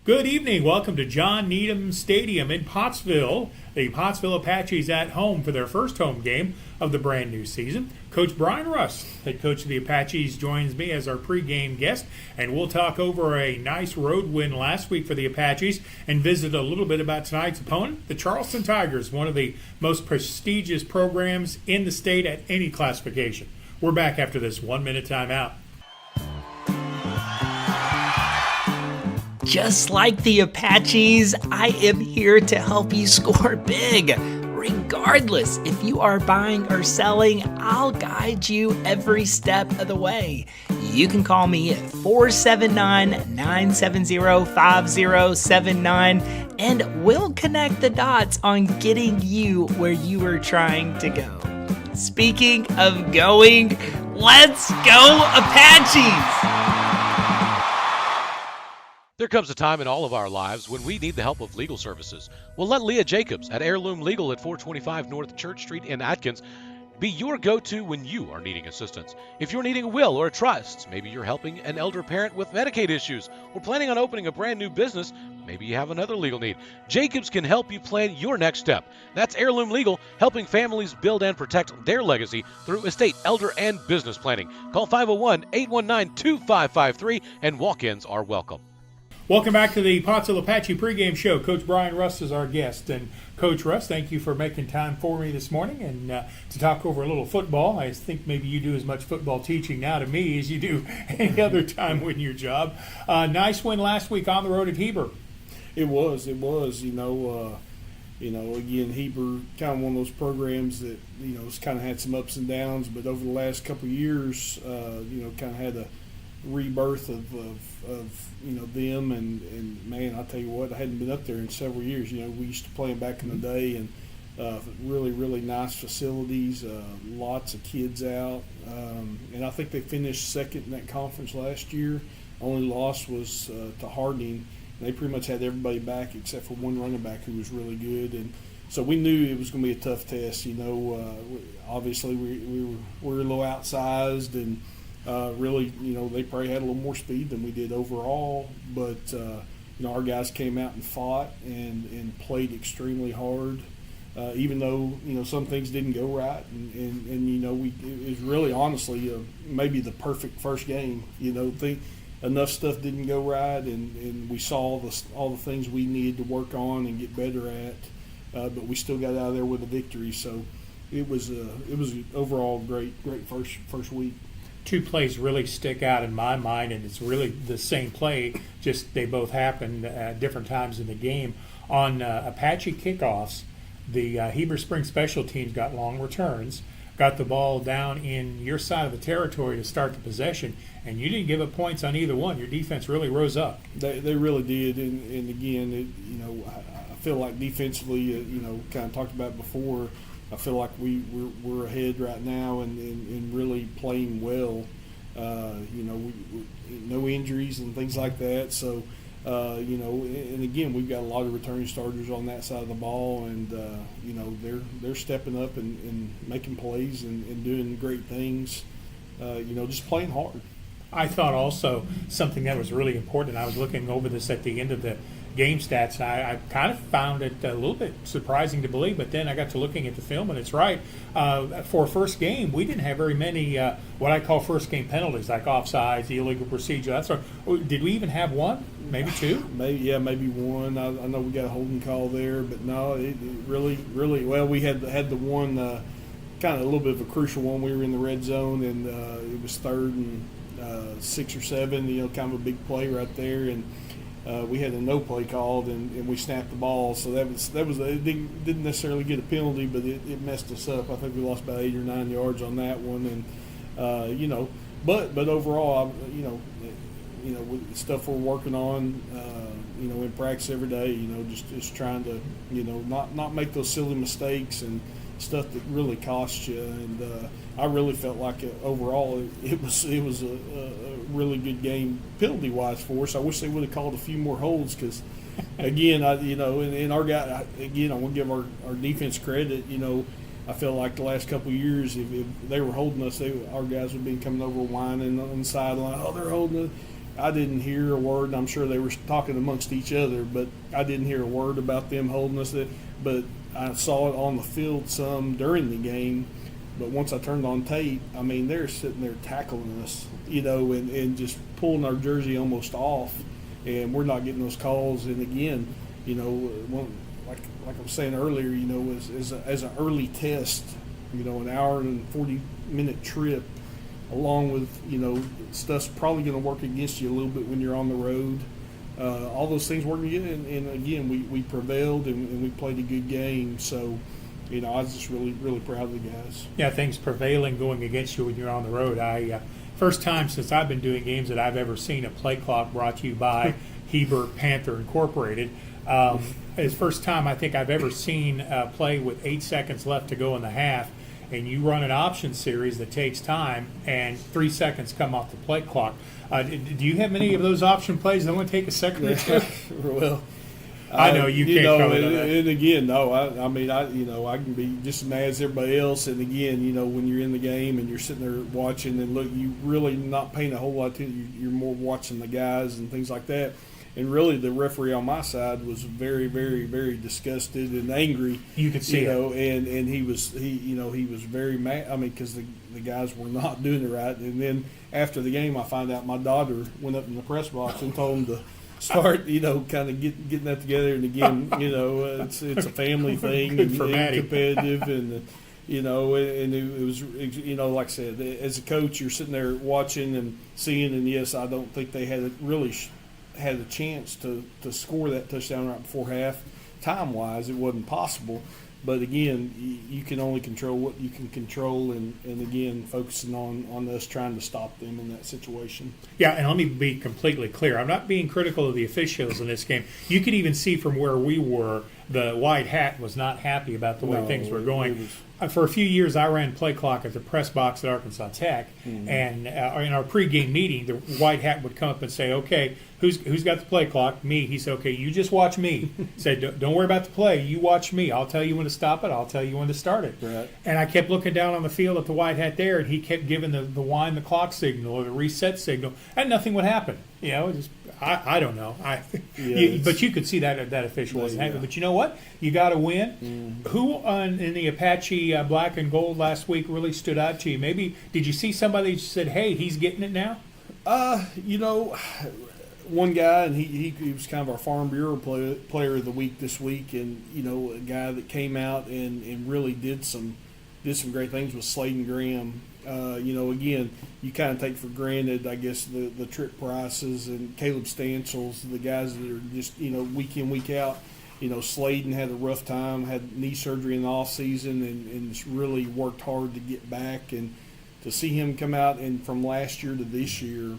Good evening. Welcome to John Needham Stadium in Pottsville. The Pottsville Apaches at home for their first home game of the brand new season. Coach Brian Rust, head coach of the Apaches, joins me as our pregame guest, and we'll talk over a nice road win last week for the Apaches and visit a little bit about tonight's opponent, the Charleston Tigers, one of the most prestigious programs in the state at any classification. We're back after this 1-minute timeout. Just like the Apaches, I am here to help you score big. Regardless if you are buying or selling, I'll guide you every step of the way. You can call me at 479-970-5079 and we'll connect the dots on getting you where you are trying to go. Speaking of going, let's go Apaches! There comes a time in all of our lives when we need the help of legal services. Well, let Leah Jacobs at Heirloom Legal at 425 North Church Street in Atkins be your go-to when you are needing assistance. If you're needing a will or a trust, maybe you're helping an elder parent with Medicaid issues, or planning on opening a brand new business, maybe you have another legal need. Jacobs can help you plan your next step. That's Heirloom Legal, helping families build and protect their legacy through estate, elder, and business planning. Call 501-819-2553, and walk-ins are welcome. Welcome back to the Pottsville Apache pregame show. Coach Brian Rust is our guest. And Coach Rust, thank you for making time for me this morning and to talk over a little football. I think maybe you do as much football teaching now to me as you do any other time in your job. Nice win last week on the road at Heber. It was. Again, Heber, kind of one of those programs that, it's kind of had some ups and downs, but over the last couple of years, kind of had a rebirth of them and man, I'll tell you what, I hadn't been up there in several years. We used to play them back in the day, and really nice facilities, lots of kids out, and I think they finished second in that conference last year. Only loss was to Harding. They pretty much had everybody back except for one running back who was really good, and so we knew it was going to be a tough test. Obviously we were a little outsized, and really, they probably had a little more speed than we did overall, but our guys came out and fought and played extremely hard, even though some things didn't go right, and it was really honestly maybe the perfect first game. Enough stuff didn't go right, and we saw all the things we needed to work on and get better at, but we still got out of there with a victory. So it was overall great first week. Two plays really stick out in my mind, and it's really the same play, just they both happened at different times in the game. On Apache kickoffs, the Heber Springs special teams got long returns, got the ball down in your side of the territory to start the possession, and you didn't give up points on either one. Your defense really rose up. They really did, and again, I feel like defensively, kind of talked about before, I feel like we're ahead right now and really playing well. No injuries and things like that. So, and again, we've got a lot of returning starters on that side of the ball, and they're stepping up and making plays and doing great things. Just playing hard. I thought also something that was really important. I was looking over this at the end of the game stats, and I kind of found it a little bit surprising to believe, but then I got to looking at the film, and it's right. For a first game, we didn't have very many what I call first game penalties, like offsides, illegal procedure, that sort of. Did we even have one? Maybe two? Maybe one. I know we got a holding call there, but no, it really, well, we had the one kind of a little bit of a crucial one. We were in the red zone, and it was 3rd and 6 or 7, kind of a big play right there, and we had a no play called, and we snapped the ball. So that was it didn't necessarily get a penalty, but it messed us up. I think we lost about 8 or 9 yards on that one, and but overall, with stuff we're working on, in practice every day, just trying to, not make those silly mistakes and stuff that really costs you. And I really felt like overall it was a really good game penalty wise for us. I wish they would have called a few more holds, because again, and our guy, again, I want to give our defense credit. I feel like the last couple of years, if they were holding us, our guys would be coming over whining on the sideline. Oh, they're holding us. I didn't hear a word. And I'm sure they were talking amongst each other, but I didn't hear a word about them holding us. But I saw it on the field some during the game. But once I turned on tape, I mean, they're sitting there tackling us, and just pulling our jersey almost off, and we're not getting those calls. And again, like I was saying earlier, as an early test, an hour and 40-minute trip, along with, stuff's probably going to work against you a little bit when you're on the road. All those things work again, and again, we prevailed and we played a good game. So, I was just really, really proud of the guys. Yeah, things prevailing going against you when you're on the road. First time since I've been doing games that I've ever seen a play clock brought to you by Heber Panther Incorporated. It's the first time I think I've ever seen a play with 8 seconds left to go in the half, and you run an option series that takes time, and 3 seconds come off the play clock. Do you have many of those option plays that only take a second or two? Well, I know you can't comment on that. And again, no, I can be just as mad as everybody else. And again, when you're in the game and you're sitting there watching, and look, you really not paying a whole lot attention. You're more watching the guys and things like that. And really, the referee on my side was very, very, very disgusted and angry. You could see it. And he was very mad. I mean, because the guys were not doing it right. And then after the game, I found out my daughter went up in the press box and told him to start, kind of getting that together. And again, it's a family thing and competitive, and and it was, like I said, as a coach, you're sitting there watching and seeing, and yes, I don't think they had a chance to score that touchdown right before half. Time-wise, it wasn't possible. But again, you can only control what you can control, and again, focusing on us trying to stop them in that situation. Yeah, and let me be completely clear. I'm not being critical of the officials in this game. You could even see from where we were, the white hat was not happy about the way things were going. For a few years, I ran play clock at the press box at Arkansas Tech, and in our pregame meeting, the white hat would come up and say, "Okay, who's got the play clock?" Me. He said, "Okay, you just watch me." He said, "Don't worry about the play. You watch me. I'll tell you when to stop it. I'll tell you when to start it." Right. And I kept looking down on the field at the white hat there, and he kept giving the wind the clock signal or the reset signal, and nothing would happen. I don't know. But you could see that official wasn't happy. But you know what? You got to win. Who in the Apache black and gold last week really stood out to you? Maybe did you see somebody that said, "Hey, he's getting it now"? One guy, and he was kind of our Farm Bureau player of the week this week, and a guy that came out and really did some great things with Sladen Graham. Again, you kind of take for granted, I guess, the Trip Prices and Caleb Stancils, the guys that are just, week in, week out. Sladen had a rough time, had knee surgery in the off season, and really worked hard to get back. And to see him come out and from last year to this year,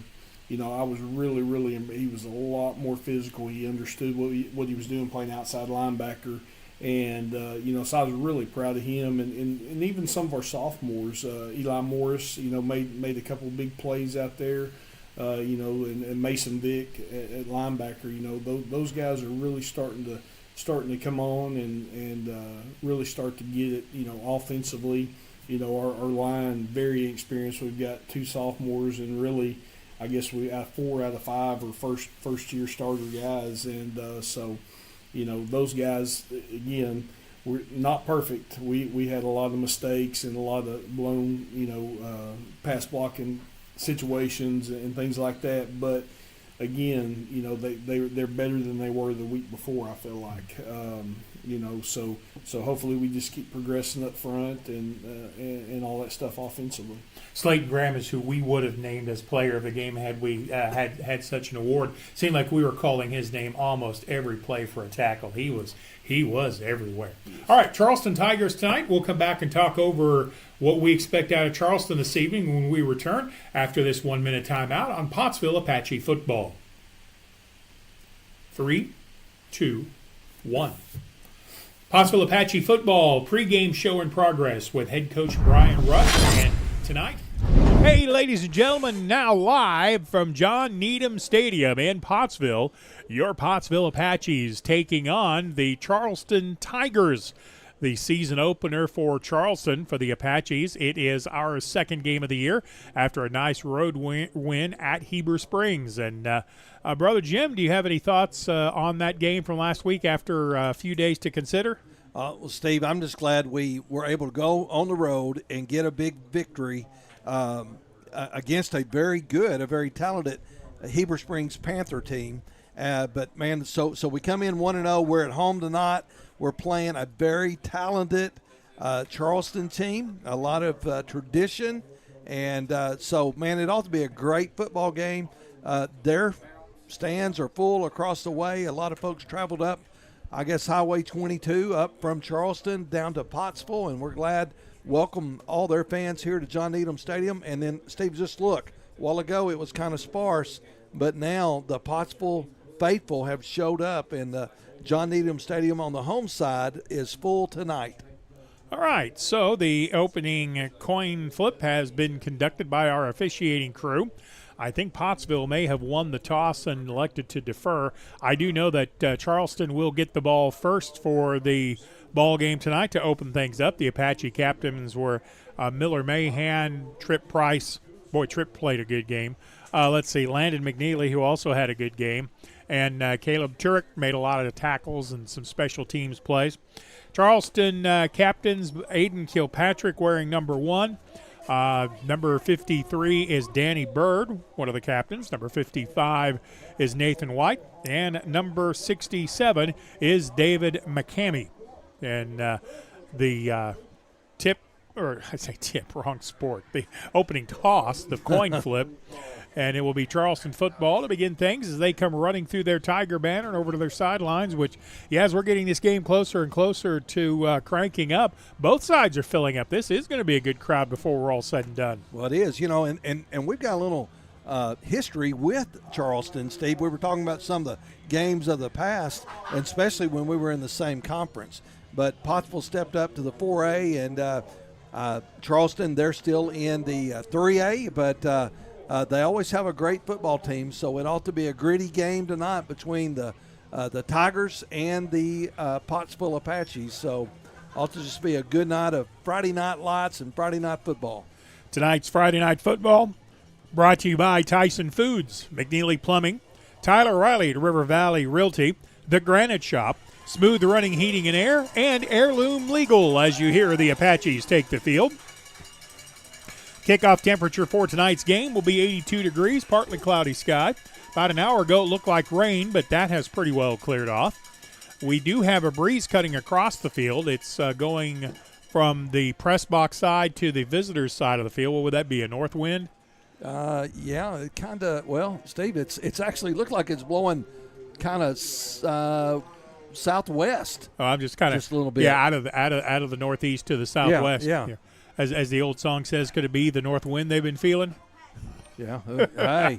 I was really, really, he was a lot more physical. He understood what he was doing playing outside linebacker. And, so I was really proud of him. And even some of our sophomores, Eli Morris, made a couple of big plays out there, and Mason Vick at linebacker. Those guys are really starting to come on and really start to get it, offensively. Our line, very experienced. We've got 2 sophomores, and really, I guess we have 4 out of 5 are first-year starter guys. And so – those guys, again, were not perfect. We had a lot of mistakes and a lot of blown, pass blocking situations and things like that. But again, they're better than they were the week before, I feel like. So hopefully we just keep progressing up front and all that stuff offensively. Sladen Graham is who we would have named as player of the game had we had such an award. Seemed like we were calling his name almost every play for a tackle. He was everywhere. All right, Charleston Tigers tonight. We'll come back and talk over what we expect out of Charleston this evening when we return after this 1-minute timeout on Pottsville Apache Football. 3, 2, 1. Pottsville Apache Football pregame show in progress with head coach Brian Russ. And tonight, hey, ladies and gentlemen, now live from John Needham Stadium in Pottsville, your Pottsville Apaches taking on the Charleston Tigers. the season opener for Charleston for the Apaches. It is our second game of the year after a nice road win at Heber Springs. And Brother Jim, do you have any thoughts on that game from last week after a few days to consider? Well, Steve, I'm just glad we were able to go on the road and get a big victory against a very good, a very talented Heber Springs Panther team. But, man, so we come in 1-0. We're at home tonight. We're playing a very talented Charleston team, a lot of tradition. And so, man, it ought to be a great football game. Their stands are full across the way. A lot of folks traveled up, I guess, Highway 22 up from Charleston down to Pottsville, and we're glad welcome all their fans here to John Needham Stadium. And then, Steve, just look. A while ago it was kind of sparse, but now the Pottsville faithful have showed up, and the John Needham Stadium on the home side is full tonight. All right, so the opening coin flip has been conducted by our officiating crew. I think Pottsville may have won the toss and elected to defer. I do know that Charleston will get the ball first for the ball game tonight to open things up. The Apache captains were Miller Mahan, Tripp Price. Boy, Tripp played a good game. Let's see, Landon McNeely, who also had a good game. And Caleb Turek made a lot of tackles and some special teams plays. Charleston captains, Aiden Kilpatrick wearing number 1. Number 53 is Danny Bird, one of the captains. Number 55 is Nathan White. And number 67 is David McCamey. And the wrong sport. The opening toss, the coin flip. And it will be Charleston football to begin things as they come running through their Tiger banner and over to their sidelines, which, as we're getting this game closer and closer to cranking up, both sides are filling up. This is going to be a good crowd before we're all said and done. Well, it is, and we've got a little history with Charleston, Steve. We were talking about some of the games of the past, and especially when we were in the same conference. But Pottsville stepped up to the 4A, and Charleston, they're still in the 3A, but they always have a great football team, so it ought to be a gritty game tonight between the Tigers and the Pottsville Apaches. So ought to just be a good night of Friday night lights and Friday night football. Tonight's Friday night football brought to you by Tyson Foods, McNeely Plumbing, Tyler Riley at River Valley Realty, The Granite Shop, Smooth Running Heating and Air, and Heirloom Legal as you hear the Apaches take the field. Kickoff temperature for tonight's game will be 82 degrees, partly cloudy sky. About an hour ago, it looked like rain, but that has pretty well cleared off. We do have a breeze cutting across the field. It's going from the press box side to the visitors' side of the field. What would that be, a north wind? Yeah, it kind of, well, Steve, it's actually looked like it's blowing kind of southwest. Oh, I'm just kind of a little bit. Yeah, out of the northeast to the southwest. Yeah. As the old song says, could it be the north wind they've been feeling? Yeah. Hey.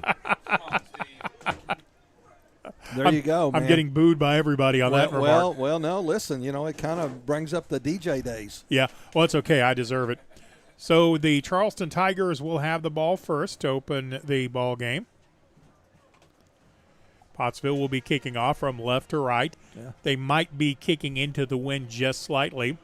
There you go, man. I'm getting booed by everybody on that remark. Well, no, listen, it kind of brings up the DJ days. Yeah, well, it's okay. I deserve it. So the Charleston Tigers will have the ball first to open the ball game. Pottsville will be kicking off from left to right. Yeah. They might be kicking into the wind just slightly.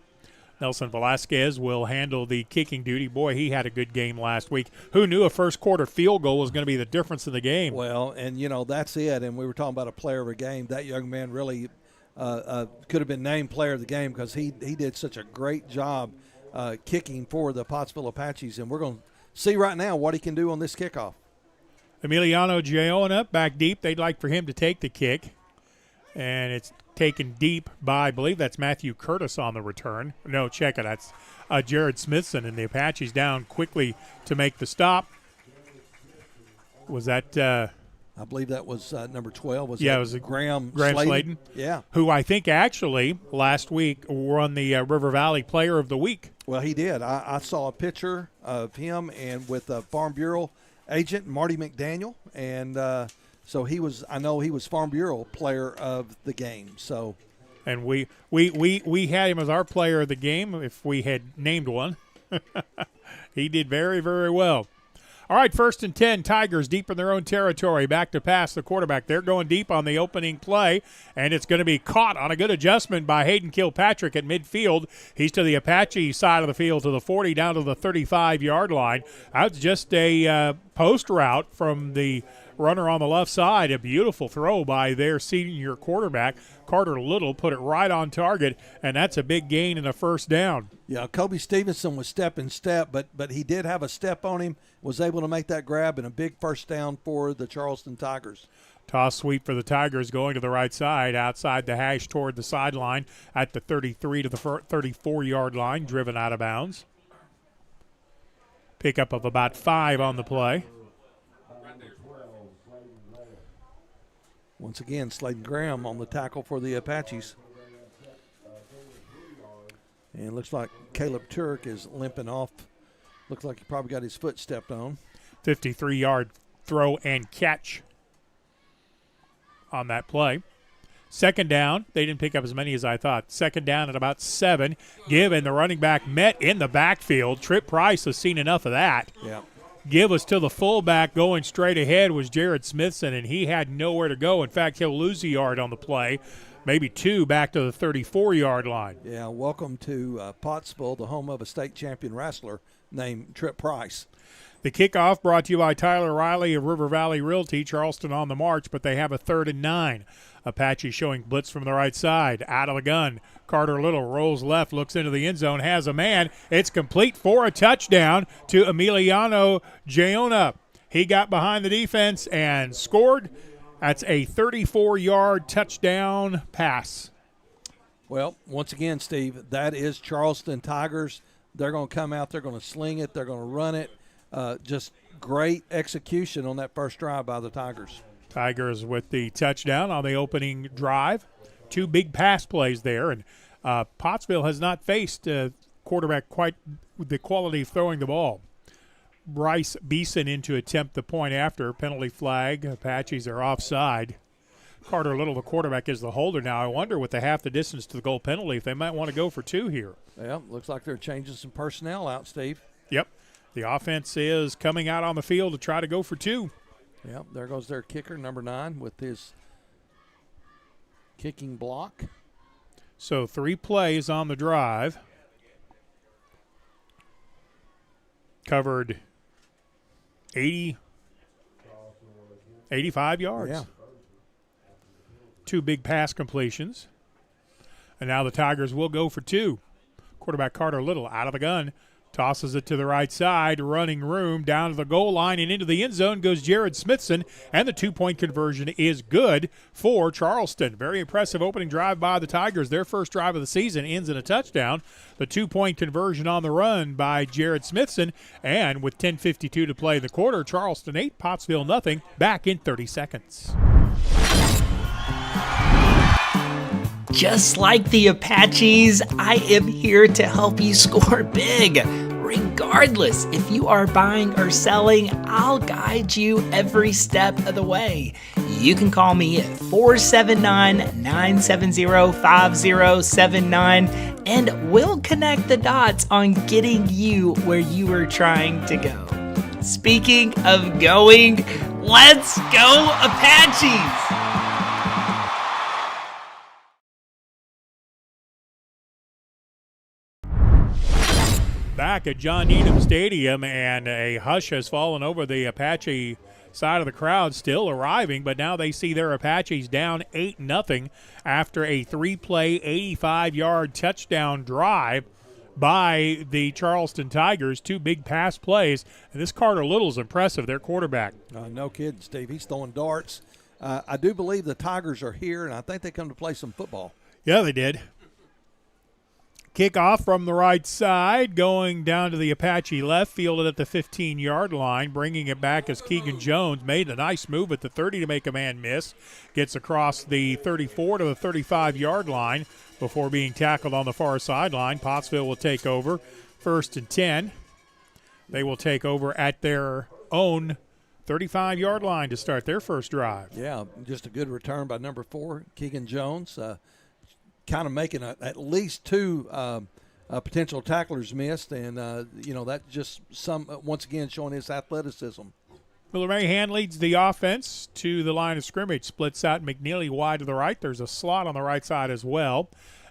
Nelson Velasquez will handle the kicking duty. Boy, he had a good game last week. Who knew a first-quarter field goal was going to be the difference in the game? Well, and, that's it. And we were talking about a player of a game. That young man really could have been named player of the game because he did such a great job kicking for the Pottsville Apaches. And we're going to see right now what he can do on this kickoff. Emiliano Giona back deep. They'd like for him to take the kick. And it's taken deep by, I believe that's Matthew Curtis on the return. No, check it. That's Jared Smithson, and the Apaches down quickly to make the stop. Was that I believe that was number 12. It was Graham Slayton. Yeah. Who I think actually last week won the River Valley Player of the Week. Well, he did. I saw a picture of him and with Farm Bureau agent Marty McDaniel, and so I know he was Farm Bureau Player of the game. So, and we had him as our Player of the game if we had named one. He did very, very well. All right, 1st and 10, Tigers deep in their own territory. Back to pass the quarterback. They're going deep on the opening play, and it's going to be caught on a good adjustment by Hayden Kilpatrick at midfield. He's to the Apache side of the field, to the 40, down to the 35-yard line. That's just a post route from the runner on the left side. A beautiful throw by their senior quarterback. Carter Little put it right on target, and that's a big gain and a first down. Yeah, Kobe Stevenson was step, but he did have a step on him, was able to make that grab, and a big first down for the Charleston Tigers. Toss sweep for the Tigers going to the right side, outside the hash toward the sideline at the 33 to the 34-yard line, driven out of bounds. Pickup of about 5 on the play. Once again, Sladen Graham on the tackle for the Apaches. And it looks like Caleb Turk is limping off. Looks like he probably got his foot stepped on. 53-yard throw and catch on that play. Second down. They didn't pick up as many as I thought. Second down at about 7. Give and the running back met in the backfield. Trip Price has seen enough of that. Yeah. Give us to the fullback going straight ahead was Jared Smithson, and he had nowhere to go. In fact, he'll lose a yard on the play, maybe 2 back to the 34-yard line. Yeah, welcome to Pottsville, the home of a state champion wrestler named Trip Price. The kickoff brought to you by Tyler Riley of River Valley Realty, Charleston on the march, but they have a 3rd and 9. Apache showing blitz from the right side, out of the gun. Carter Little rolls left, looks into the end zone, has a man. It's complete for a touchdown to Emiliano Giona. He got behind the defense and scored. That's a 34-yard touchdown pass. Well, once again, Steve, that is Charleston Tigers. They're going to come out, they're going to sling it, they're going to run it. Just great execution on that first drive by the Tigers. Tigers with the touchdown on the opening drive. 2 big pass plays there, and Pottsville has not faced a quarterback quite with the quality of throwing the ball. Bryce Beeson in to attempt the point after. Penalty flag. Apaches are offside. Carter Little, the quarterback, is the holder now. I wonder with the half the distance to the goal penalty if they might want to go for 2 here. Yeah, looks like they're changing some personnel out, Steve. Yep. The offense is coming out on the field to try to go for 2. Yep, there goes their kicker, number 9, with his kicking block. So 3 plays on the drive. Covered 85 yards. Yeah. 2 big pass completions. And now the Tigers will go for 2. Quarterback Carter Little out of the gun. Tosses it to the right side, running room, down to the goal line, and into the end zone goes Jared Smithson, and the 2-point conversion is good for Charleston. Very impressive opening drive by the Tigers. Their first drive of the season ends in a touchdown. The 2-point conversion on the run by Jared Smithson, and with 10:52 to play in the quarter, Charleston 8, Pottsville nothing. Back in 30 seconds. Just like the Apaches, I am here to help you score big. Regardless if you are buying or selling, I'll guide you every step of the way. You can call me at 479-970-5079 and we'll connect the dots on getting you where you are trying to go. Speaking of going, let's go Apaches! Back at John Needham Stadium, and a hush has fallen over the Apache side of the crowd, still arriving, but now they see their Apaches down 8-0 after a 3-play, 85-yard touchdown drive by the Charleston Tigers. 2 big pass plays, and this Carter Little's impressive, their quarterback. No kidding, Steve. He's throwing darts. I do believe the Tigers are here, and I think they come to play some football. Yeah, they did. Kickoff from the right side, going down to the Apache left, fielded at the 15-yard line. Bringing it back as Keegan Jones made a nice move at the 30 to make a man miss. Gets across the 34 to the 35-yard line before being tackled on the far sideline. Pottsville will take over. 1st and 10. They will take over at their own 35-yard line to start their first drive. Yeah, just a good return by number 4, Keegan Jones. Kind of making at least 2 potential tacklers missed, and that just once again showing his athleticism. Miller Mahan leads the offense to the line of scrimmage, splits out McNeely wide to the right. There's a slot on the right side as well.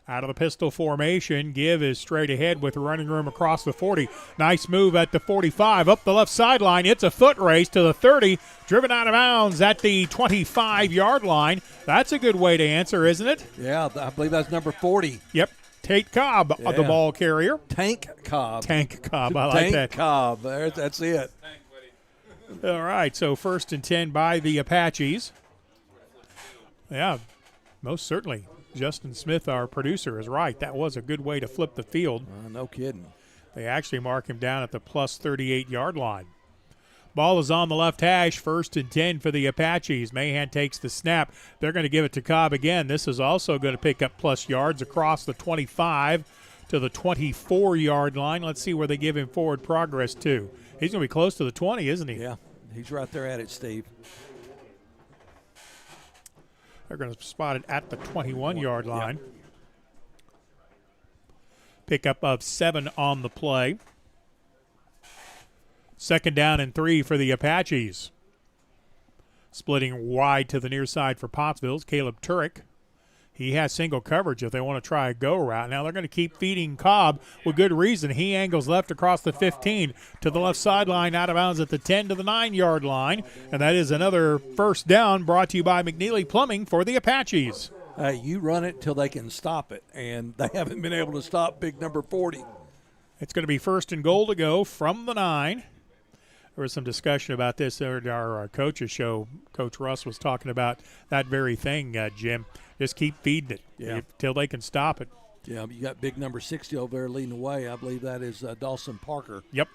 Out of the pistol formation, Give is straight ahead with running room across the 40. Nice move at the 45, up the left sideline. It's a foot race to the 30, driven out of bounds at the 25-yard line. That's a good way to answer, isn't it? Yeah, I believe that's number 40. Yep, Tate Cobb, the ball carrier. Tank Cobb. Tank Cobb, I like that. Tank Cobb, that's it. All right, so 1st and 10 by the Apaches. Yeah, most certainly. Justin Smith, our producer, is right. That was a good way to flip the field. No kidding. They actually mark him down at the plus 38-yard line. Ball is on the left hash, 1st and 10 for the Apaches. Mahan takes the snap. They're going to give it to Cobb again. This is also going to pick up plus yards across the 25 to the 24-yard line. Let's see where they give him forward progress to. He's going to be close to the 20, isn't he? Yeah, he's right there at it, Steve. They're going to spot it at the 21-yard line. Yep. Pickup of 7 on the play. 2nd down and 3 for the Apaches. Splitting wide to the near side for Pottsville's Caleb Turek. He has single coverage if they want to try a go route. Now they're going to keep feeding Cobb with good reason. He angles left across the 15 to the left sideline, out of bounds at the 10 to the 9-yard line. And that is another 1st down brought to you by McNeely Plumbing for the Apaches. You run it till they can stop it, and they haven't been able to stop big number 40. It's going to be 1st and goal to go from the 9. There was some discussion about this at our coaches show. Coach Russ was talking about that very thing, Jim. Just keep feeding it till they can stop it. Yeah, you got big number 60 over there leading the way. I believe that is Dawson Parker. Yep.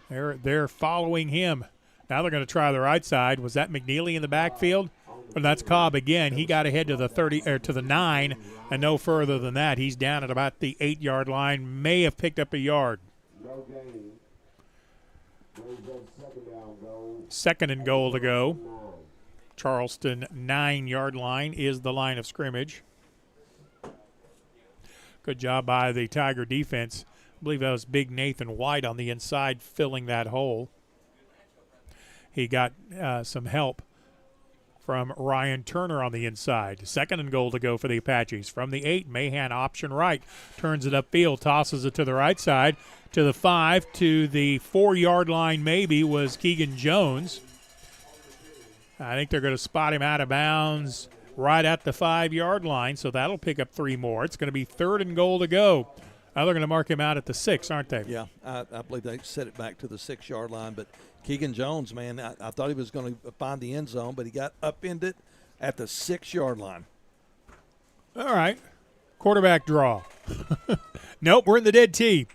They're following him. Now they're going to try the right side. Was that McNeely in the backfield? Well, that's Cobb again. He got ahead to the 30 or to the 9, and no further than that. He's down at about the 8-yard line. May have picked up a yard. 2nd and goal to go. Charleston 9-yard line is the line of scrimmage. Good job by the Tiger defense. I believe that was Big Nathan White on the inside filling that hole. He got some help from Ryan Turner on the inside. 2nd and goal to go for the Apaches. From the 8, Mahan option right. Turns it upfield, tosses it to the right side. To the 5, to the 4-yard line maybe was Keegan Jones. I think they're going to spot him out of bounds right at the 5-yard line, so that'll pick up 3 more. It's going to be 3rd and goal to go. Now they're going to mark him out at the 6, aren't they? Yeah, I believe they set it back to the 6-yard line. But Keegan Jones, man, I thought he was going to find the end zone, but he got upended at the 6-yard line. All right. Quarterback draw. Nope, we're in the dead tee.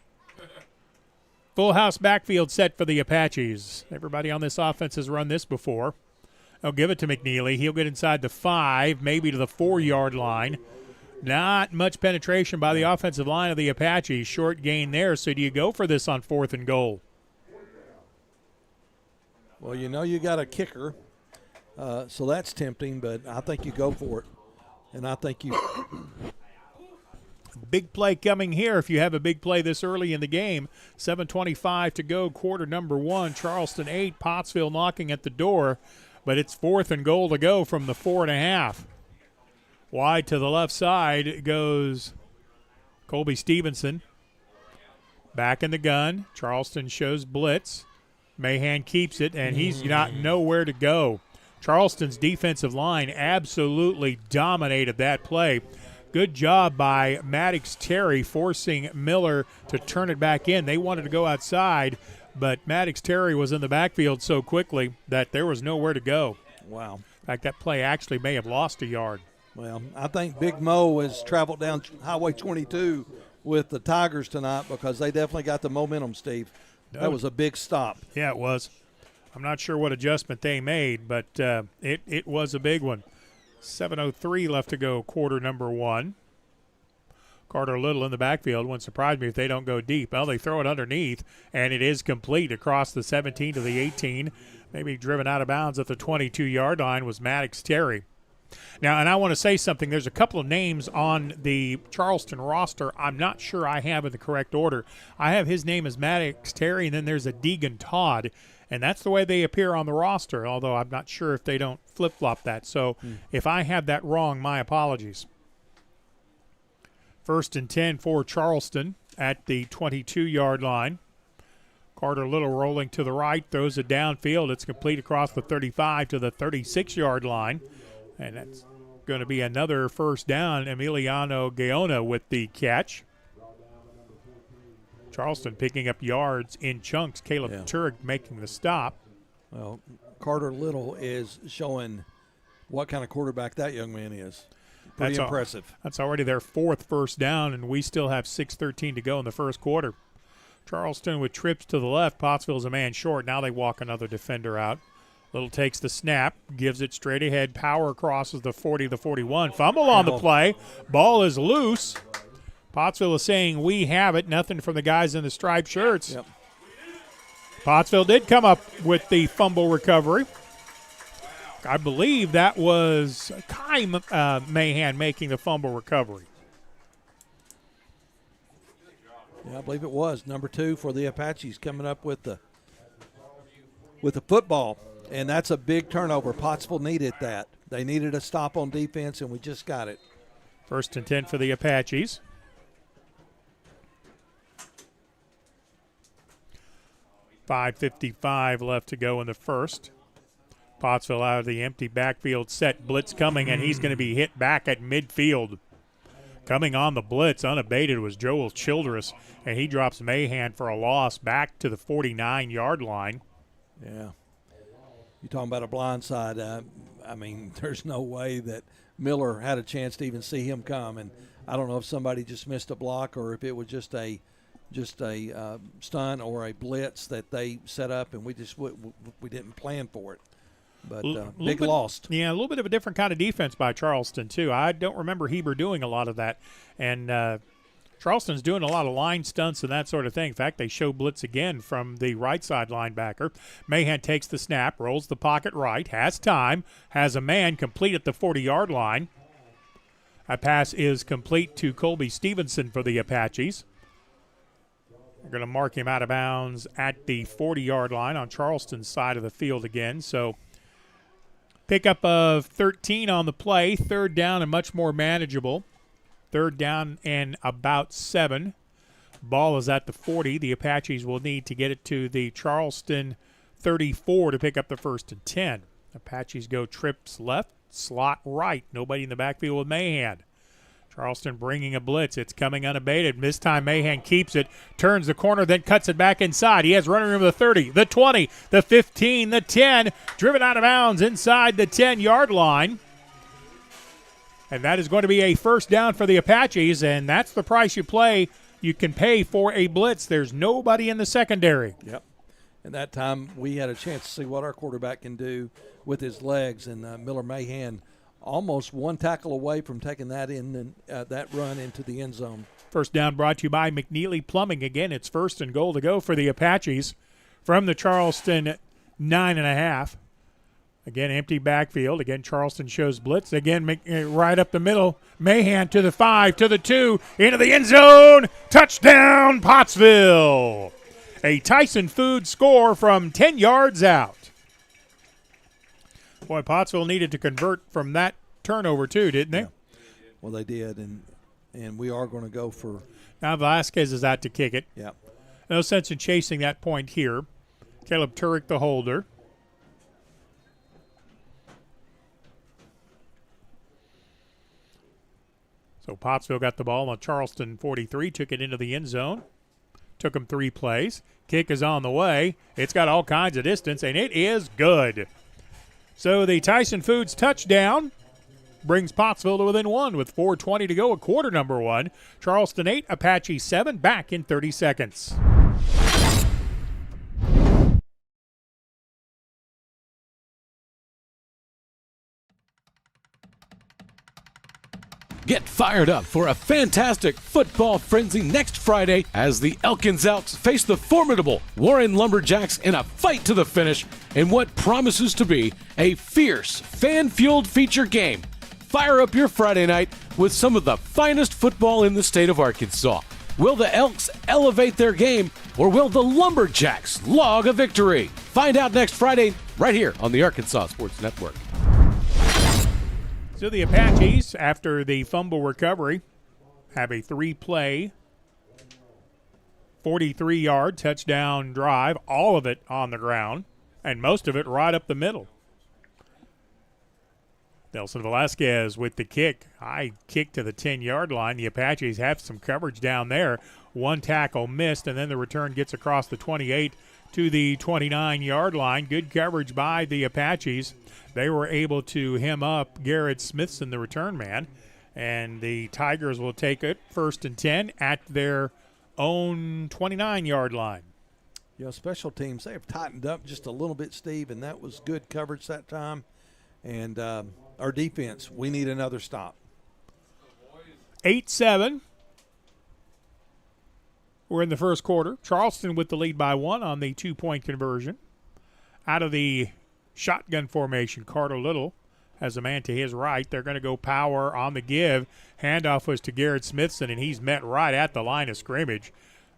Full house backfield set for the Apaches. Everybody on this offense has run this before. They'll give it to McNeely. He'll get inside the 5, maybe to the 4-yard line. Not much penetration by the offensive line of the Apaches. Short gain there. So do you go for this on 4th and goal? Well, you got a kicker, so that's tempting, but I think you go for it. And I think you Big play coming here if you have a big play this early in the game. 7:25 to go, quarter number 1. Charleston 8, Pottsville knocking at the door. But it's 4th and goal to go from the 4.5. Wide to the left side goes Colby Stevenson. Back in the gun. Charleston shows blitz. Mahan keeps it, and he's got nowhere to go. Charleston's defensive line absolutely dominated that play. Good job by Maddox Terry forcing Miller to turn it back in. They wanted to go outside, but Maddox Terry was in the backfield so quickly that there was nowhere to go. Wow. In fact, that play actually may have lost a yard. Well, I think Big Mo has traveled down Highway 22 with the Tigers tonight because they definitely got the momentum, Steve. That was a big stop. Yeah, it was. I'm not sure what adjustment they made, but it was a big one. 7:03 left to go, quarter number 1. Carter Little in the backfield. Wouldn't surprise me if they don't go deep. Well, they throw it underneath, and it is complete across the 17 to the 18. Maybe driven out of bounds at the 22-yard line was Maddox Terry. Now, and I want to say something. There's a couple of names on the Charleston roster I'm not sure I have in the correct order. I have his name as Maddox Terry, and then there's a Deegan Todd, and that's the way they appear on the roster, although I'm not sure if they don't flip-flop that. So if I have that wrong, my apologies. 1st and 10 for Charleston at the 22-yard line. Carter Little rolling to the right, throws it downfield. It's complete across the 35 to the 36-yard line. And that's going to be another first down. Emiliano Gaona with the catch. Charleston picking up yards in chunks. Caleb Turk making the stop. Well, Carter Little is showing what kind of quarterback that young man is. Pretty impressive. That's already their 4th first down, and we still have 6:13 to go in the first quarter. Charleston with trips to the left. Pottsville's a man short. Now they walk another defender out. Little takes the snap, gives it straight ahead. Power crosses the 40, the 41. Fumble on the play. Ball is loose. Pottsville is saying we have it. Nothing from the guys in the striped shirts. Yep. Pottsville did come up with the fumble recovery. I believe that was Kai Mahan making the fumble recovery. Yeah, I believe it was. Number 2 for the Apaches coming up with the football. And that's a big turnover. Pottsville needed that. They needed a stop on defense, and we just got it. 1st and 10 for the Apaches. .5:55 left to go in the first. Pottsville out of the empty backfield set. Blitz coming, and he's going to be hit back at midfield. Coming on the blitz, unabated, was Joel Childress, and he drops Mahan for a loss back to the 49-yard line. Yeah. You're talking about a blind side. I mean, there's no way that Miller had a chance to even see him come. And I don't know if somebody just missed a block or if it was just a stunt or a blitz that they set up, and we didn't plan for it. But big loss. Yeah, a little bit of a different kind of defense by Charleston, too. I don't remember Heber doing a lot of that. And Charleston's doing a lot of line stunts and that sort of thing. In fact, they show blitz again from the right side linebacker. Mahan takes the snap, rolls the pocket right, has time, has a man complete at the 40-yard line. A pass is complete to Colby Stevenson for the Apaches. They're going to mark him out of bounds at the 40-yard line on Charleston's side of the field again. So pickup of 13 on the play, 3rd down and much more manageable. 3rd down and about 7. Ball is at the 40. The Apaches will need to get it to the Charleston 34 to pick up the 1st and 10. Apaches go trips left, slot right. Nobody in the backfield with Mahan. Charleston bringing a blitz. It's coming unabated. This time Mahan keeps it, turns the corner, then cuts it back inside. He has running room of the 30, the 20, the 15, the 10. Driven out of bounds inside the 10-yard line. And that is going to be a first down for the Apaches, and that's the price you can pay for a blitz. There's nobody in the secondary. Yep. And that time we had a chance to see what our quarterback can do with his legs, and Miller Mahan almost one tackle away from taking that that run into the end zone. First down brought to you by McNeely Plumbing. Again, it's 1st and goal to go for the Apaches from the Charleston 9.5. Again, empty backfield. Again, Charleston shows blitz. Again, right up the middle. Mahan to the 5, to the 2, into the end zone. Touchdown, Pottsville. A Tyson Food score from 10 yards out. Boy, Pottsville needed to convert from that turnover too, didn't they? Yeah. Well, they did, and we are going to go for. Now Vasquez is out to kick it. Yeah. No sense in chasing that point here. Caleb Turek, the holder. So Pottsville got the ball on Charleston 43, took it into the end zone. Took them 3 plays. Kick is on the way. It's got all kinds of distance, and it is good. So the Tyson Foods touchdown brings Pottsville to within 1 with 4:20 to go, quarter number 1. Charleston 8, Apache 7, back in 30 seconds. Get fired up for a fantastic football frenzy next Friday as the Elkins Elks face the formidable Warren Lumberjacks in a fight to the finish in what promises to be a fierce, fan-fueled feature game. fire up your Friday night with some of the finest football in the state of Arkansas. Will the Elks elevate their game, or will the Lumberjacks log a victory? Find out next Friday right here on the Arkansas Sports Network. So the Apaches, after the fumble recovery, have a 3-play, 43-yard touchdown drive, all of it on the ground, and most of it right up the middle. Nelson Velasquez with the kick. High kick to the 10-yard line. The Apaches have some coverage down there. One tackle missed, and then the return gets across the 28 to the 29-yard line. Good coverage by the Apaches. They were able to hem up Garrett Smithson, the return man, and the Tigers will take it 1st and 10 at their own 29-yard line. You know, special teams, they have tightened up just a little bit, Steve, and that was good coverage that time. And our defense, we need another stop. 8-7. We're in the first quarter. Charleston with the lead by 1 on the 2-point conversion. Out of the shotgun formation, Carter Little has a man to his right. They're going to go power on the give. Handoff was to Garrett Smithson, and he's met right at the line of scrimmage.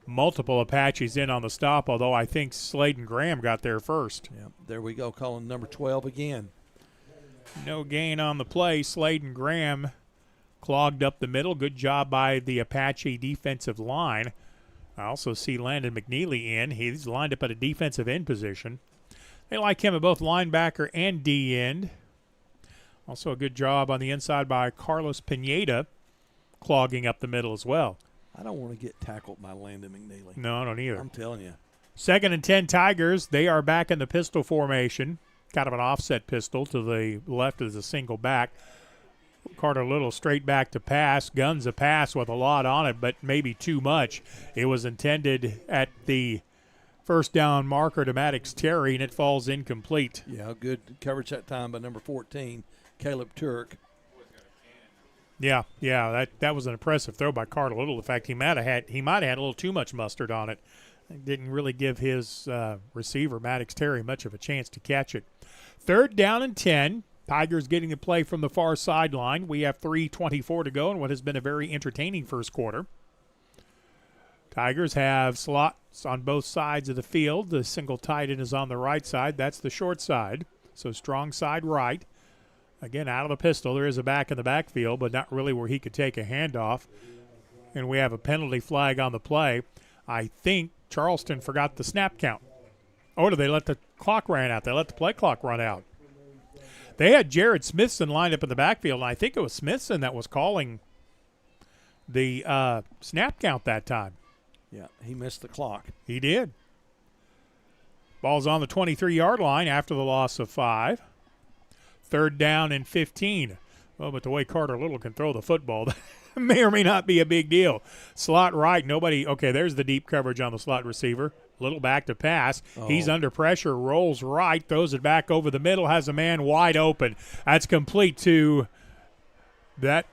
Multiple Apaches in on the stop, although I think Sladen Graham got there first. Yeah, there we go, calling number 12 again. No gain on the play. Sladen Graham clogged up the middle. Good job by the Apache defensive line. I also see Landon McNeely in. He's lined up at a defensive end position. They like him at both linebacker and D end. Also a good job on the inside by Carlos Pineda, clogging up the middle as well. I don't want to get tackled by Landon McNeely. No, I don't either. I'm telling you. 2nd and 10 Tigers. They are back in the pistol formation. Kind of an offset pistol. To the left is a single back. Carter Little straight back to pass. Guns a pass with a lot on it, but maybe too much. It was intended at the first down marker to Maddox Terry, and it falls incomplete. Yeah, good coverage that time by number 14, Caleb Turk. Yeah, that was an impressive throw by Carter Little. In fact, he might have had a little too much mustard on it. Didn't really give his receiver, Maddox Terry, much of a chance to catch it. 3rd down and 10. Tigers getting the play from the far sideline. We have 3:24 to go in what has been a very entertaining first quarter. Tigers have slots on both sides of the field. The single tight end is on the right side. That's the short side. So strong side right. Again, out of the pistol. There is a back in the backfield, but not really where he could take a handoff. And we have a penalty flag on the play. I think Charleston forgot the snap count. Or did they let the clock run out? They let the play clock run out. They had Jared Smithson lined up in the backfield, and I think it was Smithson that was calling the snap count that time. Yeah, he missed the clock. He did. Ball's on the 23-yard line after the loss of 5. 3rd down and 15. Oh, but the way Carter Little can throw the football, that may or may not be a big deal. Slot right, nobody. Okay, there's the deep coverage on the slot receiver. Little back to pass. Oh. He's under pressure, rolls right, throws it back over the middle, has a man wide open. That's complete to that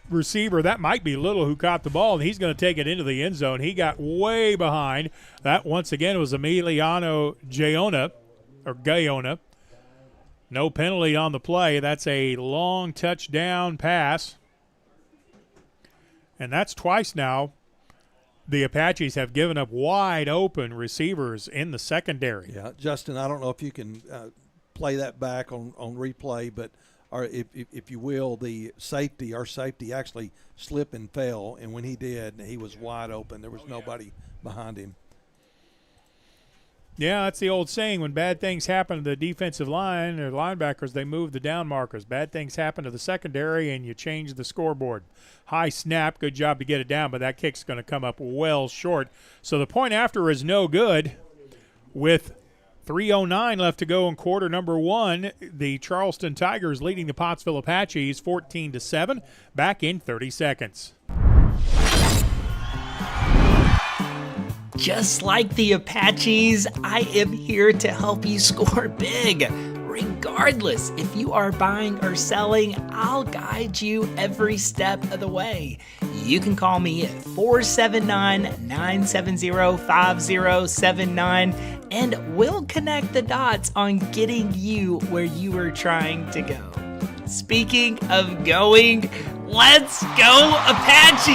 receiver. That might be Little who caught the ball, and he's going to take it into the end zone. He got way behind. That, once again, was Emiliano Gayona. No penalty on the play. That's a long touchdown pass. And that's twice now the Apaches have given up wide open receivers in the secondary. Yeah, Justin, I don't know if you can play that back on replay, but if you will, our safety actually slipped and fell, and when he did, he was wide open. There was nobody behind him. Yeah, that's the old saying. When bad things happen to the defensive line or linebackers, they move the down markers. Bad things happen to the secondary, and you change the scoreboard. High snap, good job to get it down, but that kick's going to come up well short. So the point after is no good. With 3:09 left to go in quarter number 1, the Charleston Tigers leading the Pottsville Apaches 14-7. Back in 30 seconds. Just like the Apaches, I am here to help you score big. Regardless if you are buying or selling, I'll guide you every step of the way. You can call me at 479-970-5079 and we'll connect the dots on getting you where you are trying to go. Speaking of going, let's go Apaches!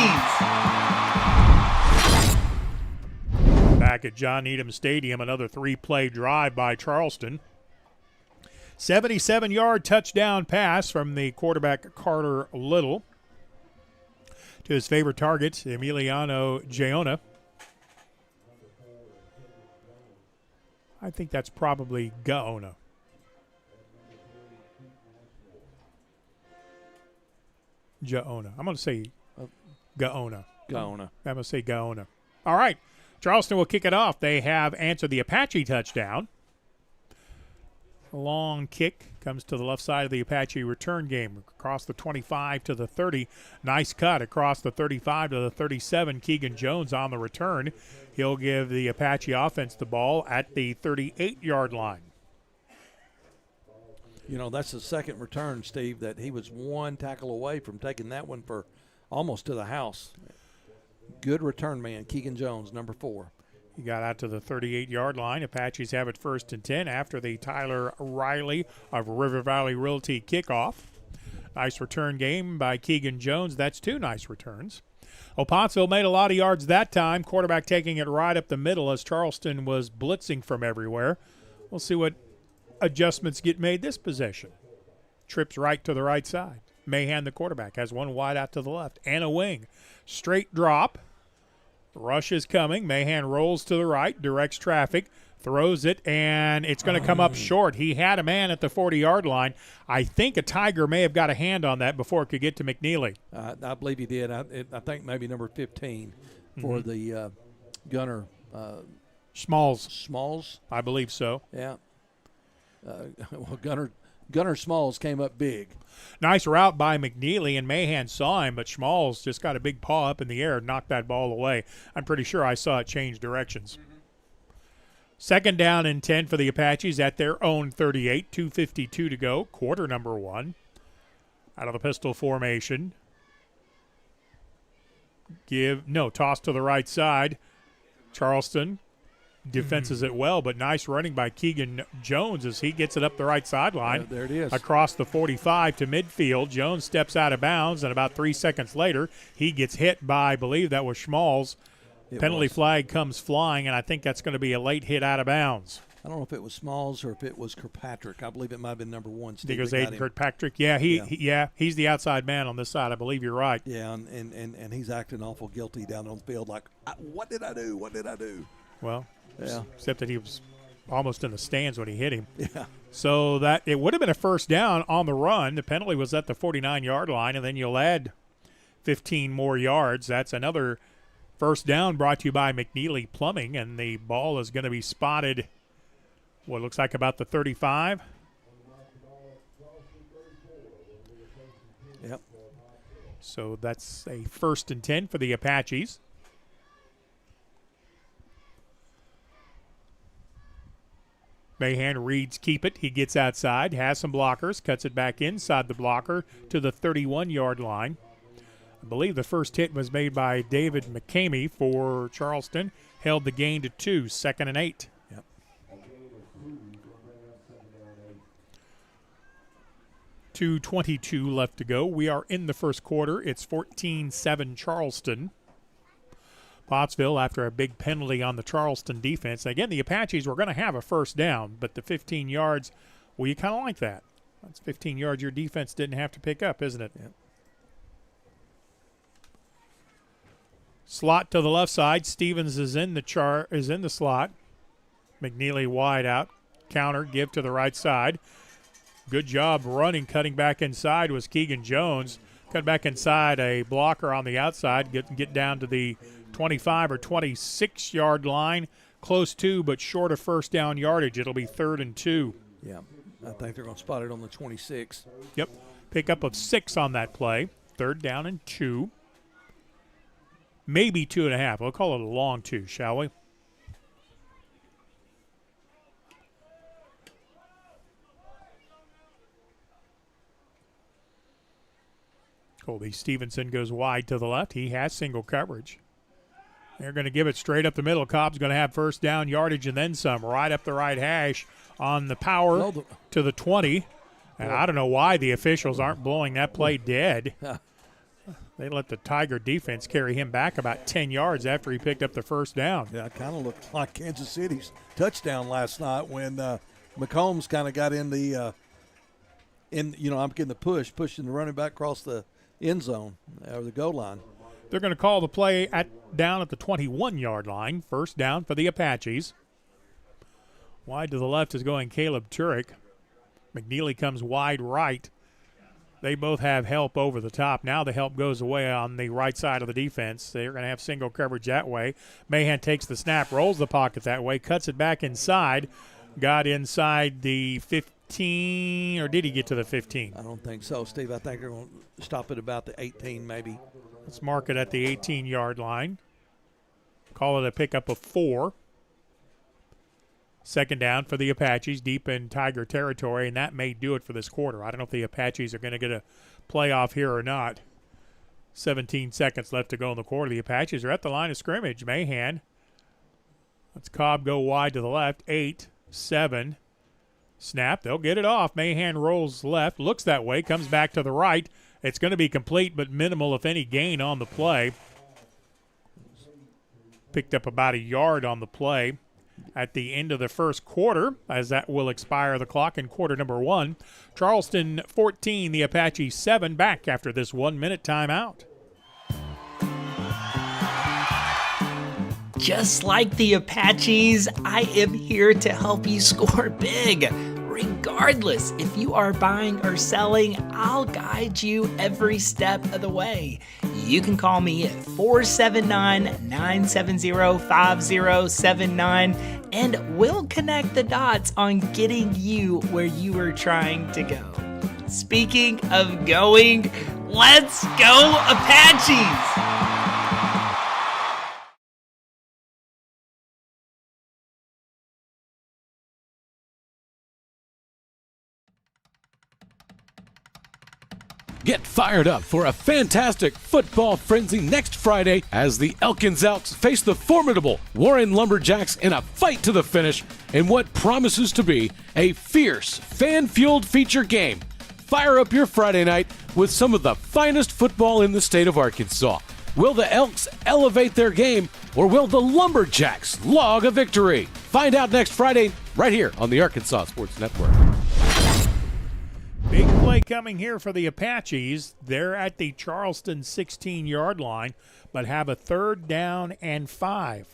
Back at John Needham Stadium, another 3-play drive by Charleston. 77-yard touchdown pass from the quarterback Carter Little to his favorite target, Emiliano Giona. I think that's probably Gaona. Gaona. I'm going to say Gaona. Gaona. I'm going to say Gaona. All right. Charleston will kick it off. They have answered the Apache touchdown. A long kick comes to the left side of the Apache return game, across the 25 to the 30. Nice cut across the 35 to the 37. Keegan Jones on the return. He'll give the Apache offense the ball at the 38-yard line. You know, that's the second return, Steve, that he was one tackle away from taking that one for almost to the house. Good return man, Keegan Jones, number 4. He got out to the 38-yard line. Apaches have it 1st and 10 after the Tyler Riley of River Valley Realty kickoff. Nice return game by Keegan Jones. That's 2 nice returns. Pottsville made a lot of yards that time. Quarterback taking it right up the middle as Charleston was blitzing from everywhere. We'll see what adjustments get made this possession. Trips right to the right side. Mahan, the quarterback, has one wide out to the left and a wing. Straight drop. Rush is coming. Mahan rolls to the right, directs traffic, throws it, and it's going to come up short. He had a man at the 40-yard line. I think a Tiger may have got a hand on that before it could get to McNeely. I believe he did. I think maybe number 15 for the gunner. Smalls. Smalls? I believe so. Yeah. Well, Gunner Smalls came up big. Nice route by McNeely, and Mahan saw him, but Smalls just got a big paw up in the air and knocked that ball away. I'm pretty sure I saw it change directions. 2nd down and 10 for the Apaches at their own 38, 2:52 to go, quarter number 1. Out of the pistol formation. Toss to the right side. Charleston defenses it well, but nice running by Keegan Jones as he gets it up the right sideline. There it is. Across the 45 to midfield. Jones steps out of bounds, and about 3 seconds later, he gets hit by, I believe that was Schmalls. Penalty flag comes flying, and I think that's going to be a late hit out of bounds. I don't know if it was Smalls or if it was Kirkpatrick. I believe it might have been number 1. I think it was Aiden Kirkpatrick. Yeah, he's the outside man on this side. I believe you're right. Yeah, and he's acting awful guilty down on the field like, what did I do? What did I do? Well, yeah. Except that he was almost in the stands when he hit him. Yeah. So that it would have been a 1st down on the run. The penalty was at the 49-yard line, and then you'll add 15 more yards. That's another 1st down brought to you by McNeely Plumbing, and the ball is going to be spotted, what looks like about the 35. Yep. So that's a 1st and 10 for the Apaches. Mahan reads keep it. He gets outside, has some blockers, cuts it back inside the blocker to the 31-yard line. I believe the first hit was made by David McCamey for Charleston. Held the gain to 2, 2nd and 8. Yep. 2:22 left to go. We are in the first quarter. It's 14-7 Charleston. Pottsville after a big penalty on the Charleston defense. Again, the Apaches were going to have a 1st down, but the 15 yards, well, you kind of like that. That's 15 yards your defense didn't have to pick up, isn't it? Yep. Slot to the left side. Stevens is in the slot. McNeely wide out. Counter, give to the right side. Good job running, cutting back inside was Keegan Jones. Cut back inside, a blocker on the outside. Get down to the 25 or 26-yard line. Close to, but short of 1st down yardage. It'll be 3rd and 2. Yeah, I think they're going to spot it on the 26. Yep. Pickup of 6 on that play. 3rd down and 2. Maybe 2.5. We'll call it a long 2, shall we? Colby Stevenson goes wide to the left. He has single coverage. They're going to give it straight up the middle. Cobb's going to have 1st down yardage and then some. Right up the right hash on the power to the 20. And I don't know why the officials aren't blowing that play dead. They let the Tiger defense carry him back about 10 yards after he picked up the first down. Yeah, it kind of looked like Kansas City's touchdown last night when McCombs kind of got in the I'm getting the pushing the running back across the end zone or the goal line. They're going to call the play down at the 21-yard line. First down for the Apaches. Wide to the left is going Caleb Turek. McNeely comes wide right. They both have help over the top. Now the help goes away on the right side of the defense. They're going to have single coverage that way. Mahan takes the snap, rolls the pocket that way, cuts it back inside. Got inside the 15, or did he get to the 15? I don't think so, Steve. I think they're going to stop at about the 18 maybe. Let's mark it at the 18-yard line. Call it a pickup of 4. Second down for the Apaches, deep in Tiger territory, and that may do it for this quarter. I don't know if the Apaches are going to get a playoff here or not. 17 seconds left to go in the quarter. The Apaches are at the line of scrimmage. Mahan lets Cobb go wide to the left. 8, 7. Snap. They'll get it off. Mahan rolls left, looks that way, comes back to the right. It's going to be complete but minimal, if any, gain on the play. Picked up about a yard on the play at the end of the first quarter, as that will expire the clock in quarter number 1. Charleston 14, the Apaches 7, back after this 1-minute timeout. Just like the Apaches, I am here to help you score big. Regardless if you are buying or selling, I'll guide you every step of the way. You can call me at 479-970-5079 and we'll connect the dots on getting you where you are trying to go. Speaking of going, let's go Apaches! Get fired up for a fantastic football frenzy next Friday as the Elkins Elks face the formidable Warren Lumberjacks in a fight to the finish in what promises to be a fierce, fan-fueled feature game. Fire up your Friday night with some of the finest football in the state of Arkansas. Will the Elks elevate their game, or will the Lumberjacks log a victory? Find out next Friday right here on the Arkansas Sports Network. Big play coming here for the Apaches. They're at the Charleston 16-yard line, but have a 3rd down and 5.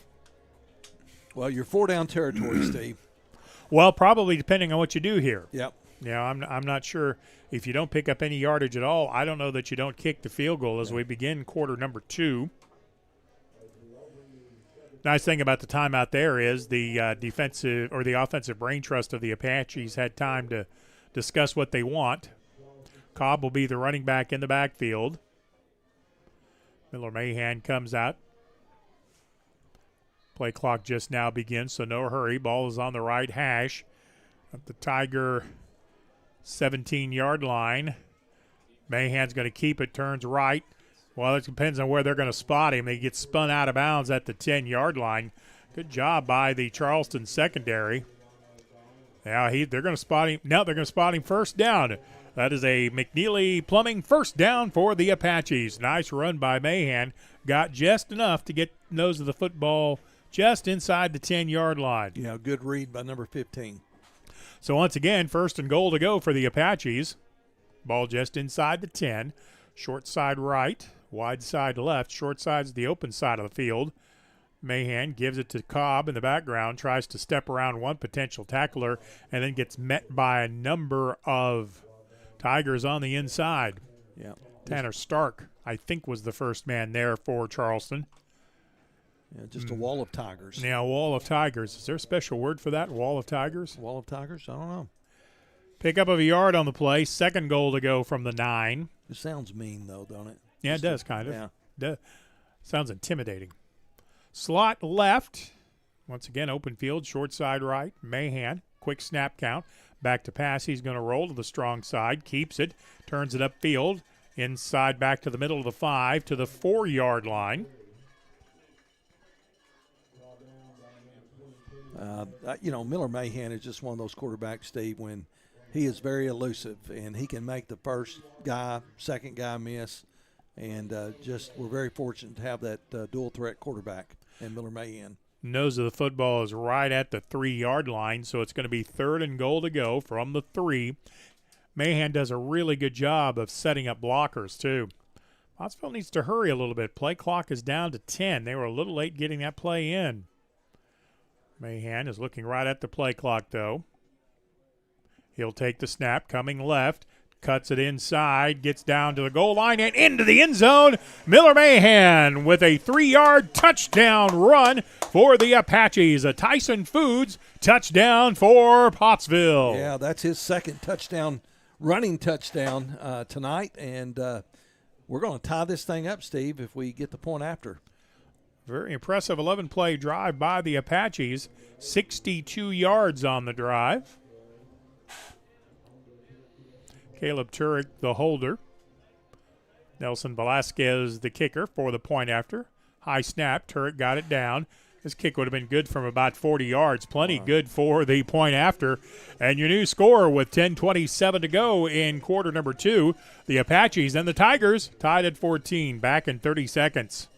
Well, you're 4 down territory, Steve. Well, probably depending on what you do here. Yep. You know, I'm not sure if you don't pick up any yardage at all. I don't know that you don't kick the field goal as we begin quarter number 2. Nice thing about the timeout there is the defensive or the offensive brain trust of the Apaches had time to discuss what they want. Cobb will be the running back in the backfield. Miller Mahan comes out. Play clock just now begins, so no hurry. Ball is on the right hash at the Tiger 17-yard line. Mahan's going to keep it, turns right. Well, it depends on where they're going to spot him. He gets spun out of bounds at the 10-yard line. Good job by the Charleston secondary. Now they're going to spot him. No, they're going to spot him first down. That is a McNeely Plumbing first down for the Apaches. Nice run by Mahan. Got just enough to get nose of the football just inside the 10-yard line. Yeah, good read by number 15. So once again, 1st and goal to go for the Apaches. Ball just inside the 10. Short side right, wide side left. Short side's the open side of the field. Mahan gives it to Cobb in the background, tries to step around one potential tackler, and then gets met by a number of Tigers on the inside. Yeah. Tanner Stark, I think, was the first man there for Charleston. Yeah, just a wall of Tigers. Yeah, a wall of Tigers. Is there a special word for that, wall of Tigers? Wall of Tigers? I don't know. Pick up of a yard on the play. 2nd goal to go from the 9. It sounds mean, though, don't it? Yeah, it does, kind of. Yeah. Sounds intimidating. Slot left. Once again, open field, short side right. Mahan, quick snap count. Back to pass. He's going to roll to the strong side. Keeps it. Turns it upfield. Inside back to the middle of the 5 to the 4-yard line. Miller Mahan is just one of those quarterbacks, Steve, when he is very elusive, and he can make the first guy, second guy miss. And we're very fortunate to have that dual threat quarterback in Miller Mahan. Nose of the football is right at the 3-yard line, so it's going to be 3rd and goal to go from the 3. Mahan does a really good job of setting up blockers, too. Pottsville needs to hurry a little bit. Play clock is down to 10. They were a little late getting that play in. Mahan is looking right at the play clock, though. He'll take the snap, coming left. Cuts it inside, gets down to the goal line and into the end zone. Miller Mahan with a 3-yard touchdown run for the Apaches. A Tyson Foods touchdown for Pottsville. Yeah, that's his second running touchdown tonight. And we're going to tie this thing up, Steve, if we get the point after. Very impressive 11-play drive by the Apaches. 62 yards on the drive. Caleb Turek, the holder. Nelson Velasquez, the kicker, for the point after. High snap. Turek got it down. This kick would have been good from about 40 yards. Plenty good for the point after. And your new score with 10:27 to go in quarter number 2. The Apaches and the Tigers tied at 14. Back in 30 seconds.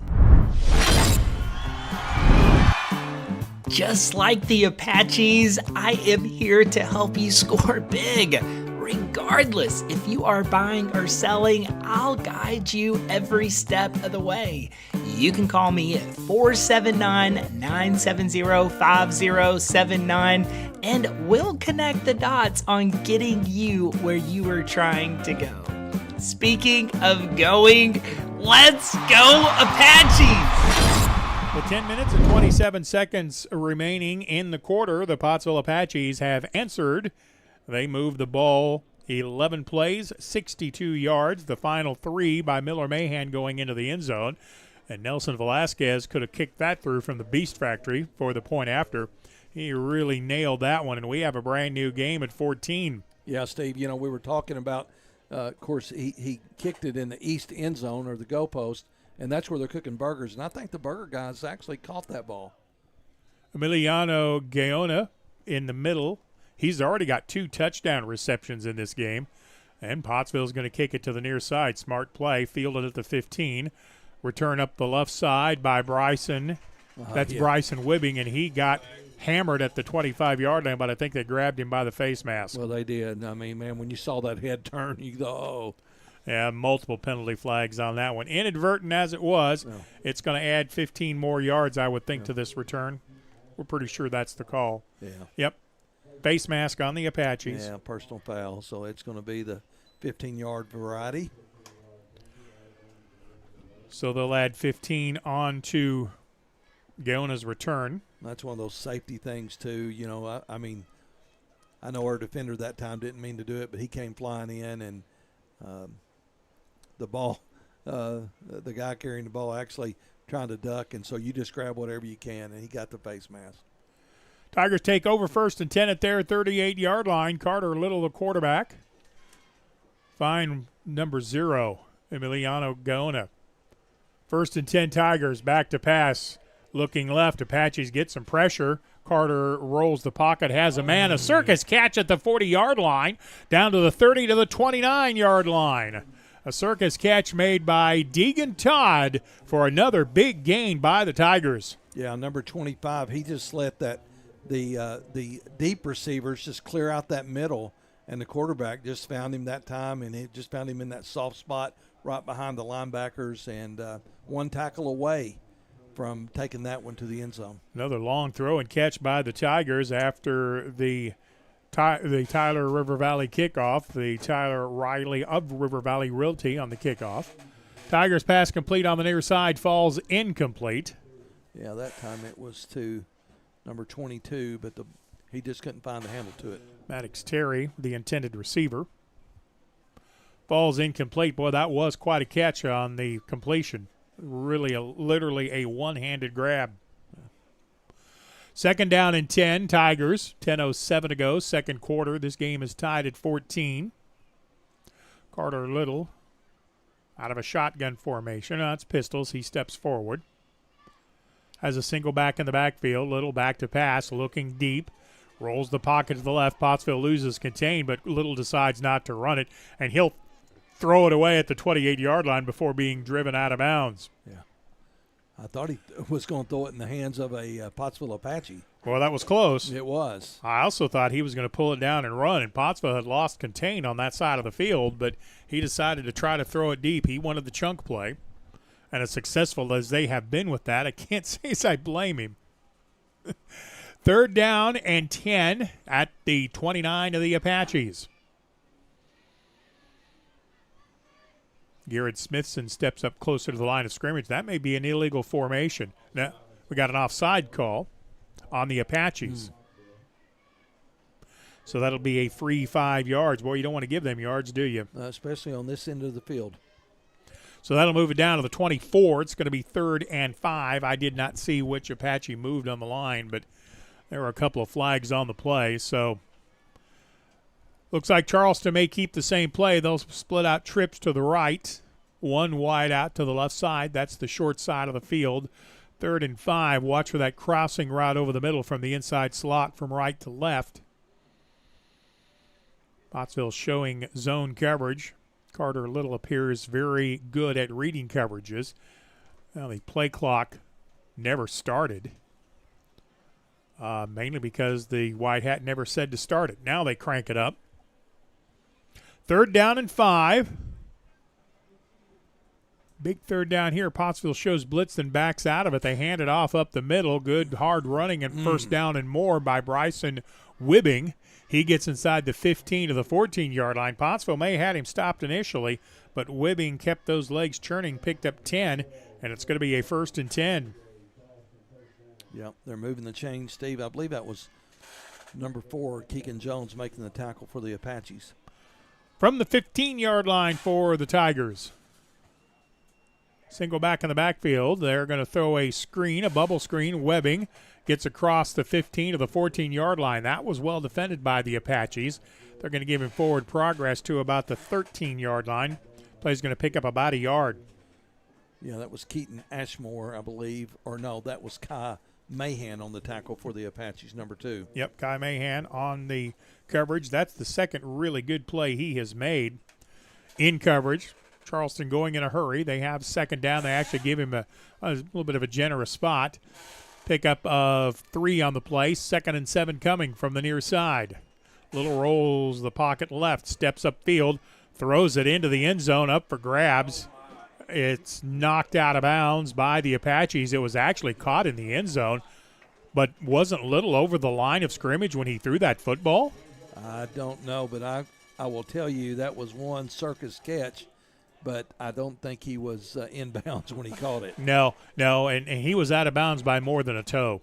Just like the Apaches, I am here to help you score big. Regardless if you are buying or selling, I'll guide you every step of the way. You can call me at 479-970-5079 and we'll connect the dots on getting you where you are trying to go. Speaking of going, let's go Apaches! With 10 minutes and 27 seconds remaining in the quarter, the Pottsville Apaches have answered. They moved the ball 11 plays, 62 yards. The final 3 by Miller Mahan going into the end zone. And Nelson Velasquez could have kicked that through from the Beast Factory for the point after. He really nailed that one, and we have a brand new game at 14. Yeah, Steve, we were talking about, of course, he kicked it in the east end zone or the goalpost, and that's where they're cooking burgers. And I think the burger guys actually caught that ball. Emiliano Gaona in the middle. He's already got 2 touchdown receptions in this game. And Pottsville's going to kick it to the near side. Smart play, fielded at the 15. Return up the left side by Bryson. That's Bryson Wibbing, and he got hammered at the 25-yard line, but I think they grabbed him by the face mask. Well, they did. I mean, man, when you saw that head turn, you go, oh. Yeah, multiple penalty flags on that one. Inadvertent as it was, it's going to add 15 more yards, I would think, to this return. We're pretty sure that's the call. Yeah. Yep. Face mask on the Apaches. Yeah, personal foul. So it's going to be the 15-yard variety. So they'll add 15 on to Gaona's return. That's one of those safety things, too. I mean, I know our defender that time didn't mean to do it, but he came flying in, and the ball, the guy carrying the ball actually trying to duck, and so you just grab whatever you can, and he got the face mask. Tigers take over 1st and 10 at their 38-yard line. Carter Little, the quarterback. Find number 0, Emiliano Gaona. 1st and 10 Tigers, back to pass. Looking left, Apaches get some pressure. Carter rolls the pocket, has a man. A circus catch at the 40-yard line, down to the 30 to the 29-yard line. A circus catch made by Deegan Todd for another big gain by the Tigers. Yeah, number 25, he just let the deep receivers just clear out that middle, and the quarterback just found him that time, and it just found him in that soft spot right behind the linebackers, and one tackle away from taking that one to the end zone. Another long throw and catch by the Tigers after the Tyler River Valley kickoff. The Tyler Riley of River Valley Realty on the kickoff. Tigers pass complete on the near side, falls incomplete. Yeah, that time it was to number 22, but he just couldn't find the handle to it. Maddox Terry, the intended receiver. Falls incomplete. Boy, that was quite a catch on the completion. Really, literally a one-handed grab. 2nd down and 10, Tigers. 10:07 to go, second quarter. This game is tied at 14. Carter Little out of a shotgun formation. That's pistols. He steps forward. Has a single back in the backfield. Little back to pass, looking deep. Rolls the pocket to the left. Pottsville loses contain, but Little decides not to run it, and he'll throw it away at the 28-yard line before being driven out of bounds. Yeah. I thought he was going to throw it in the hands of a Pottsville Apache. Well, that was close. It was. I also thought he was going to pull it down and run, and Pottsville had lost contain on that side of the field, but he decided to try to throw it deep. He wanted the chunk play, and as successful as they have been with that, I can't say as I blame him. 3rd down and 10 at the 29 of the Apaches. Garrett Smithson steps up closer to the line of scrimmage. That may be an illegal formation. Now, we got an offside call on the Apaches. So that'll be a free 5 yards. Boy, you don't want to give them yards, do you? Especially on this end of the field. So that'll move it down to the 24. It's going to be 3rd and 5. I did not see which Apache moved on the line, but there were a couple of flags on the play. So looks like Charleston may keep the same play. They'll split out trips to the right, one wide out to the left side. That's the short side of the field. 3rd and 5. Watch for that crossing route over the middle from the inside slot from right to left. Pottsville showing zone coverage. Carter Little appears very good at reading coverages. Well, the play clock never started, mainly because the white hat never said to start it. Now they crank it up. 3rd down and 5. Big 3rd down here. Pottsville shows blitz and backs out of it. They hand it off up the middle. Good hard running and 1st down and more by Bryson Wibbing. He gets inside the 15 to the 14-yard line. Pottsville may have had him stopped initially, but Wibbing kept those legs churning, picked up 10, and it's going to be a 1st and 10. Yep, they're moving the chain, Steve. I believe that was number 4, Keegan Jones, making the tackle for the Apaches. From the 15-yard line for the Tigers. Single back in the backfield. They're going to throw a screen, a bubble screen. Webbing gets across the 15 to the 14-yard line. That was well defended by the Apaches. They're going to give him forward progress to about the 13-yard line. Play's going to pick up about a yard. Yeah, that was Keaton Ashmore, I believe. Or no, that was Kai Mahan on the tackle for the Apaches, number 2. Yep, Kai Mahan on the coverage. That's the second really good play he has made in coverage. Charleston going in a hurry. They have 2nd down. They actually give him a little bit of a generous spot. Pickup of 3 on the play. 2nd and 7 coming from the near side. Little rolls the pocket left, steps upfield, throws it into the end zone, up for grabs. It's knocked out of bounds by the Apaches. It was actually caught in the end zone, but wasn't Little over the line of scrimmage when he threw that football? I don't know, but I will tell you that was one circus catch. But I don't think he was in bounds when he caught it. No, and he was out of bounds by more than a toe.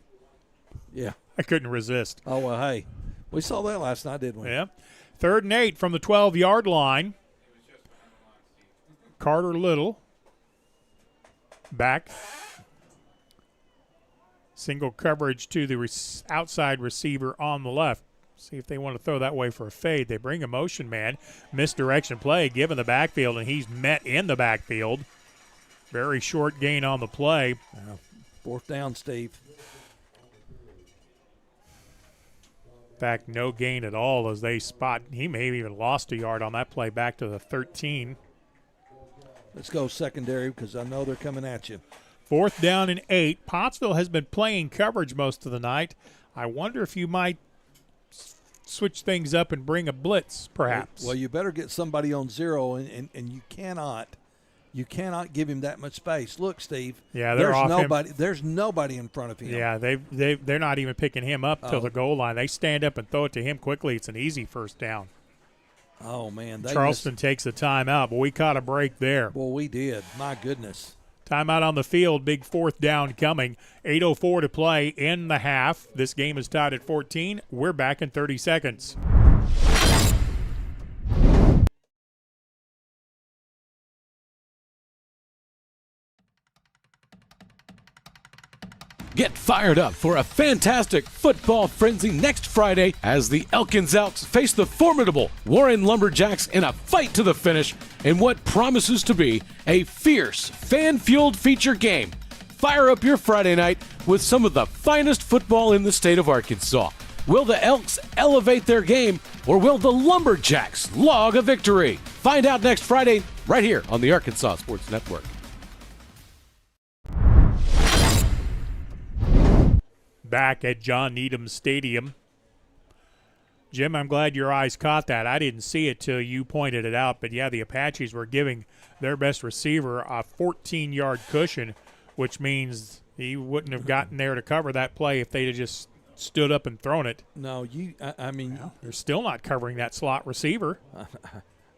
Yeah. I couldn't resist. Oh, well, hey, we saw that last night, didn't we? Yeah. 3rd and 8 from the 12-yard line. Carter Little back. Single coverage to the outside receiver on the left. See if they want to throw that way for a fade. They bring a motion man. Misdirection play given the backfield, and he's met in the backfield. Very short gain on the play. 4th down, Steve. In fact, no gain at all as they spot. He may have even lost a yard on that play back to the 13. Let's go secondary because I know they're coming at you. 4th down and 8. Pottsville has been playing coverage most of the night. I wonder if you might switch things up and bring a blitz, perhaps. Well, you better get somebody on 0, and you cannot give him that much space. Look, Steve. Yeah, there's nobody in front of him. Yeah, they're not even picking him up till the goal line. They stand up and throw it to him quickly. It's an easy 1st down. Oh man, Charleston takes a timeout, but we caught a break there. Well, we did. My goodness. Timeout on the field, big 4th down coming. 8:04 to play in the half. This game is tied at 14. We're back in 30 seconds. Get fired up for a fantastic football frenzy next Friday as the Elkins Elks face the formidable Warren Lumberjacks in a fight to the finish in what promises to be a fierce, fan-fueled feature game. Fire up your Friday night with some of the finest football in the state of Arkansas. Will the Elks elevate their game, or will the Lumberjacks log a victory? Find out next Friday right here on the Arkansas Sports Network. Back at John Needham Stadium. Jim, I'm glad your eyes caught that. I didn't see it till you pointed it out, but yeah, the Apaches were giving their best receiver a 14-yard cushion, which means he wouldn't have gotten there to cover that play if they'd have just stood up and thrown it. No, I mean, They're still not covering that slot receiver.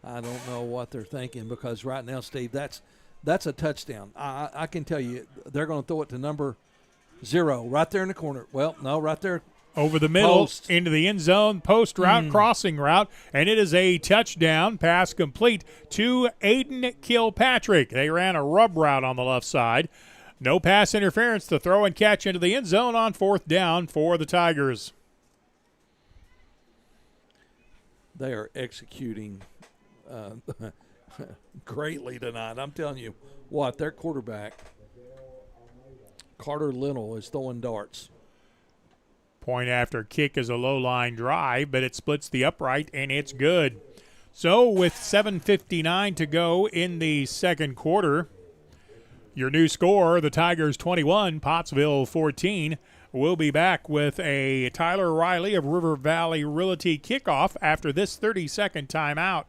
I don't know what they're thinking, because right now, Steve, that's a touchdown. I can tell you they're going to throw it to number 0 right there in the corner. Well, no, right there. Over the middle, Post. into the end zone, post route, crossing route, and it is a touchdown pass complete to Aiden Kilpatrick. They ran a rub route on the left side. No pass interference to throw and catch into the end zone on 4th down for the Tigers. They are executing greatly tonight. I'm telling you what, their quarterback, Carter Little, is throwing darts. Point after kick is a low-line drive, but it splits the upright, and it's good. So with 7:59 to go in the second quarter, your new score, the Tigers 21, Pottsville 14. We'll be back with a Tyler Riley of River Valley Realty kickoff after this 30-second timeout.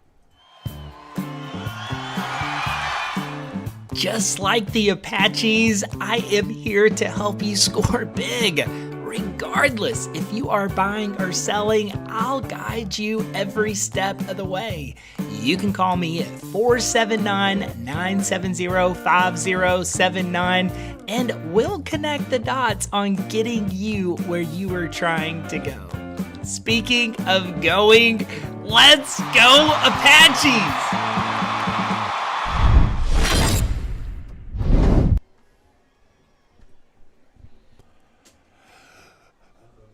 Just like the Apaches, I am here to help you score big. Regardless if you are buying or selling, I'll guide you every step of the way. You can call me at 479-970-5079 and we'll connect the dots on getting you where you are trying to go. Speaking of going, let's go Apaches!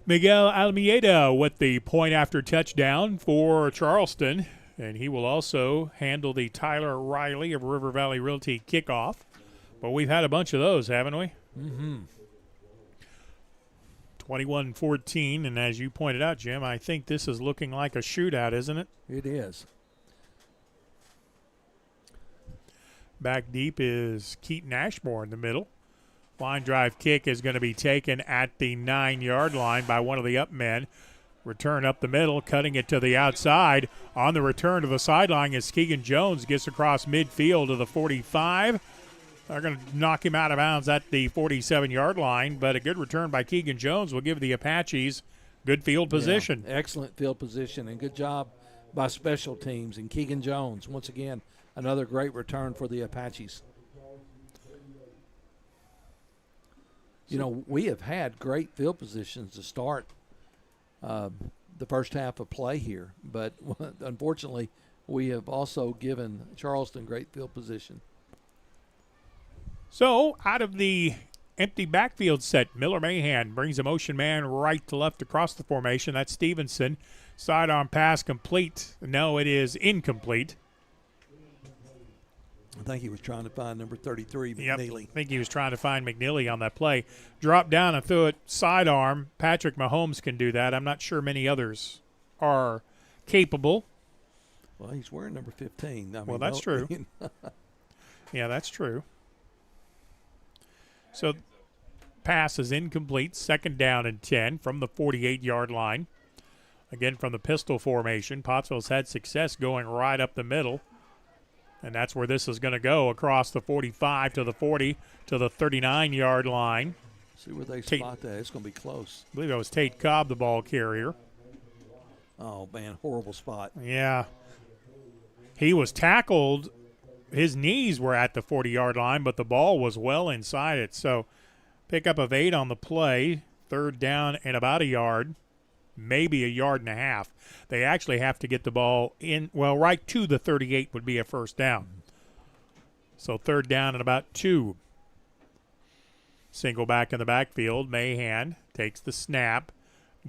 Miguel Almeida with the point after touchdown for Charleston, and he will also handle the Tyler Riley of River Valley Realty kickoff. But we've had a bunch of those, haven't we? Mm-hmm. 21-14, and as you pointed out, Jim, I think this is looking like a shootout, isn't it? It is. Back deep is Keaton Ashmore in the middle. Line drive kick is going to be taken at the 9-yard line by one of the up men. Return up the middle, cutting it to the outside. On the return to the sideline as Keegan Jones gets across midfield to the 45. They're going to knock him out of bounds at the 47-yard line, but a good return by Keegan Jones will give the Apaches good field position. Yeah, excellent field position, and good job by special teams. And Keegan Jones, once again, another great return for the Apaches. You know, we have had great field positions to start the first half of play here, but unfortunately, we have also given Charleston great field position. So, out of the empty backfield set, Miller Mahan brings a motion man right to left across the formation. That's Stevenson. Sidearm pass complete. No, it is incomplete. I think he was trying to find number 33, McNeely. Yep, I think he was trying to find McNeely on that play. Dropped down and threw it sidearm. Patrick Mahomes can do that. I'm not sure many others are capable. Well, he's wearing number 15. Well, that's true. Yeah, that's true. So, pass is incomplete. 2nd down and 10 from the 48-yard line. Again, from the pistol formation. Pottsville's had success going right up the middle. And that's where this is going to go, across the 45 to the 40 to the 39-yard line. See where they spot that. It's going to be close. I believe it was Tate Cobb, the ball carrier. Oh, man, horrible spot. Yeah. He was tackled. His knees were at the 40-yard line, but the ball was well inside it. So pickup of 8 on the play, 3rd down and about a yard, maybe a yard and a half. They actually have to get the ball in, well, right to the 38 would be a first down. So 3rd down and about 2. Single back in the backfield. Mahan takes the snap,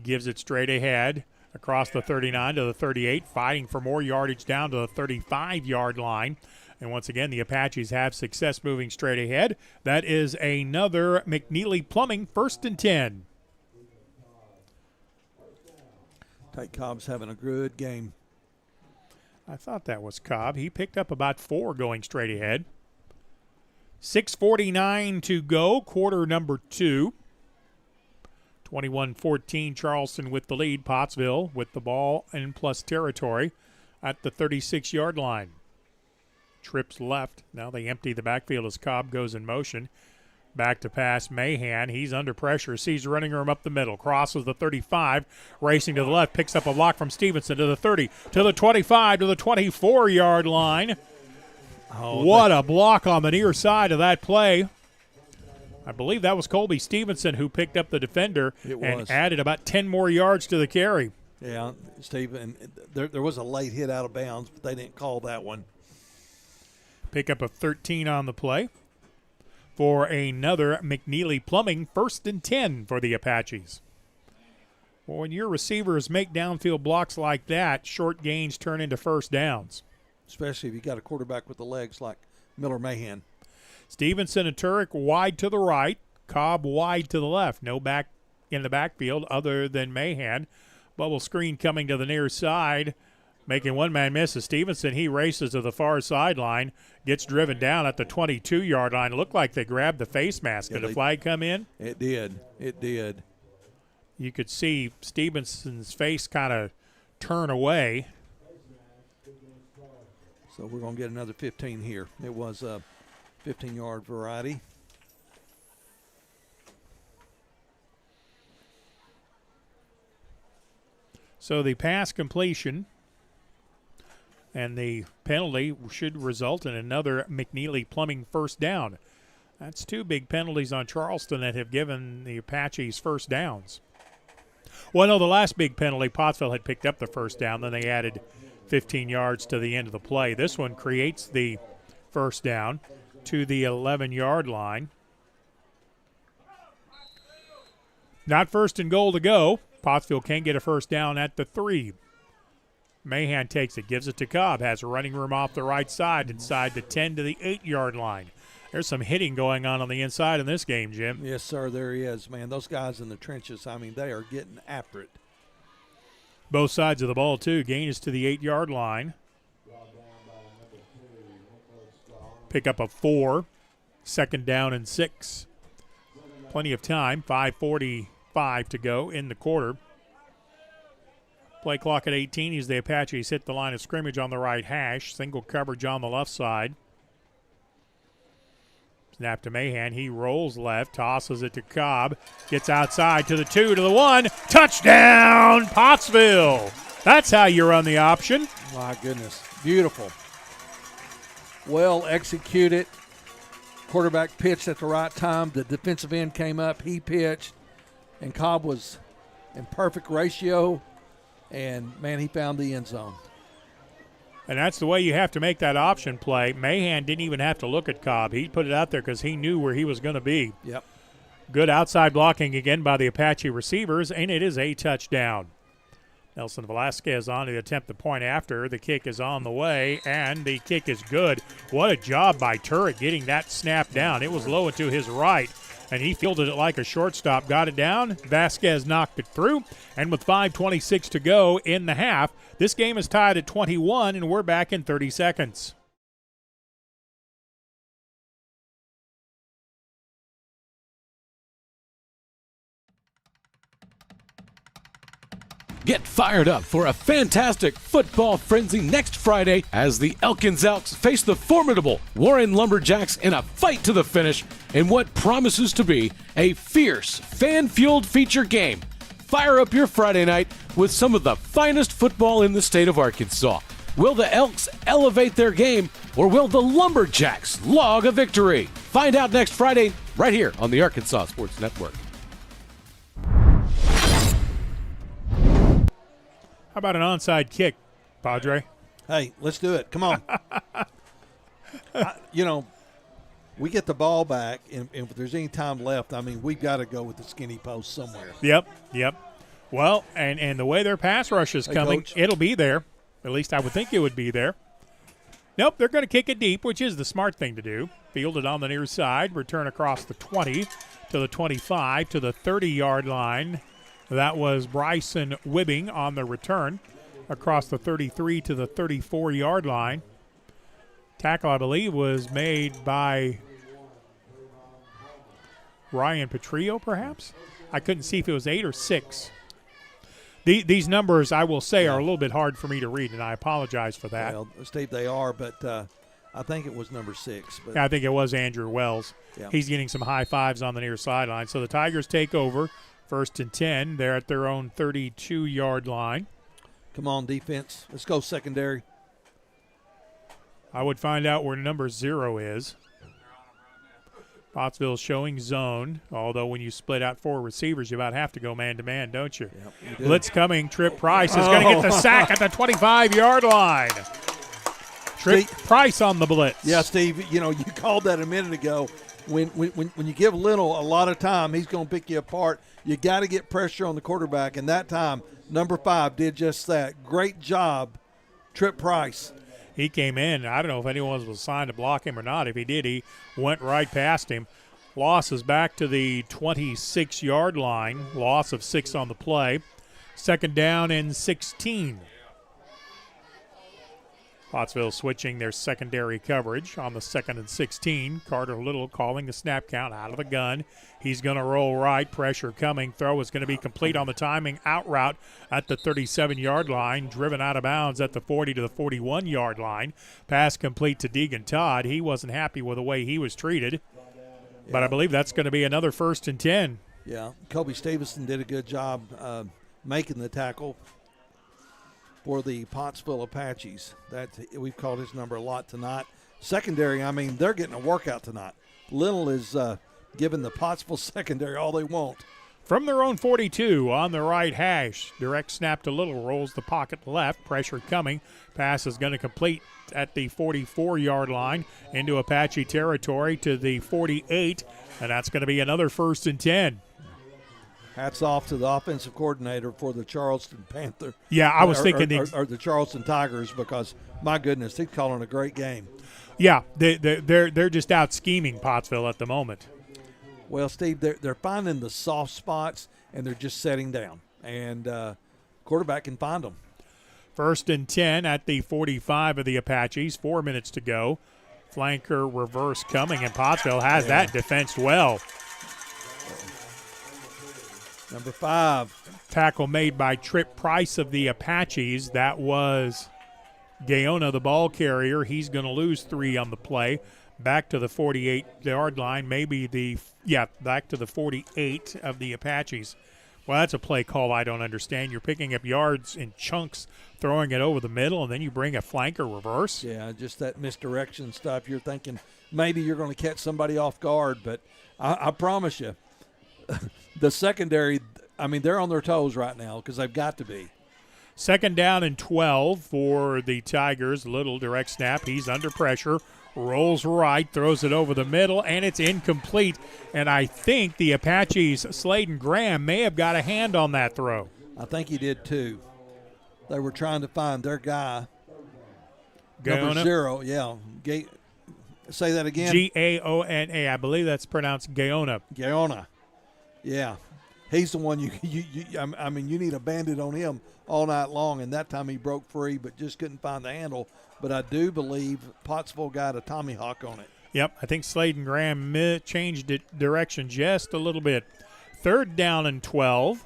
gives it straight ahead across the 39 to the 38, fighting for more yardage down to the 35-yard line. And once again, the Apaches have success moving straight ahead. That is another McNeely Plumbing 1st and 10. Tate Cobb's having a good game. I thought that was Cobb. He picked up about 4 going straight ahead. 6:49 to go, quarter number 2. 21-14, Charleston with the lead. Pottsville with the ball in plus territory at the 36-yard line. Trips left. Now they empty the backfield as Cobb goes in motion. Back to pass, Mahan. He's under pressure. Sees running room up the middle. Crosses the 35. Racing to the left. Picks up a block from Stevenson to the 30, to the 25, to the 24-yard line. What a block on the near side of that play. I believe that was Colby Stevenson who picked up the defender and added about 10 more yards to the carry. Yeah, Steve, and there was a late hit out of bounds, but they didn't call that one. Pick up a 13 on the play for another McNeely Plumbing 1st and 10 for the Apaches. Well, when your receivers make downfield blocks like that, short gains turn into first downs. Especially if you got a quarterback with the legs like Miller Mahan. Stevenson and Turek wide to the right, Cobb wide to the left. No back in the backfield other than Mahan. Bubble screen coming to the near side, making one man miss. Stevenson, he races to the far sideline, gets driven down at the 22-yard line. It looked like they grabbed the face mask. Did a flag come in? It did. It did. You could see Stevenson's face kind of turn away. So we're going to get another 15 here. It was a 15-yard variety. So the pass completion and the penalty should result in another McNeely Plumbing first down. That's 2 big penalties on Charleston that have given the Apaches first downs. Well, no, the last big penalty, Pottsville had picked up the first down. Then they added 15 yards to the end of the play. This one creates the first down to the 11-yard line. Not first and goal to go. Pottsville can get a first down at the 3. Mahan takes it, gives it to Cobb, has running room off the right side inside the 10 to the 8-yard line. There's some hitting going on the inside in this game, Jim. Yes, sir, there he is, man. Those guys in the trenches, I mean, they are getting after it. Both sides of the ball, too. Gain is to the 8-yard line. Pick up a 4. 2nd down and 6. Plenty of time. 5:45 to go in the quarter. Play clock at 18 as the Apaches hit the line of scrimmage on the right hash. Single coverage on the left side. Snap to Mahan. He rolls left, tosses it to Cobb. Gets outside to the 2, to the 1. Touchdown, Pottsville. That's how you run the option. My goodness. Beautiful. Well executed. Quarterback pitched at the right time. The defensive end came up. He pitched. And Cobb was in perfect ratio. And, man, he found the end zone. And that's the way you have to make that option play. Mahan didn't even have to look at Cobb. He put it out there because he knew where he was going to be. Yep. Good outside blocking again by the Apache receivers, and it is a touchdown. Nelson Velasquez on to attempt the point after. The kick is on the way, and the kick is good. What a job by Turek getting that snap down. It was low and to his right, and he fielded it like a shortstop. Got it down. Vasquez knocked it through, and with 5:26 to go in the half, this game is tied at 21, and we're back in 30 seconds. Get fired up for a fantastic football frenzy next Friday as the Elkins Elks face the formidable Warren Lumberjacks in a fight to the finish in what promises to be a fierce, fan-fueled feature game. Fire up your Friday night with some of the finest football in the state of Arkansas. Will the Elks elevate their game, or will the Lumberjacks log a victory? Find out next Friday right here on the Arkansas Sports Network. How about an onside kick, Padre? Hey, let's do it. Come on. We get the ball back, and if there's any time left, I mean, we've got to go with the skinny post somewhere. Yep. Well, and the way their pass rush is coming, Coach. It'll be there. At least I would think it would be there. Nope, they're going to kick it deep, which is the smart thing to do. Field it on the near side, return across the 20 to the 25 to the 30-yard line. That was Bryson Wibbing on the return across the 33 to the 34-yard line. Tackle, I believe, was made by Ryan Petrillo, perhaps? I couldn't see if it was 8 or 6. These numbers, I will say, are a little bit hard for me to read, and I apologize for that. Well, Steve, they are, but I think it was number 6. But I think it was Andrew Wells. Yeah. He's getting some high fives on the near sideline. So the Tigers take over, 1st and 10. They're at their own 32-yard line. Come on, defense. Let's go secondary. I would find out where number 0 is. Pottsville showing zone, although when you split out 4 receivers, you about have to go man-to-man, don't you? Yep, you do. Blitz coming. Trip Price is going to get the sack at the 25-yard line. Trip Price on the blitz. Yeah, Steve, you called that a minute ago. When you give Little a lot of time, he's going to pick you apart. You got to get pressure on the quarterback, and that time, number 5 did just that. Great job, Trip Price. He came in. I don't know if anyone was assigned to block him or not. If he did, he went right past him. Loss is back to the 26-yard line. Loss of 6 on the play. 2nd down and 16. Pottsville switching their secondary coverage on the 2nd and 16. Carter Little calling the snap count out of the gun. He's going to roll right. Pressure coming. Throw is going to be complete on the timing. Out route at the 37-yard line. Driven out of bounds at the 40 to the 41-yard line. Pass complete to Deegan Todd. He wasn't happy with the way he was treated. But I believe that's going to be another 1st and 10. Yeah, Kobe Stevenson did a good job making the tackle for the Pottsville Apaches. We've called his number a lot tonight. Secondary, they're getting a workout tonight. Little is giving the Pottsville secondary all they want. From their own 42 on the right hash. Direct snap to Little. Rolls the pocket left. Pressure coming. Pass is going to complete at the 44-yard line into Apache territory to the 48. And that's going to be another 1st and 10. Hats off to the offensive coordinator for the Charleston Panther. Yeah, I was thinking or the Charleston Tigers, because my goodness, he's calling a great game. Yeah, they're just out scheming Pottsville at the moment. Well, Steve, they're finding the soft spots and they're just setting down, and quarterback can find them. 1st and 10 at the 45 of the Apaches. 4 minutes to go. Flanker reverse coming, and Pottsville has that defensed well. Number 5. Tackle made by Trip Price of the Apaches. That was Gaona, the ball carrier. He's going to lose 3 on the play. Back to the 48-yard line, back to the 48 of the Apaches. Well, that's a play call I don't understand. You're picking up yards in chunks, throwing it over the middle, and then you bring a flanker reverse. Yeah, just that misdirection stuff. You're thinking maybe you're going to catch somebody off guard, but I promise you, the secondary, they're on their toes right now because they've got to be. 2nd down and 12 for the Tigers. Little direct snap. He's under pressure. Rolls right, throws it over the middle, and it's incomplete. And I think the Apaches' Sladen Graham may have got a hand on that throw. I think he did too. They were trying to find their guy. Gaona? Number 0, yeah. Say that again. Gaona. I believe that's pronounced Gaona. Gaona. Yeah. He's the one you need a bandit on him all night long, and that time he broke free but just couldn't find the handle. But I do believe Pottsville got a Tommy Hawk on it. Yep, I think Sladen Graham changed direction just a little bit. 3rd down and 12.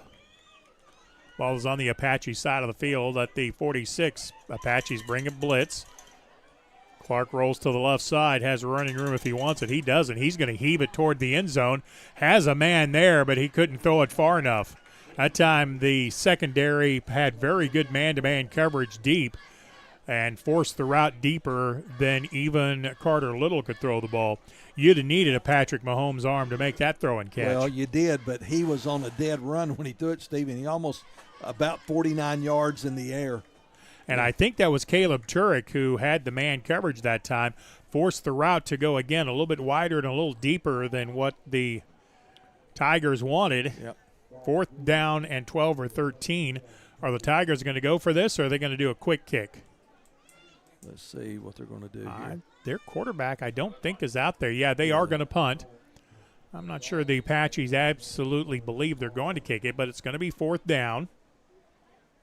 Ball is on the Apache side of the field at the 46. Apaches bring a blitz. Clark rolls to the left side, has running room if he wants it. He doesn't. He's going to heave it toward the end zone. Has a man there, but he couldn't throw it far enough. That time the secondary had very good man-to-man coverage deep and forced the route deeper than even Carter Little could throw the ball. You'd have needed a Patrick Mahomes arm to make that throw and catch. Well, you did, but he was on a dead run when he threw it, Stephen. He almost about 49 yards in the air. And I think that was Caleb Turek who had the man coverage that time, forced the route to go again a little bit wider and a little deeper than what the Tigers wanted. Yep. 4th down and 12 or 13. Are the Tigers going to go for this, or are they going to do a quick kick? Let's see what they're going to do here. Their quarterback, I don't think, is out there. Yeah, they are going to punt. I'm not sure the Apaches absolutely believe they're going to kick it, but it's going to be 4th down.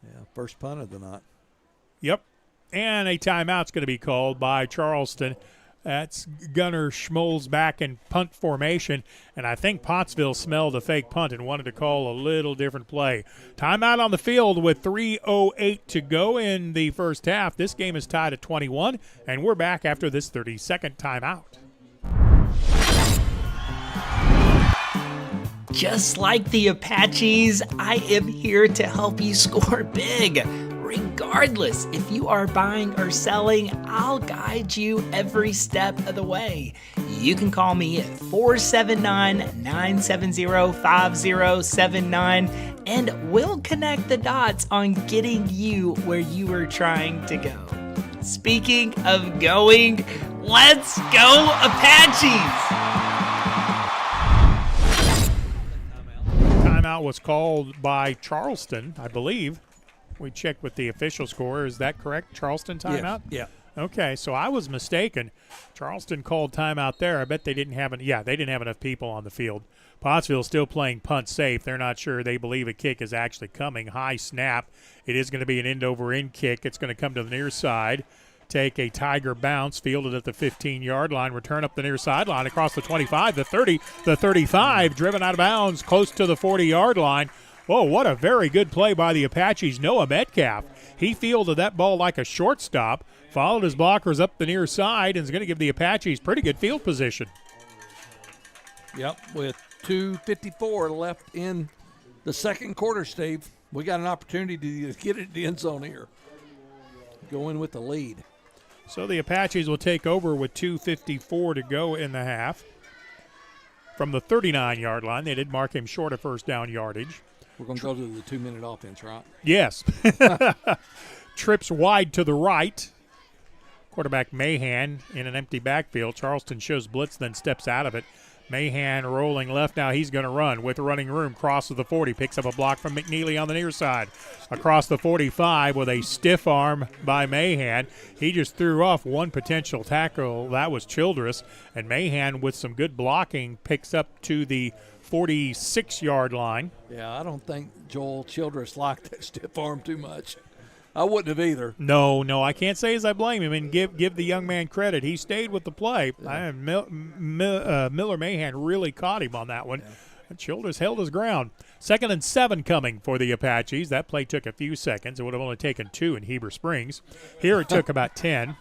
Yeah, first punt of the night. Yep. And a timeout's going to be called by Charleston. That's Gunnar Schmoll's back in punt formation, and I think Pottsville smelled a fake punt and wanted to call a little different play. Timeout on the field with 3:08 to go in the first half. This game is tied at 21, and we're back after this 30-second timeout. Just like the Apaches, I am here to help you score big. Regardless if you are buying or selling, I'll guide you every step of the way. You can call me at 479-970-5079 and we'll connect the dots on getting you where you are trying to go. Speaking of going, let's go Apaches! Timeout was called by Charleston, I believe. We checked with the official score. Is that correct? Charleston timeout? Yes. Yeah. Okay, so I was mistaken. Charleston called timeout there. I bet they didn't have they didn't have enough people on the field. Pottsville still playing punt safe. They're not sure. They believe a kick is actually coming. High snap. It is going to be an end-over-end kick. It's going to come to the near side. Take a Tiger bounce, fielded at the 15-yard line, return up the near sideline across the 25, the 30, the 35, driven out of bounds close to the 40-yard line. Oh, what a very good play by the Apaches. Noah Metcalf. He fielded that ball like a shortstop, followed his blockers up the near side, and is going to give the Apaches pretty good field position. Yep, with 2:54 left in the second quarter, Steve. We got an opportunity to get it in the end zone here. Go in with the lead. So the Apaches will take over with 2:54 to go in the half. From the 39-yard line, they did mark him short of first down yardage. We're going to go to the 2-minute offense, right? Yes. Trips wide to the right. Quarterback Mahan in an empty backfield. Charleston shows blitz, then steps out of it. Mahan rolling left. Now he's going to run with running room. Crosses the 40. Picks up a block from McNeely on the near side. Across the 45 with a stiff arm by Mahan. He just threw off one potential tackle. That was Childress. And Mahan, with some good blocking, picks up to the 46-yard line. Yeah, I don't think Joel Childress liked that stiff arm too much. I wouldn't have either. No, I can't say as I blame him, and give the young man credit. He stayed with the play. Yeah. Miller Mahan really caught him on that one. Yeah. Childress held his ground. 2nd and 7 coming for the Apaches. That play took a few seconds. It would have only taken 2 in Heber Springs. Here it took about 10.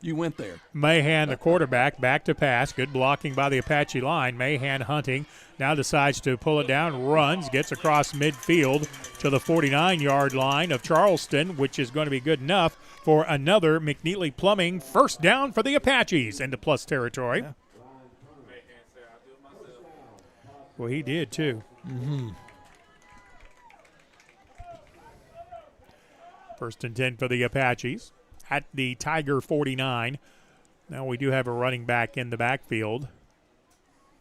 You went there. Mahan, the quarterback, back to pass. Good blocking by the Apache line. Mahan hunting. Now decides to pull it down, runs, gets across midfield to the 49-yard line of Charleston, which is going to be good enough for another McNeely Plumbing first down for the Apaches into plus territory. Yeah. Well, he did, too. Mm-hmm. 1st and 10 for the Apaches at the Tiger 49. Now we do have a running back in the backfield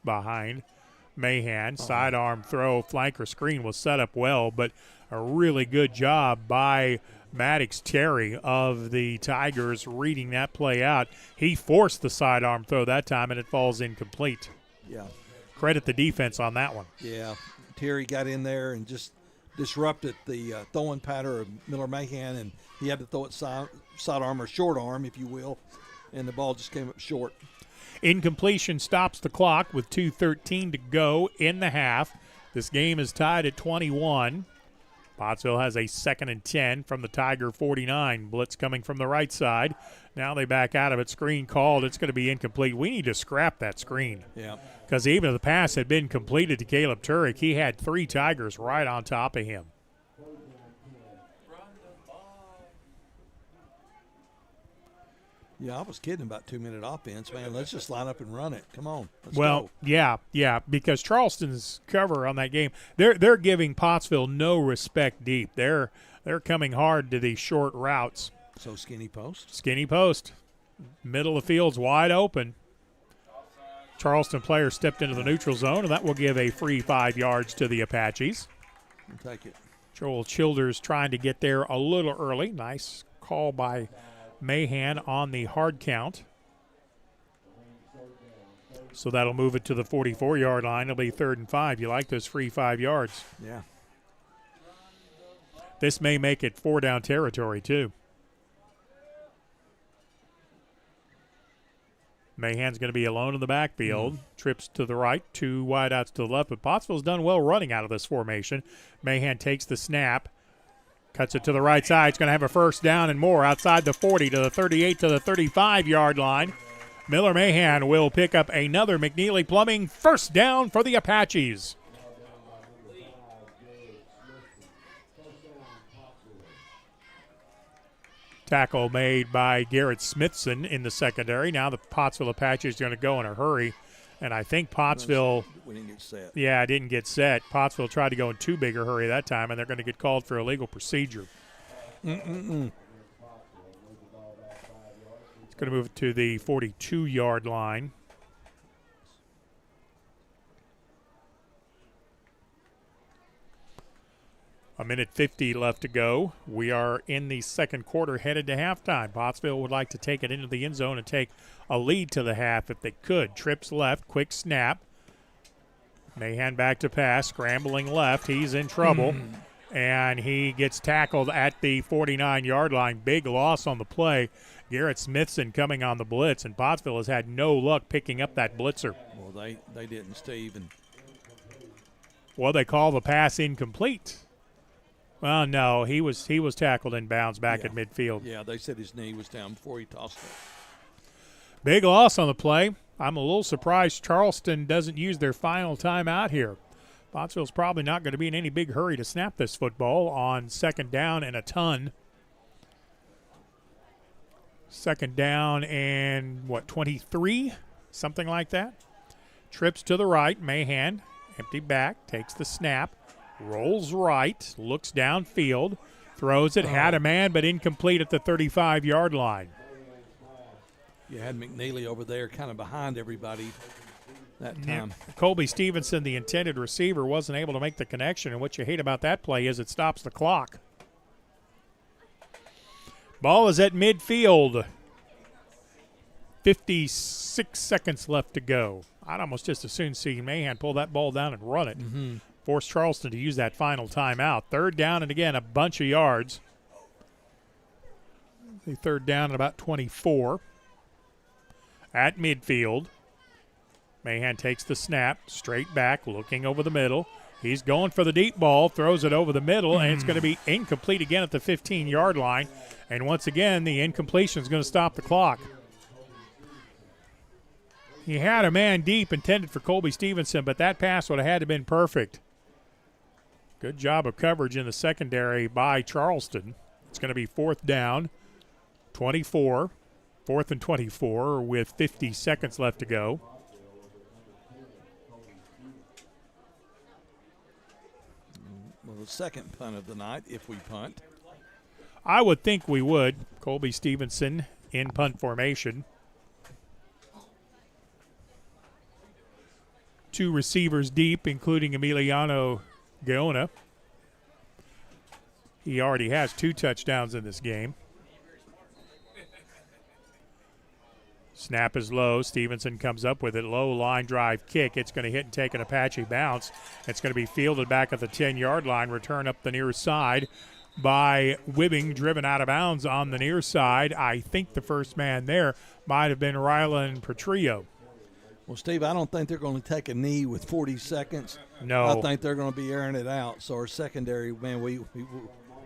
behind Mahan. Sidearm throw, flanker screen was set up well, but a really good job by Maddox Terry of the Tigers reading that play out. He forced the sidearm throw that time, and it falls incomplete. Yeah. Credit the defense on that one. Yeah. Terry got in there and just disrupted the throwing pattern of Miller Mahan, and he had to throw it sidearm or short arm, if you will, and the ball just came up short. Incompletion stops the clock with 2:13 to go in the half. This game is tied at 21. Pottsville has a 2nd and 10 from the Tiger 49. Blitz coming from the right side. Now they back out of it. Screen called. It's going to be incomplete. We need to scrap that screen. Yeah. Because even if the pass had been completed to Caleb Turek, he had 3 Tigers right on top of him. Yeah, I was kidding about 2-minute offense, man. Let's just line up and run it. Come on. Let's go. Yeah, because Charleston's cover on that game, they're giving Pottsville no respect deep. They're coming hard to these short routes. So skinny post? Skinny post. Middle of the field's wide open. Charleston player stepped into the neutral zone, and that will give a free 5 yards to the Apaches. I'll take it. Joel Childers trying to get there a little early. Nice call by Mahan on the hard count. So that'll move it to the 44-yard line. It'll be 3rd and 5. You like those free 5 yards. Yeah. This may make it 4-down territory, too. Mahan's going to be alone in the backfield. Trips to the right, 2 wideouts to the left. But Pottsville's done well running out of this formation. Mahan takes the snap, cuts it to the right side. It's going to have a 1st down and more outside the 40 to the 38 to the 35-yard line. Miller Mahan will pick up another McNeely Plumbing 1st down for the Apaches. Tackle made by Garrett Smithson in the secondary. Now the Pottsville Apaches are going to go in a hurry. And I think Pottsville – we didn't get set. Yeah, didn't get set. Pottsville tried to go in too big a hurry that time, and they're going to get called for illegal procedure. It's going to move it to the 42-yard line. A minute 50 left to go. We are in the second quarter, headed to halftime. Pottsville would like to take it into the end zone and take a lead to the half if they could. Trips left, quick snap. Mahan back to pass, scrambling left. He's in trouble, and he gets tackled at the 49-yard line. Big loss on the play. Garrett Smithson coming on the blitz, and Pottsville has had no luck picking up that blitzer. Well, they didn't, Steve. Well, they call the pass incomplete. Well, no, he was tackled in bounds back at midfield. Yeah, they said his knee was down before he tossed it. Big loss on the play. I'm a little surprised Charleston doesn't use their final timeout here. Pottsville's probably not going to be in any big hurry to snap this football on 2nd down and a ton. 2nd down and, 23? Something like that. Trips to the right. Mahan, empty back, takes the snap. Rolls right, looks downfield, throws it, had a man, but incomplete at the 35-yard line. You had McNeely over there kind of behind everybody that time. Colby Stevenson, the intended receiver, wasn't able to make the connection, and what you hate about that play is it stops the clock. Ball is at midfield. 56 seconds left to go. I'd almost just as soon see Mahan pull that ball down and run it. Force Charleston to use that final timeout. 3rd down, and again, a bunch of yards. The 3rd down at about 24. At midfield. Mahan takes the snap, straight back, looking over the middle. He's going for the deep ball, throws it over the middle, and it's going to be incomplete again at the 15-yard line. And once again, the incompletion is going to stop the clock. He had a man deep intended for Colby Stevenson, but that pass would have had to have been perfect. Good job of coverage in the secondary by Charleston. It's going to be 4th down, 24. 4th and 24 with 50 seconds left to go. Well, the second punt of the night, if we punt. I would think we would. Colby Stevenson in punt formation. 2 receivers deep, including Emiliano Gaona. He already has 2 touchdowns in this game. Snap is low. Stevenson comes up with it. Low line drive kick. It's going to hit and take an Apache bounce. It's going to be fielded back at the 10-yard line. Return up the near side by Wibbing, driven out of bounds on the near side. I think the first man there might have been Rylan Petrillo. Well, Steve, I don't think they're going to take a knee with 40 seconds. No. I think they're going to be airing it out. So our secondary, man, we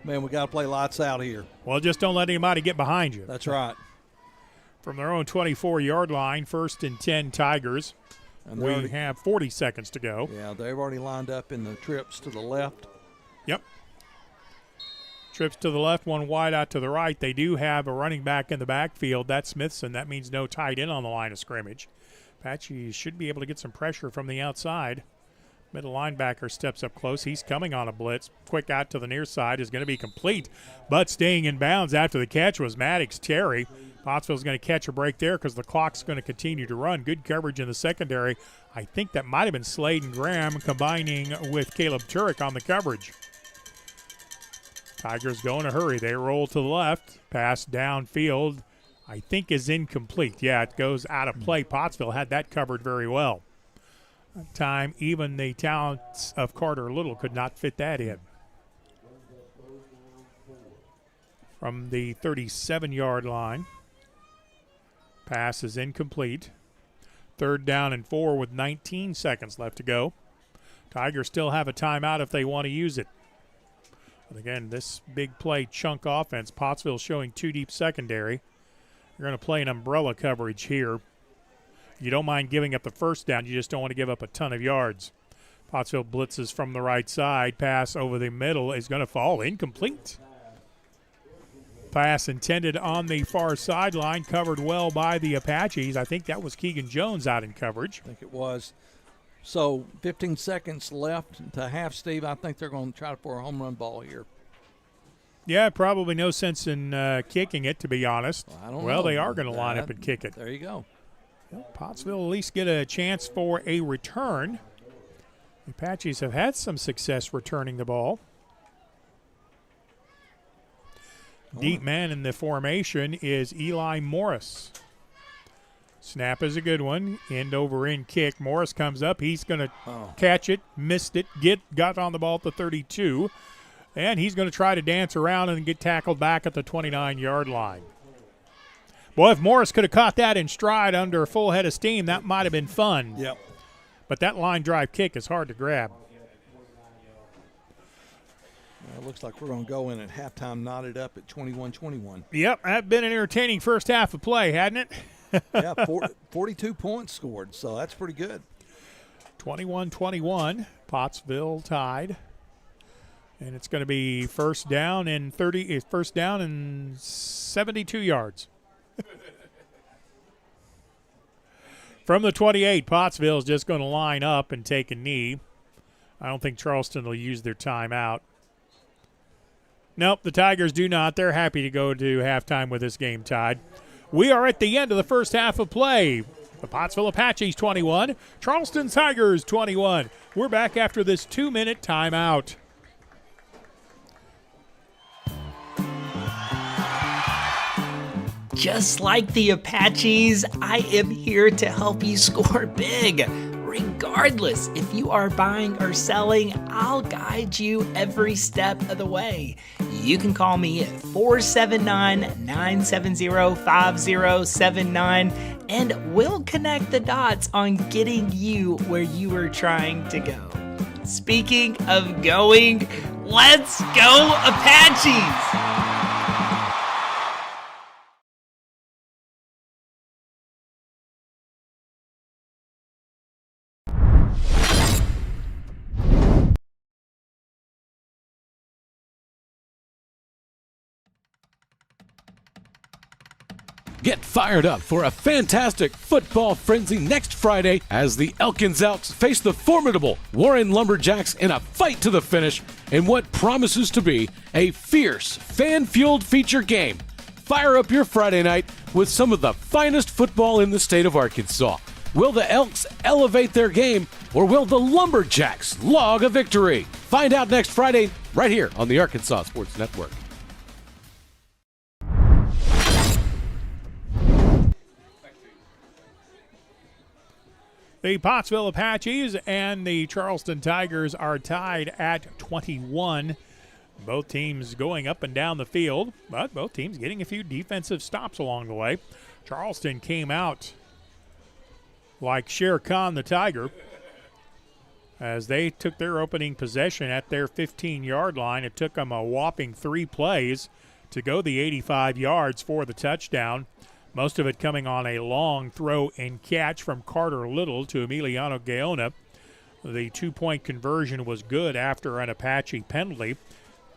got to play lights out here. Well, just don't let anybody get behind you. That's right. From their own 24-yard line, 1st and 10 Tigers. And we have 40 seconds to go. Yeah, they've already lined up in the trips to the left. Yep. Trips to the left, 1 wide out to the right. They do have a running back in the backfield. That's Smithson. That means no tight end on the line of scrimmage. Apache should be able to get some pressure from the outside. Middle linebacker steps up close. He's coming on a blitz. Quick out to the near side is going to be complete, but staying in bounds after the catch was Maddox Terry. Pottsville's going to catch a break there because the clock's going to continue to run. Good coverage in the secondary. I think that might have been Slade and Graham combining with Caleb Turek on the coverage. Tigers go in a hurry. They roll to the left. Pass downfield. I think is incomplete. Yeah, it goes out of play. Pottsville had that covered very well. That time, even the talents of Carter Little could not fit that in. From the 37-yard line, pass is incomplete. 3rd down and 4 with 19 seconds left to go. Tigers still have a timeout if they want to use it. But again, this big play chunk offense, Pottsville showing 2 deep secondary. You're going to play an umbrella coverage here. You don't mind giving up the first down. You just don't want to give up a ton of yards. Pottsville blitzes from the right side. Pass over the middle is going to fall incomplete. Pass intended on the far sideline, covered well by the Apaches. I think that was Keegan Jones out in coverage. I think it was. So 15 seconds left to half, Steve. I think they're going to try for a home run ball here. Yeah, probably no sense in kicking it, to be honest. I don't know. Well, they are going to line up and kick it. There you go. Well, Pottsville at least get a chance for a return. The Apaches have had some success returning the ball. Deep man in the formation is Eli Morris. Snap is a good one. End over end kick. Morris comes up. He's going to catch it. Missed it. Got on the ball at the 32. And he's going to try to dance around and get tackled back at the 29-yard line. Boy, if Morris could have caught that in stride under a full head of steam, that might have been fun. Yep. But that line drive kick is hard to grab. Well, it looks like we're going to go in at halftime knotted up at 21-21. Yep, that's been an entertaining first half of play, hadn't it? Yeah, 42 points scored, so that's pretty good. 21-21, Pottsville tied. And it's going to be first down and 72 yards. From the 28, Pottsville is just going to line up and take a knee. I don't think Charleston will use their timeout. Nope, the Tigers do not. They're happy to go to halftime with this game tied. We are at the end of the first half of play. The Pottsville Apaches 21, Charleston Tigers 21. We're back after this 2-minute timeout. Just like the Apaches, I am here to help you score big. Regardless if you are buying or selling, I'll guide you every step of the way. You can call me at 479-970-5079 and we'll connect the dots on getting you where you are trying to go. Speaking of going, let's go Apaches! Get fired up for a fantastic football frenzy next Friday as the Elkins Elks face the formidable Warren Lumberjacks in a fight to the finish in what promises to be a fierce, fan-fueled feature game. Fire up your Friday night with some of the finest football in the state of Arkansas. Will the Elks elevate their game, or will the Lumberjacks log a victory? Find out next Friday right here on the Arkansas Sports Network. The Pottsville Apaches and the Charleston Tigers are tied at 21. Both teams going up and down the field, but both teams getting a few defensive stops along the way. Charleston came out like Shere Khan the Tiger as they took their opening possession at their 15-yard line. It took them a whopping 3 plays to go the 85 yards for the touchdown. Most of it coming on a long throw and catch from Carter Little to Emiliano Gaona. The 2-point conversion was good after an Apache penalty.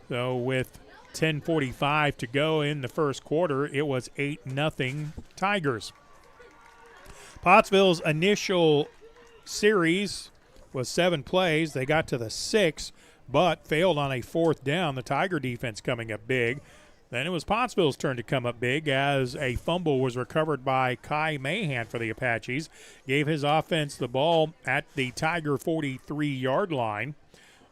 So with 10:45 to go in the first quarter, it was 8-0 Tigers. Pottsville's initial series was 7 plays. They got to the 6th, but failed on a 4th down. The Tiger defense coming up big. Then it was Pottsville's turn to come up big as a fumble was recovered by Kai Mahan for the Apaches. Gave his offense the ball at the Tiger 43-yard line.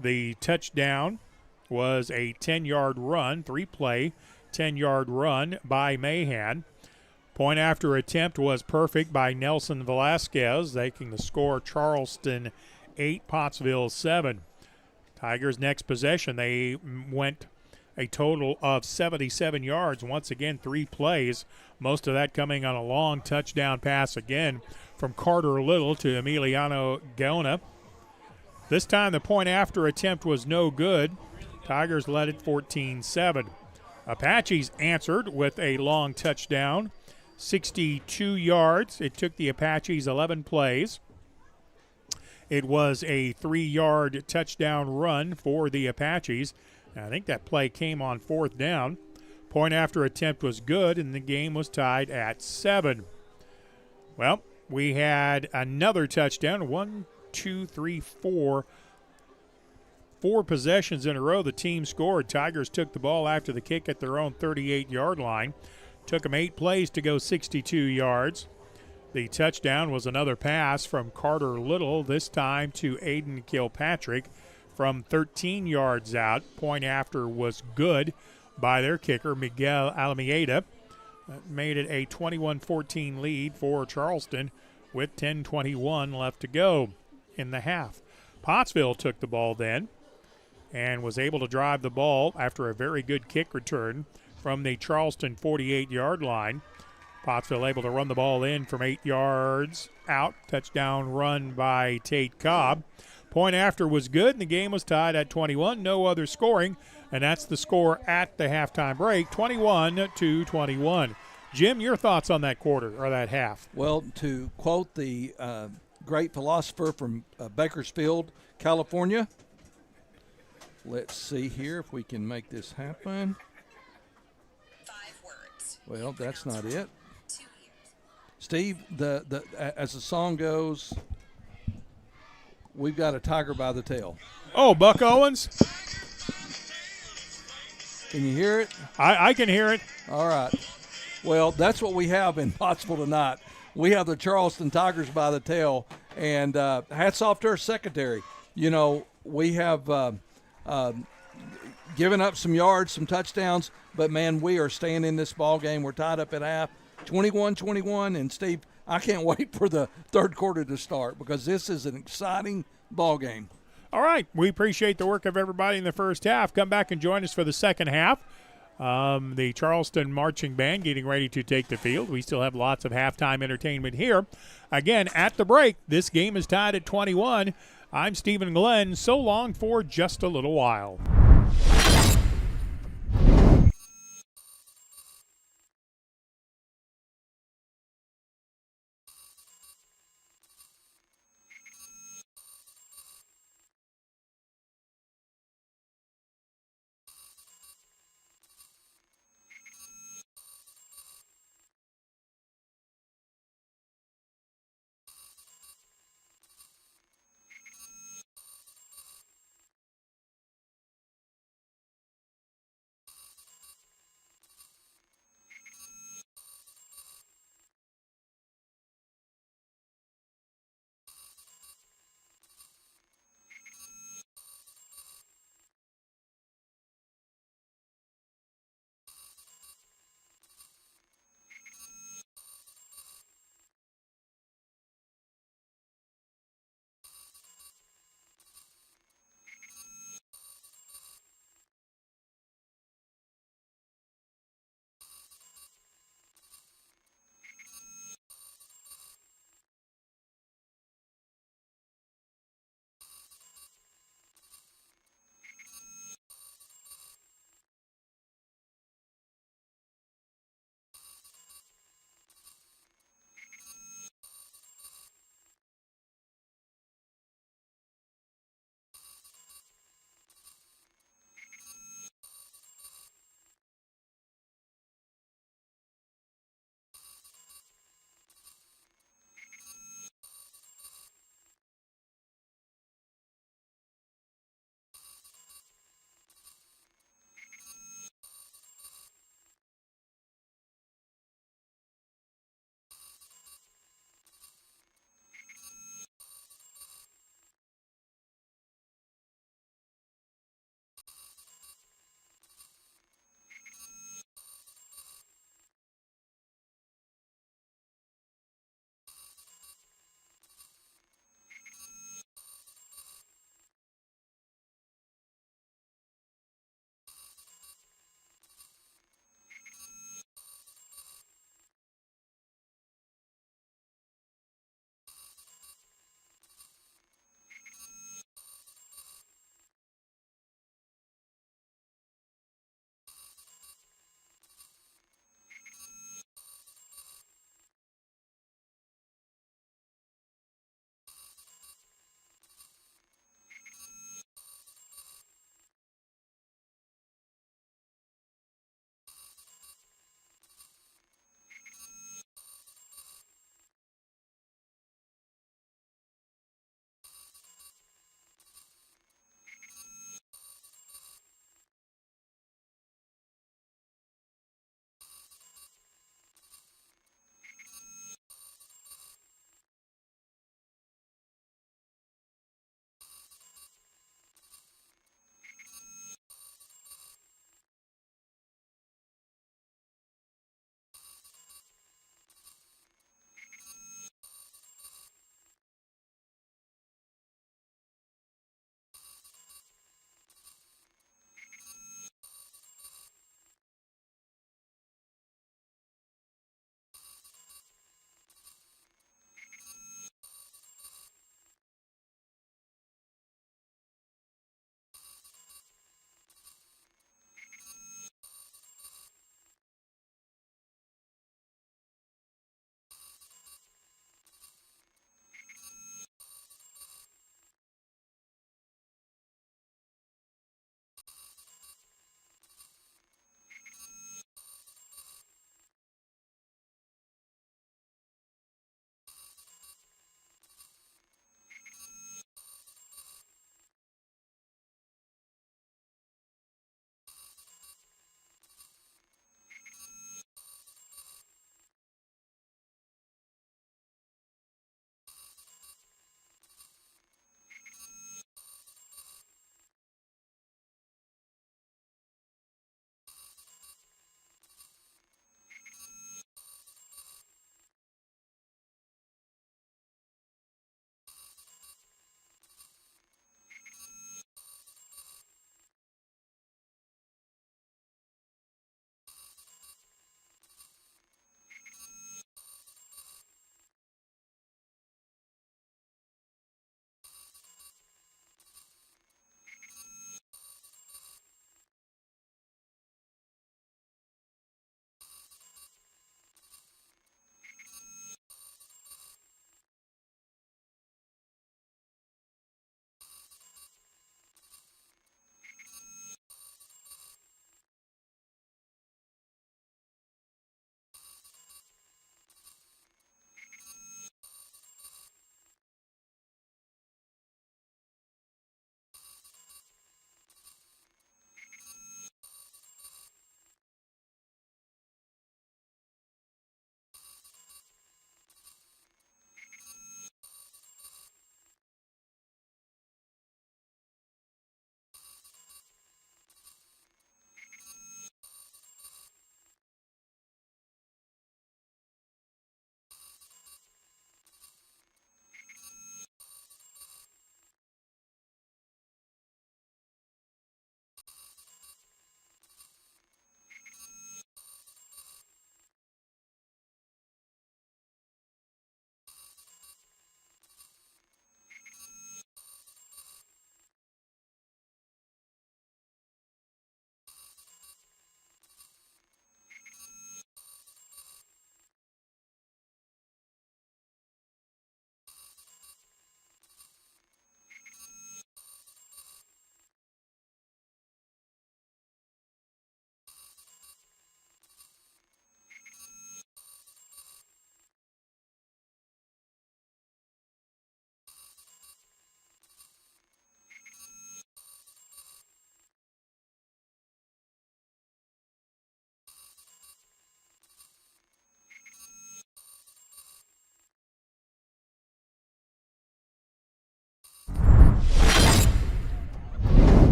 The touchdown was a 10-yard run, 3-play, 10-yard run by Mahan. Point after attempt was perfect by Nelson Velasquez, making the score Charleston 8, Pottsville 7. Tigers' next possession, they went a total of 77 yards. Once again, 3 plays, most of that coming on a long touchdown pass again from Carter Little to Emiliano Gaona. This time the point after attempt was no good. Tigers led it 14-7. Apaches answered with a long touchdown, 62 yards. It took the Apaches 11 plays. It was a 3-yard touchdown run for the Apaches. I think that play came on 4th down. Point after attempt was good, and the game was tied at 7. Well, we had another touchdown. 1, 2, 3, 4. 4 possessions in a row. The team scored. Tigers took the ball after the kick at their own 38-yard line. Took them 8 plays to go 62 yards. The touchdown was another pass from Carter Little, this time to Aiden Kilpatrick from 13 yards out. Point after was good by their kicker, Miguel Almeida. That made it a 21-14 lead for Charleston with 10:21 left to go in the half. Pottsville took the ball then and was able to drive the ball after a very good kick return from the Charleston 48-yard line. Pottsville able to run the ball in from 8 yards out. Touchdown run by Tate Cobb. Point after was good, and the game was tied at 21. No other scoring, and that's the score at the halftime break, 21-21. Jim, your thoughts on that quarter or that half? Well, to quote the great philosopher from Bakersfield, California, let's see here if we can make this happen. 5 words. Well, that's not it. Steve, as the song goes, we've got a tiger by the tail. Oh, Buck Owens? Can you hear it? I can hear it. All right. Well, that's what we have in Pottsville tonight. We have the Charleston Tigers by the tail, and hats off to our secondary. You know, we have given up some yards, some touchdowns, but, man, we are staying in this ball game. We're tied up at half, 21-21, and, Steve, I can't wait for the third quarter to start because this is an exciting ball game. All right. We appreciate the work of everybody in the first half. Come back and join us for the second half. The Charleston Marching Band getting ready to take the field. We still have lots of halftime entertainment here. Again, at the break, this game is tied at 21. I'm Stephen Glenn. So long for just a little while.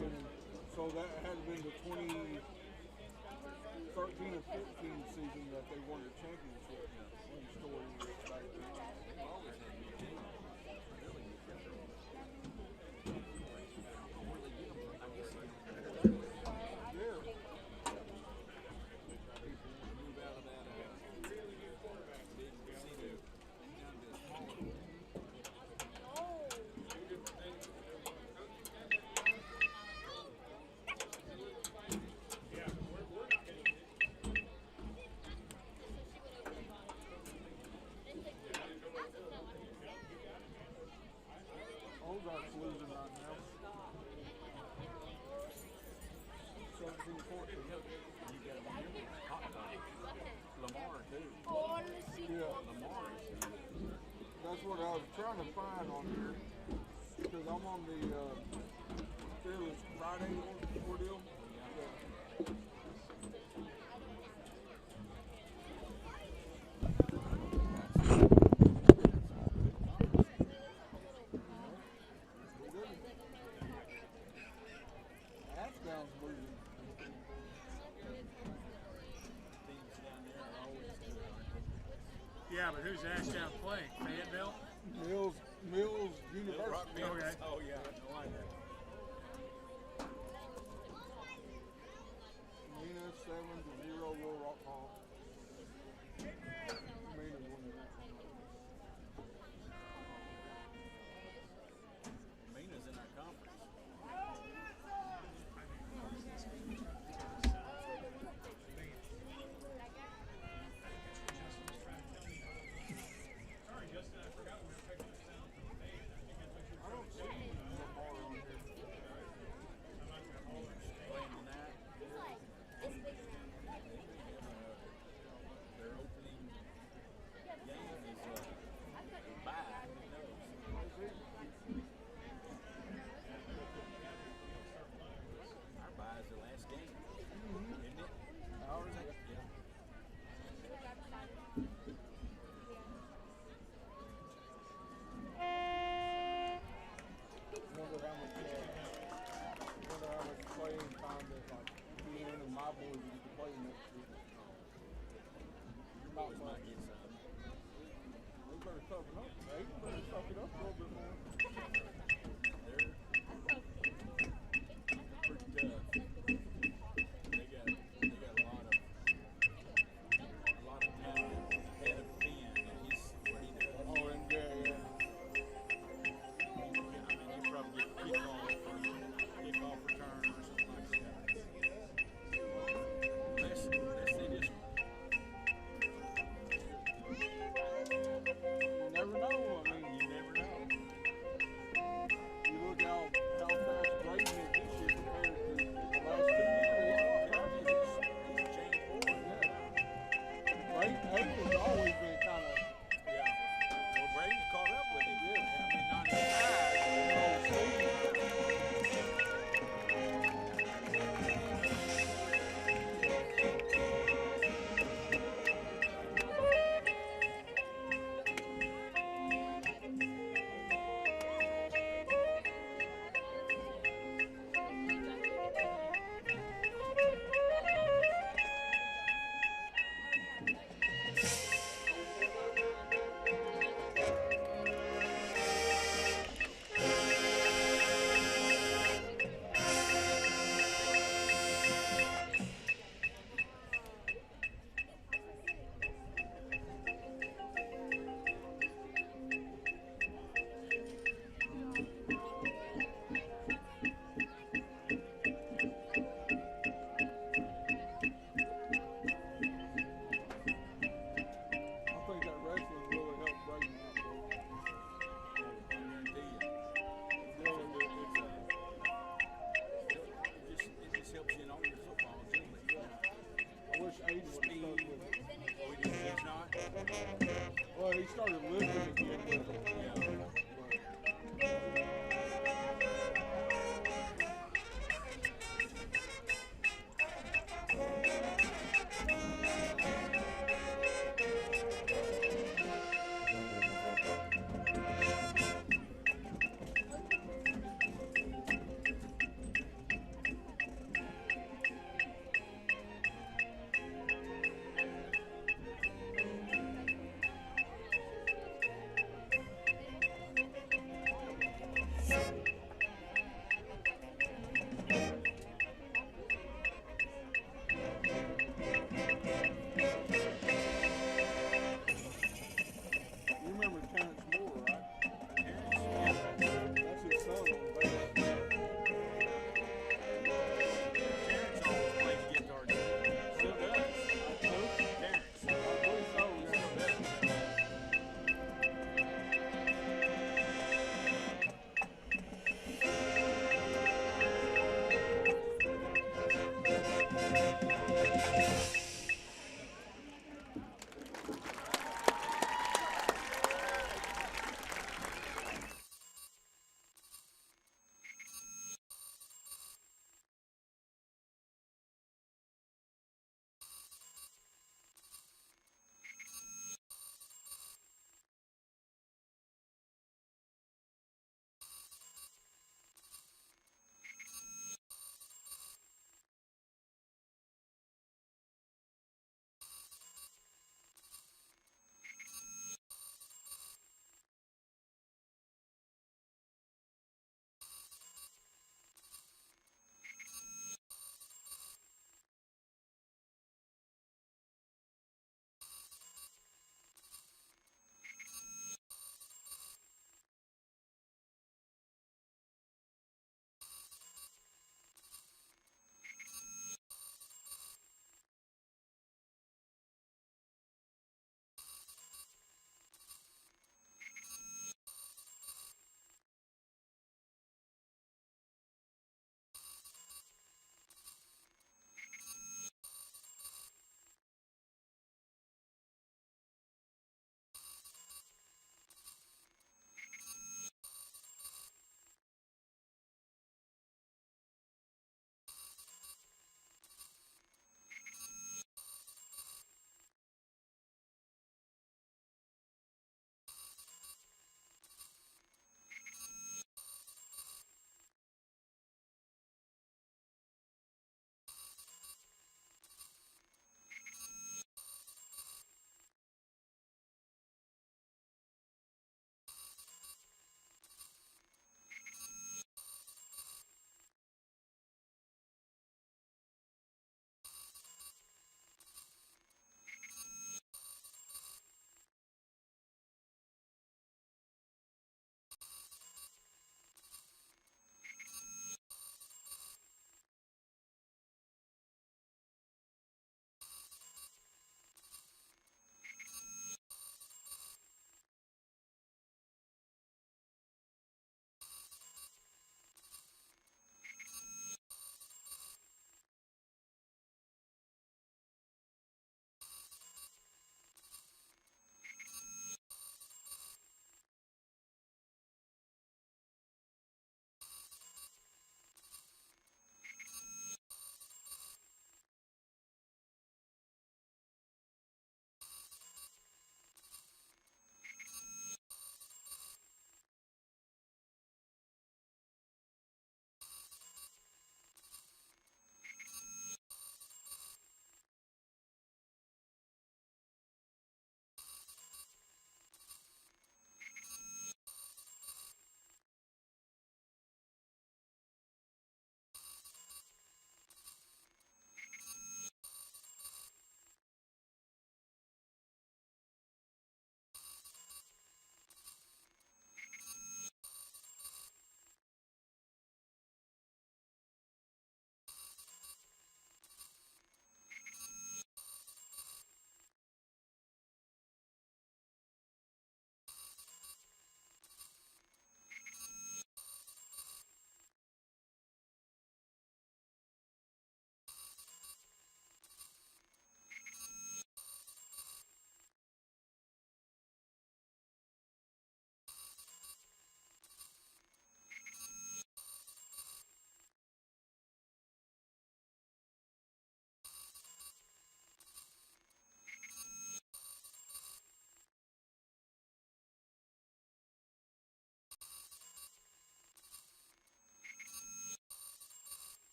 So that had been the 2013 or 14 season that they won the championship. When the story was back then. Ozark's losing right now. 17-14. Lamar too. Yeah. Lamar. That's what I was trying to find on here. Because I'm on the Fearless Friday ordeal. Ashdown's losing. Teams down there are always good. Yeah, but who's Ashdown playing? Fayetteville? Mills University. Okay. Oh yeah, no idea. Mina 7-0 Little Rock Hall. Mina's winning that. Mina's in our conference. Sorry, Justin, I forgot we were picking up sound from the band. I think that's what you're I don't see Lamar on here. Playing on that. Their opening game is bye. Who knows? Our bye is the last game, isn't it? Ours, yeah. Wonder how much playing time that like me and my boys get to play next week. Your boys might get some. We better toughen up. They better toughen up a little bit more. They're pretty tough. They got a lot of talent ahead of Ben, and he's what he does. Oh, and yeah. I mean, you probably get kickoff return or something like that. Unless they just. You never know. I mean, You never know. you look how fast Brady is this year compared to the last 2 years. He's changed forward. Brayden's always been kind of Yeah. Well, Brady's caught up with him. Yeah. I mean, not even high. old season.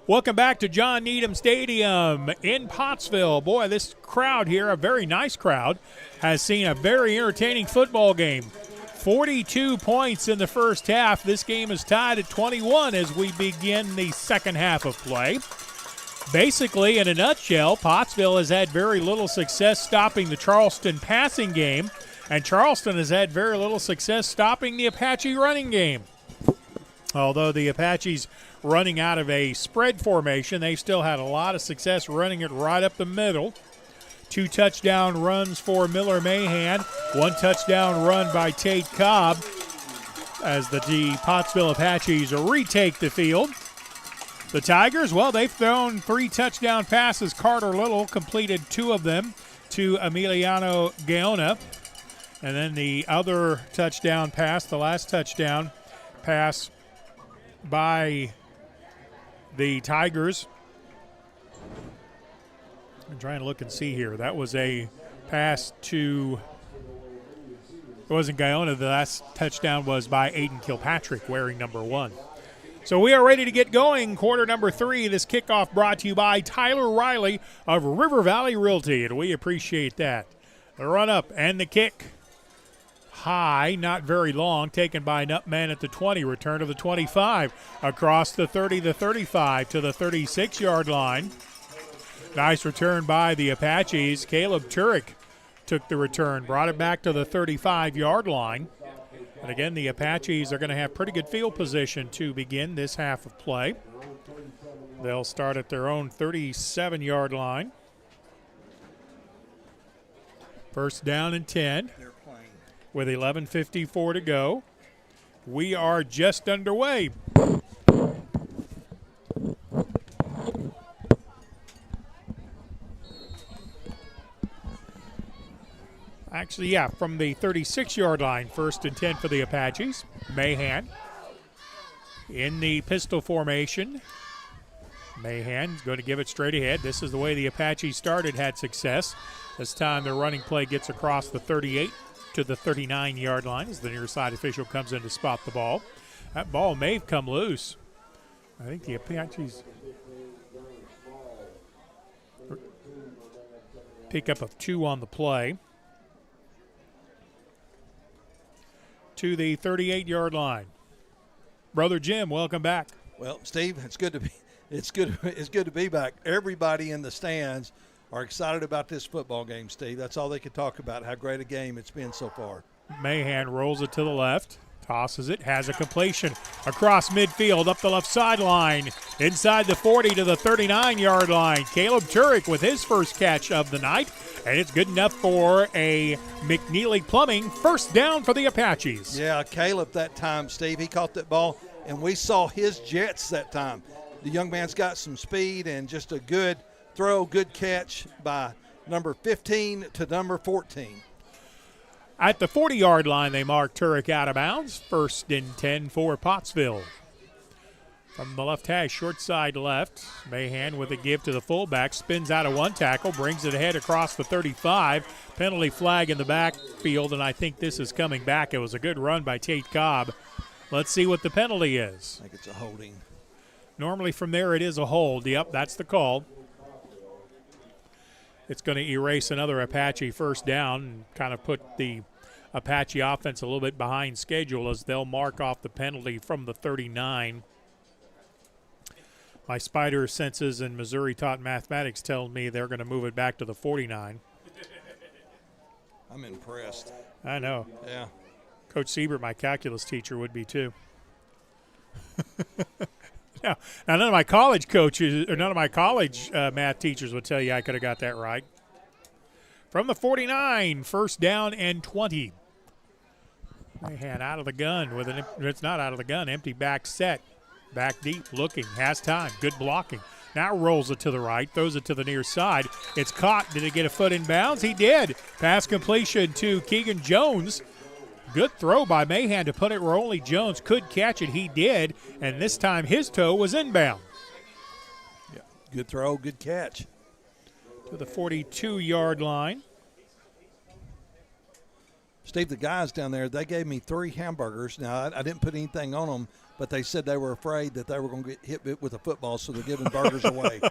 Welcome back to John Needham Stadium in Pottsville. Boy, this crowd here, a very nice crowd, has seen a very entertaining football game. 42 points in the first half. This game is tied at 21 as we begin the second half of play. Basically, in a nutshell, Pottsville has had very little success stopping the Charleston passing game, and Charleston has had very little success stopping the Apache running game. Although the Apaches running out of a spread formation, they still had a lot of success running it right up the middle. 2 touchdown runs for Miller Mahan, 1 touchdown run by Tate Cobb as the Pottsville Apaches retake the field. The Tigers, well, they've thrown 3 touchdown passes. Carter Little completed 2 of them to Emiliano Gaona. And then the other touchdown pass, the last touchdown pass by the Tigers. I'm trying to look and see here. That was a pass to, it wasn't Gaona. The last touchdown was by Aiden Kilpatrick wearing number 1. So we are ready to get going. Quarter number 3. This kickoff brought to you by Tyler Riley of River Valley Realty, and we appreciate that. The run up and the kick. High, not very long, taken by Nutman at the 20, return to the 25, across the 30, the 35 to the 36-yard line. Nice return by the Apaches. Caleb Turek took the return, brought it back to the 35-yard line. And again, the Apaches are going to have pretty good field position to begin this half of play. They'll start at their own 37-yard line. First down and 10. With 11:54 to go. We are just underway. Actually, yeah, from the 36-yard line, first and 10 for the Apaches. Mahan in the pistol formation. Mahan's going to give it straight ahead. This is the way the Apaches started, had success. This time the running play gets across the 38 to the 39-yard line as the near side official comes in to spot the ball. That ball may have come loose. I think the Apaches pick up of 2 on the play. To the 38-yard line. Brother Jim, welcome back. Well, Steve, it's good to be back. Everybody in the stands are excited about this football game, Steve. That's all they can talk about, how great a game it's been so far. Mahan rolls it to the left, tosses it, has a completion across midfield, up the left sideline, inside the 40 to the 39-yard line. Caleb Turek with his first catch of the night, and it's good enough for a McNeely Plumbing first down for the Apaches. Yeah, Caleb that time, Steve, he caught that ball, and we saw his jets that time. The young man's got some speed and just a good throw, good catch by number 15 to number 14. At the 40-yard line, they mark Turek out of bounds. First and 10 for Pottsville. From the left hash, short side left. Mahan with a give to the fullback. Spins out of one tackle, brings it ahead across the 35. Penalty flag in the backfield, and I think this is coming back. It was a good run by Tate Cobb. Let's see what the penalty is. I think it's a holding. Normally from there it is a hold. Yep, that's the call. It's going to erase another Apache first down and kind of put the Apache offense a little bit behind schedule as they'll mark off the penalty from the 39. My spider senses and Missouri taught mathematics tell me they're going to move it back to the 49. I'm impressed. I know. Yeah. Coach Siebert, my calculus teacher, would be too. Now, none of my college coaches or none of my college math teachers would tell you I could have got that right. From the 49, first down and 20. Mahan out of the gun with it's not out of the gun, empty back set. Back deep, looking, has time, good blocking. Now rolls it to the right, throws it to the near side. It's caught. Did it get a foot in bounds? He did. Pass completion to Keegan Jones. Good throw by Mahan to put it where only Jones could catch it. He did, and this time his toe was inbound. Yeah, good throw, good catch. To the 42-yard line. Steve, the guys down there, they gave me 3 hamburgers. Now, I didn't put anything on them, but they said they were afraid that they were going to get hit with a football, so they're giving burgers away.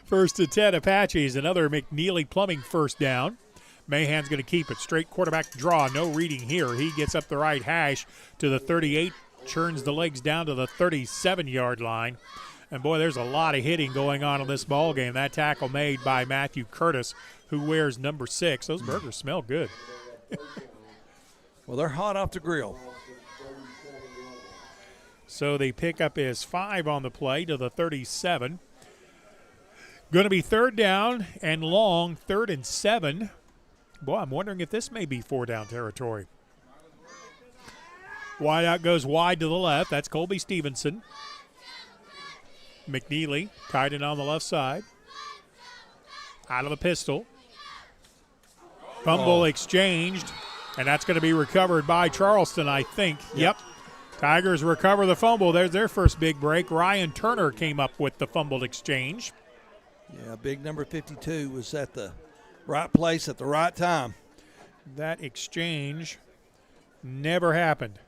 First and 10 Apaches, another McNeely Plumbing first down. Mahan's going to keep it. Straight quarterback draw, no reading here. He gets up the right hash to the 38, churns the legs down to the 37-yard line. And, boy, there's a lot of hitting going on in this ball game. That tackle made by Matthew Curtis, who wears number 6. Those burgers smell good. Well, they're hot off the grill. So the pickup is 5 on the play to the 37. Going to be third down and long, 3rd and 7. Boy, I'm wondering if this may be 4-down territory. Wide out goes wide to the left. That's Colby Stevenson. McNeely tied in on the left side. Out of the pistol. Fumble exchanged, and that's going to be recovered by Charleston, I think. Yep. Tigers recover the fumble. There's their first big break. Ryan Turner came up with the fumbled exchange. Yeah, big number 52 was at the right place at the right time. That exchange never happened.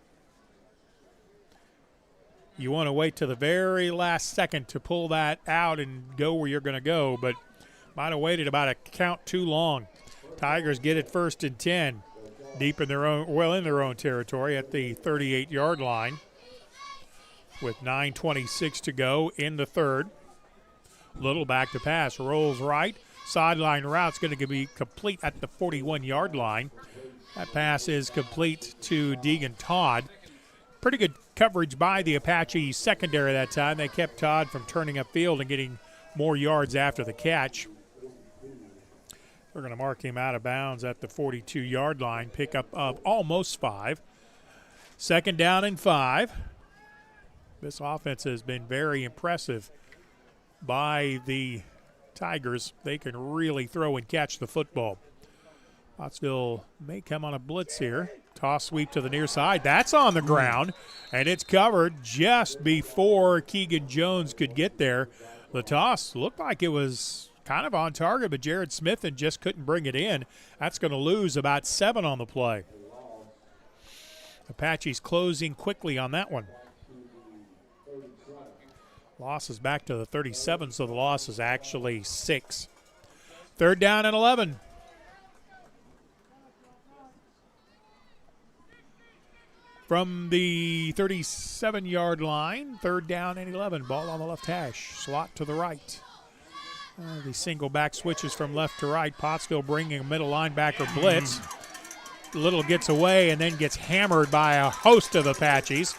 You want to wait to the very last second to pull that out and go where you're going to go, but might have waited about a count too long. Tigers get it 1st and 10, deep in their own territory at the 38-yard line, with 9:26 to go in the third. Little back to pass, rolls right. Sideline route's going to be complete at the 41-yard line. That pass is complete to Deegan Todd. Pretty good coverage by the Apache secondary that time. They kept Todd from turning upfield and getting more yards after the catch. We're going to mark him out of bounds at the 42-yard line. Pickup of almost 5. 2nd down and 5. This offense has been very impressive by the Tigers. They can really throw and catch the football. Pottsville may come on a blitz here. Toss sweep to the near side. That's on the ground, and it's covered just before Keegan Jones could get there. The toss looked like it was kind of on target, but Jared Smith and just couldn't bring it in. That's going to lose about 7 on the play. Apaches closing quickly on that one. Loss is back to the 37, so the loss is actually 6. 3rd down and 11. From the 37-yard line, 3rd down and 11. Ball on the left hash. Slot to the right. The single back switches from left to right. Pottsville bringing a middle linebacker blitz. Little gets away and then gets hammered by a host of Apaches.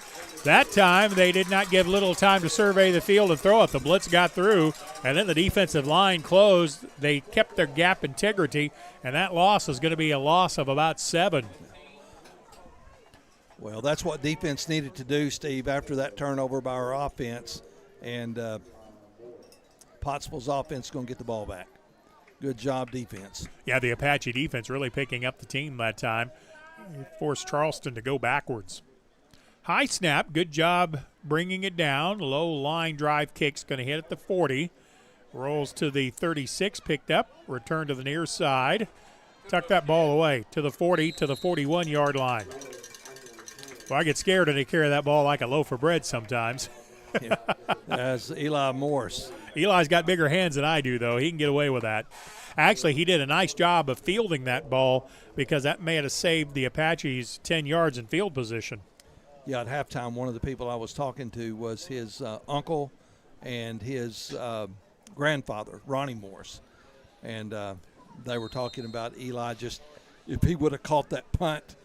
That time, they did not give Little time to survey the field and throw it. The blitz got through, and then the defensive line closed. They kept their gap integrity, and that loss is going to be a loss of about 7. Well, that's what defense needed to do, Steve, after that turnover by our offense. And Pottsville's offense is going to get the ball back. Good job, defense. Yeah, the Apache defense really picking up the team that time. It forced Charleston to go backwards. High snap, good job bringing it down. Low line drive kick's going to hit at the 40. Rolls to the 36, picked up. Return to the near side. Tuck that ball away to the 40, to the 41-yard line. Well, I get scared and they carry that ball like a loaf of bread sometimes. Yeah. That's Eli Morris. Eli's got bigger hands than I do, though. He can get away with that. Actually, he did a nice job of fielding that ball because that may have saved the Apaches 10 yards in field position. Yeah, at halftime, one of the people I was talking to was his uncle and his grandfather, Ronnie Morris. And they were talking about Eli just, if he would have caught that punt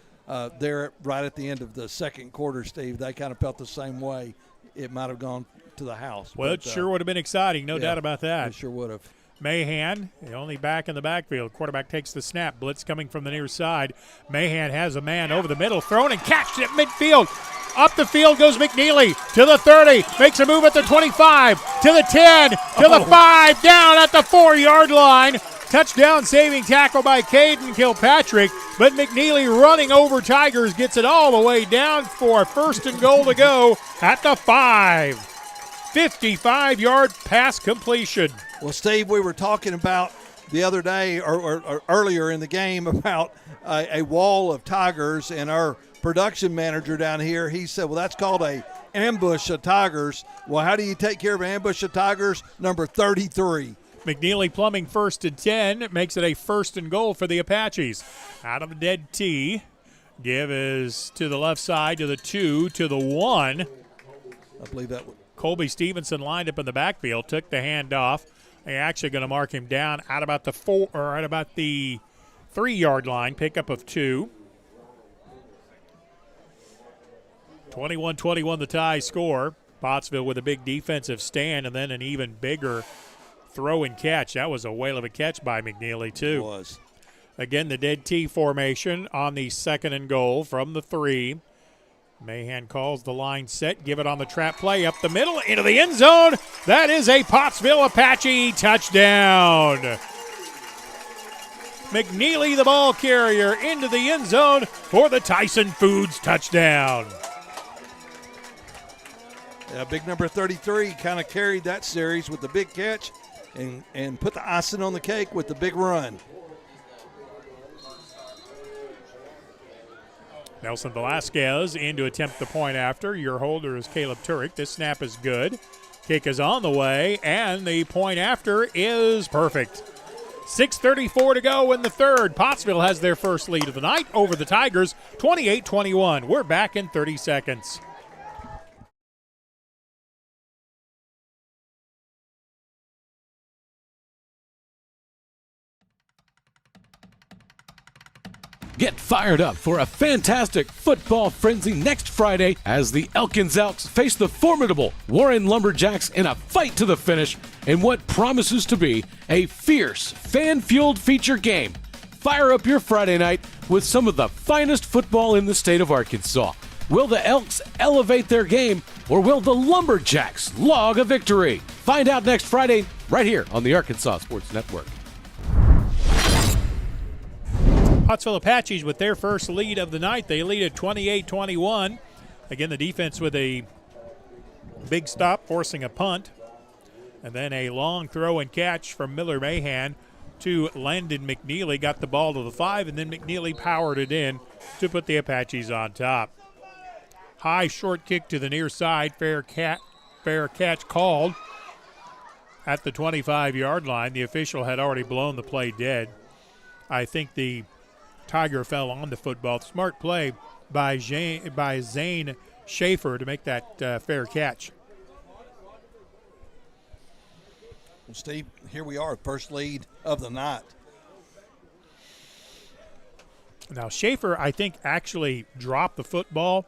there right at the end of the second quarter, Steve, they kind of felt the same way. It might have gone to the house. Well, it sure would have been exciting, no doubt about that. It sure would have. Mahan, the only back in the backfield. Quarterback takes the snap. Blitz coming from the near side. Mahan has a man over the middle, thrown and catched at midfield. Up the field goes McNeely to the 30. Makes a move at the 25, to the 10, to the 5, down at the 4-yard line. Touchdown saving tackle by Caden Kilpatrick, but McNeely running over Tigers gets it all the way down for a 1st and goal to go at the 5. 55-yard pass completion. Well, Steve, we were talking about the other day or earlier in the game about a wall of Tigers, and our production manager down here. He said, well, that's called a ambush of Tigers. Well, how do you take care of an ambush of Tigers? Number 33. McNeely Plumbing 1st and 10 makes it a 1st and goal for the Apaches. Out of the dead tee. Give is to the left side, to the 2, to the 1. I believe that would. Colby Stevenson lined up in the backfield, took the handoff. They're actually going to mark him down at about the 3-yard line, pickup of 2. 21-21 the tie score. Pottsville with a big defensive stand and then an even bigger throw and catch. That was a whale of a catch by McNeely, too. It was. Again, the dead T formation on the 2nd and goal from the 3. Mahan calls the line set, give it on the trap play up the middle into the end zone. That is a Pottsville Apache touchdown. McNeely, the ball carrier, into the end zone for the Tyson Foods touchdown. Yeah, big number 33 kind of carried that series with the big catch and put the icing on the cake with the big run. Nelson Velasquez in to attempt the point after. Your holder is Caleb Turek. This snap is good. Kick is on the way, and the point after is perfect. 6:34 to go in the third. Pottsville has their first lead of the night over the Tigers, 28-21. We're back in 30 seconds. Get fired up for a fantastic football frenzy next Friday as the Elkins Elks face the formidable Warren Lumberjacks in a fight to the finish in what promises to be a fierce, fan-fueled feature game. Fire up your Friday night with some of the finest football in the state of Arkansas. Will the Elks elevate their game, or will the Lumberjacks log a victory? Find out next Friday right here on the Arkansas Sports Network. Pottsville Apaches with their first lead of the night. They lead at 28-21. Again, the defense with a big stop, forcing a punt. And then a long throw and catch from Miller Mahan to Landon McNeely. Got the ball to the 5, and then McNeely powered it in to put the Apaches on top. High short kick to the near side. Fair catch called at the 25-yard line. The official had already blown the play dead. I think the Tiger fell on the football. Smart play by Zane Schaefer to make that fair catch. Well, Steve, here we are, first lead of the night. Now, Schaefer, I think, actually dropped the football,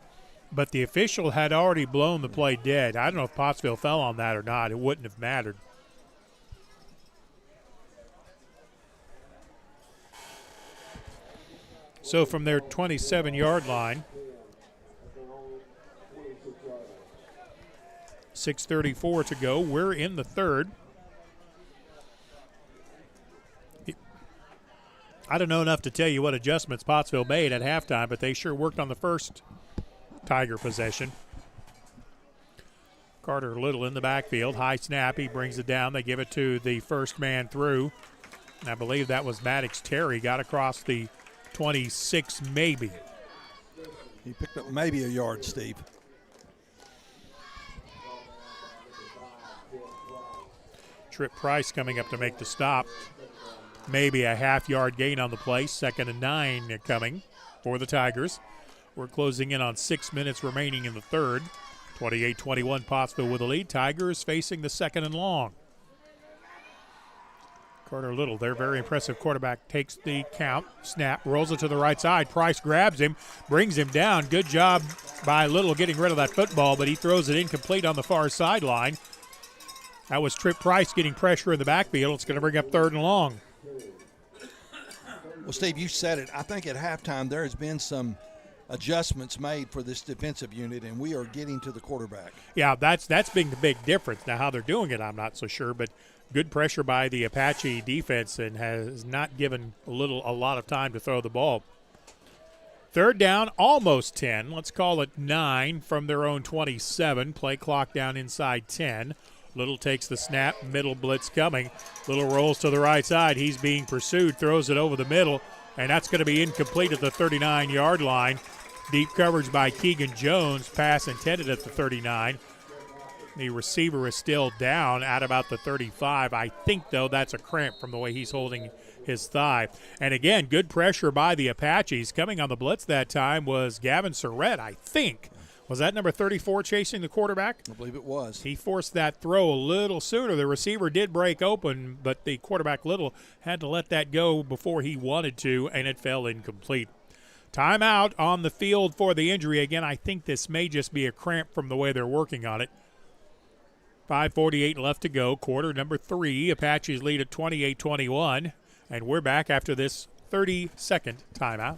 but the official had already blown the play dead. I don't know if Pottsville fell on that or not. It wouldn't have mattered. So from their 27-yard line, 6:34 to go. We're in the third. I don't know enough to tell you what adjustments Pottsville made at halftime, but they sure worked on the first Tiger possession. Carter Little in the backfield. High snap. He brings it down. They give it to the first man through. And I believe that was Maddox Terry. Got across the 26 maybe. He picked up maybe a yard, Steve. Trip Price coming up to make the stop. Maybe a half-yard gain on the play. 2nd and 9 coming for the Tigers. We're closing in on 6 minutes remaining in the third. 28-21 Pottsville with the lead. Tigers facing the 2nd and long. Carter Little, their very impressive quarterback, takes the count, snap, rolls it to the right side. Price grabs him, brings him down. Good job by Little getting rid of that football, but he throws it incomplete on the far sideline. That was Trip Price getting pressure in the backfield. It's going to bring up 3rd and long. Well, Steve, you said it. I think at halftime there has been some adjustments made for this defensive unit, and we are getting to the quarterback. Yeah, that's been the big difference. Now, how they're doing it, I'm not so sure, but good pressure by the Apache defense and has not given a lot of time to throw the ball. 3rd down, almost 10. Let's call it 9 from their own 27. Play clock down inside 10. Little takes the snap, middle blitz coming. Little rolls to the right side. He's being pursued, throws it over the middle, and that's going to be incomplete at the 39-yard line. Deep coverage by Keegan Jones. Pass intended at the 39. The receiver is still down at about the 35. I think, though, that's a cramp from the way he's holding his thigh. And, again, good pressure by the Apaches. Coming on the blitz that time was Gavin Surratt, I think. Was that number 34 chasing the quarterback? I believe it was. He forced that throw a little sooner. The receiver did break open, but the quarterback Little had to let that go before he wanted to, and it fell incomplete. Timeout on the field for the injury. Again, I think this may just be a cramp from the way they're working on it. 5:48 left to go, quarter number 3. Apaches lead at 28-21, and we're back after this 30-second timeout.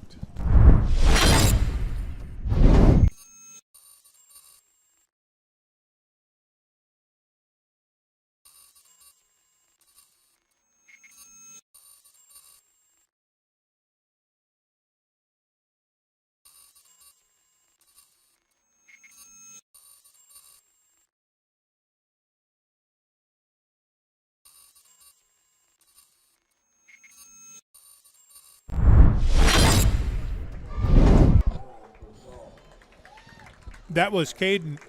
That was Aiden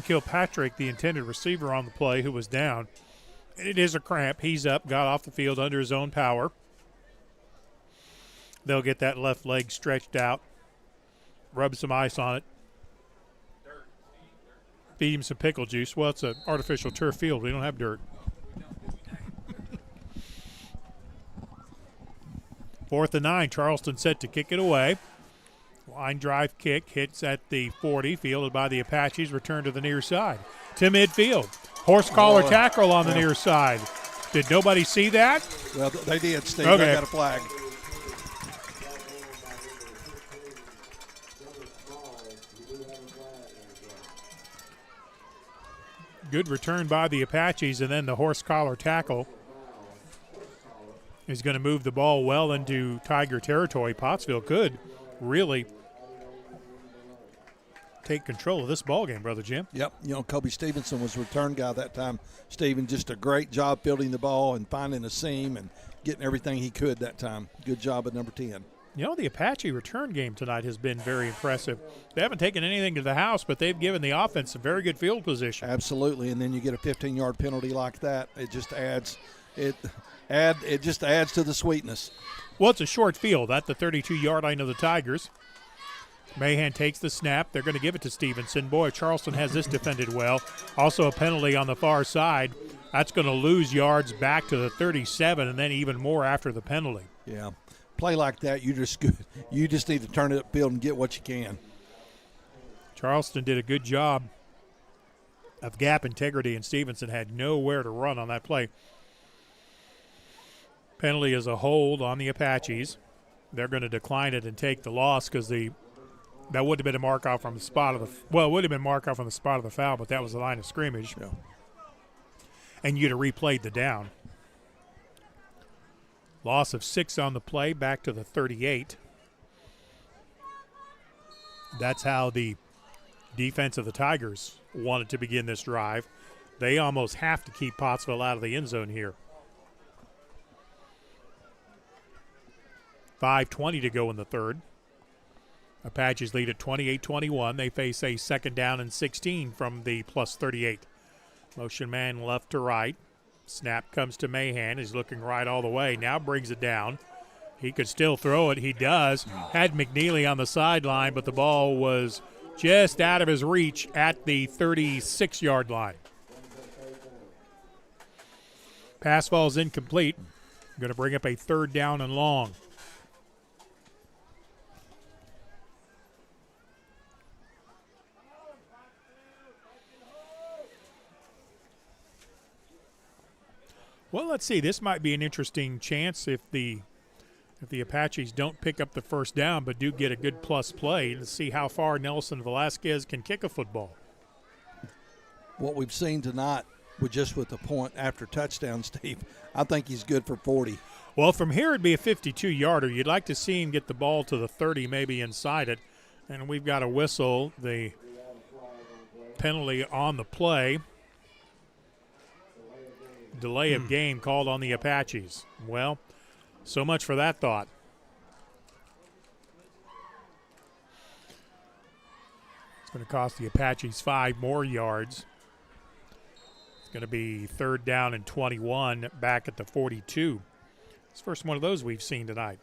Kilpatrick, the intended receiver on the play, who was down. It is a cramp. He's up, got off the field under his own power. They'll get that left leg stretched out, rub some ice on it, feed him some pickle juice. Well, it's an artificial turf field. We don't have dirt. 4th and 9. Charleston set to kick it away. Line drive kick hits at the 40, fielded by the Apaches, return to the near side. To midfield. Horse collar tackle on the near side. Did nobody see that? Well, they did, Steve. Okay. They got a flag. Good return by the Apaches, and then the horse collar tackle is going to move the ball well into Tiger territory. Pottsville could really take control of this ball game, Brother Jim. Yep. You know, Kobe Stevenson was return guy that time. Steven, just a great job fielding the ball and finding a seam and getting everything he could that time. Good job at number 10. You know, the Apache return game tonight has been very impressive. They haven't taken anything to the house, but they've given the offense a very good field position. Absolutely, and then you get a 15-yard penalty like that. It just adds to the sweetness. Well, it's a short field at the 32-yard line of the Tigers. Mahan takes the snap. They're going to give it to Stevenson. Boy, Charleston has this defended well. Also a penalty on the far side. That's going to lose yards back to the 37 and then even more after the penalty. Yeah. Play like that, you just need to turn it upfield and get what you can. Charleston did a good job of gap integrity, and Stevenson had nowhere to run on that play. Penalty is a hold on the Apaches. They're going to decline it and take the loss because that would have been a mark off from the spot of the – well, it would have been mark off from the spot of the foul, but that was the line of scrimmage. Yeah. And you'd have replayed the down. Loss of 6 on the play, back to the 38. That's how the defense of the Tigers wanted to begin this drive. They almost have to keep Pottsville out of the end zone here. 5:20 to go in the third. Apaches lead at 28-21. They face a 2nd down and 16 from the plus 38. Motion man left to right. Snap comes to Mahan. He's looking right all the way. Now brings it down. He could still throw it. He does. Had McNeely on the sideline, but the ball was just out of his reach at the 36-yard line. Pass falls incomplete. Going to bring up a 3rd down and long. Well, let's see. This might be an interesting chance if the Apaches don't pick up the 1st down but do get a good plus play to see how far Nelson Velasquez can kick a football. What we've seen tonight with the point after touchdown, Steve, I think he's good for 40. Well, from here it'd be a 52-yarder. You'd like to see him get the ball to the 30, maybe inside it. And we've got a whistle, the penalty on the play. Delay of game called on the Apaches. Well, so much for that thought. going to cost the Apaches 5 more yards. It's going to be 3rd down and 21 back at the 42. It's the first one of those we've seen tonight.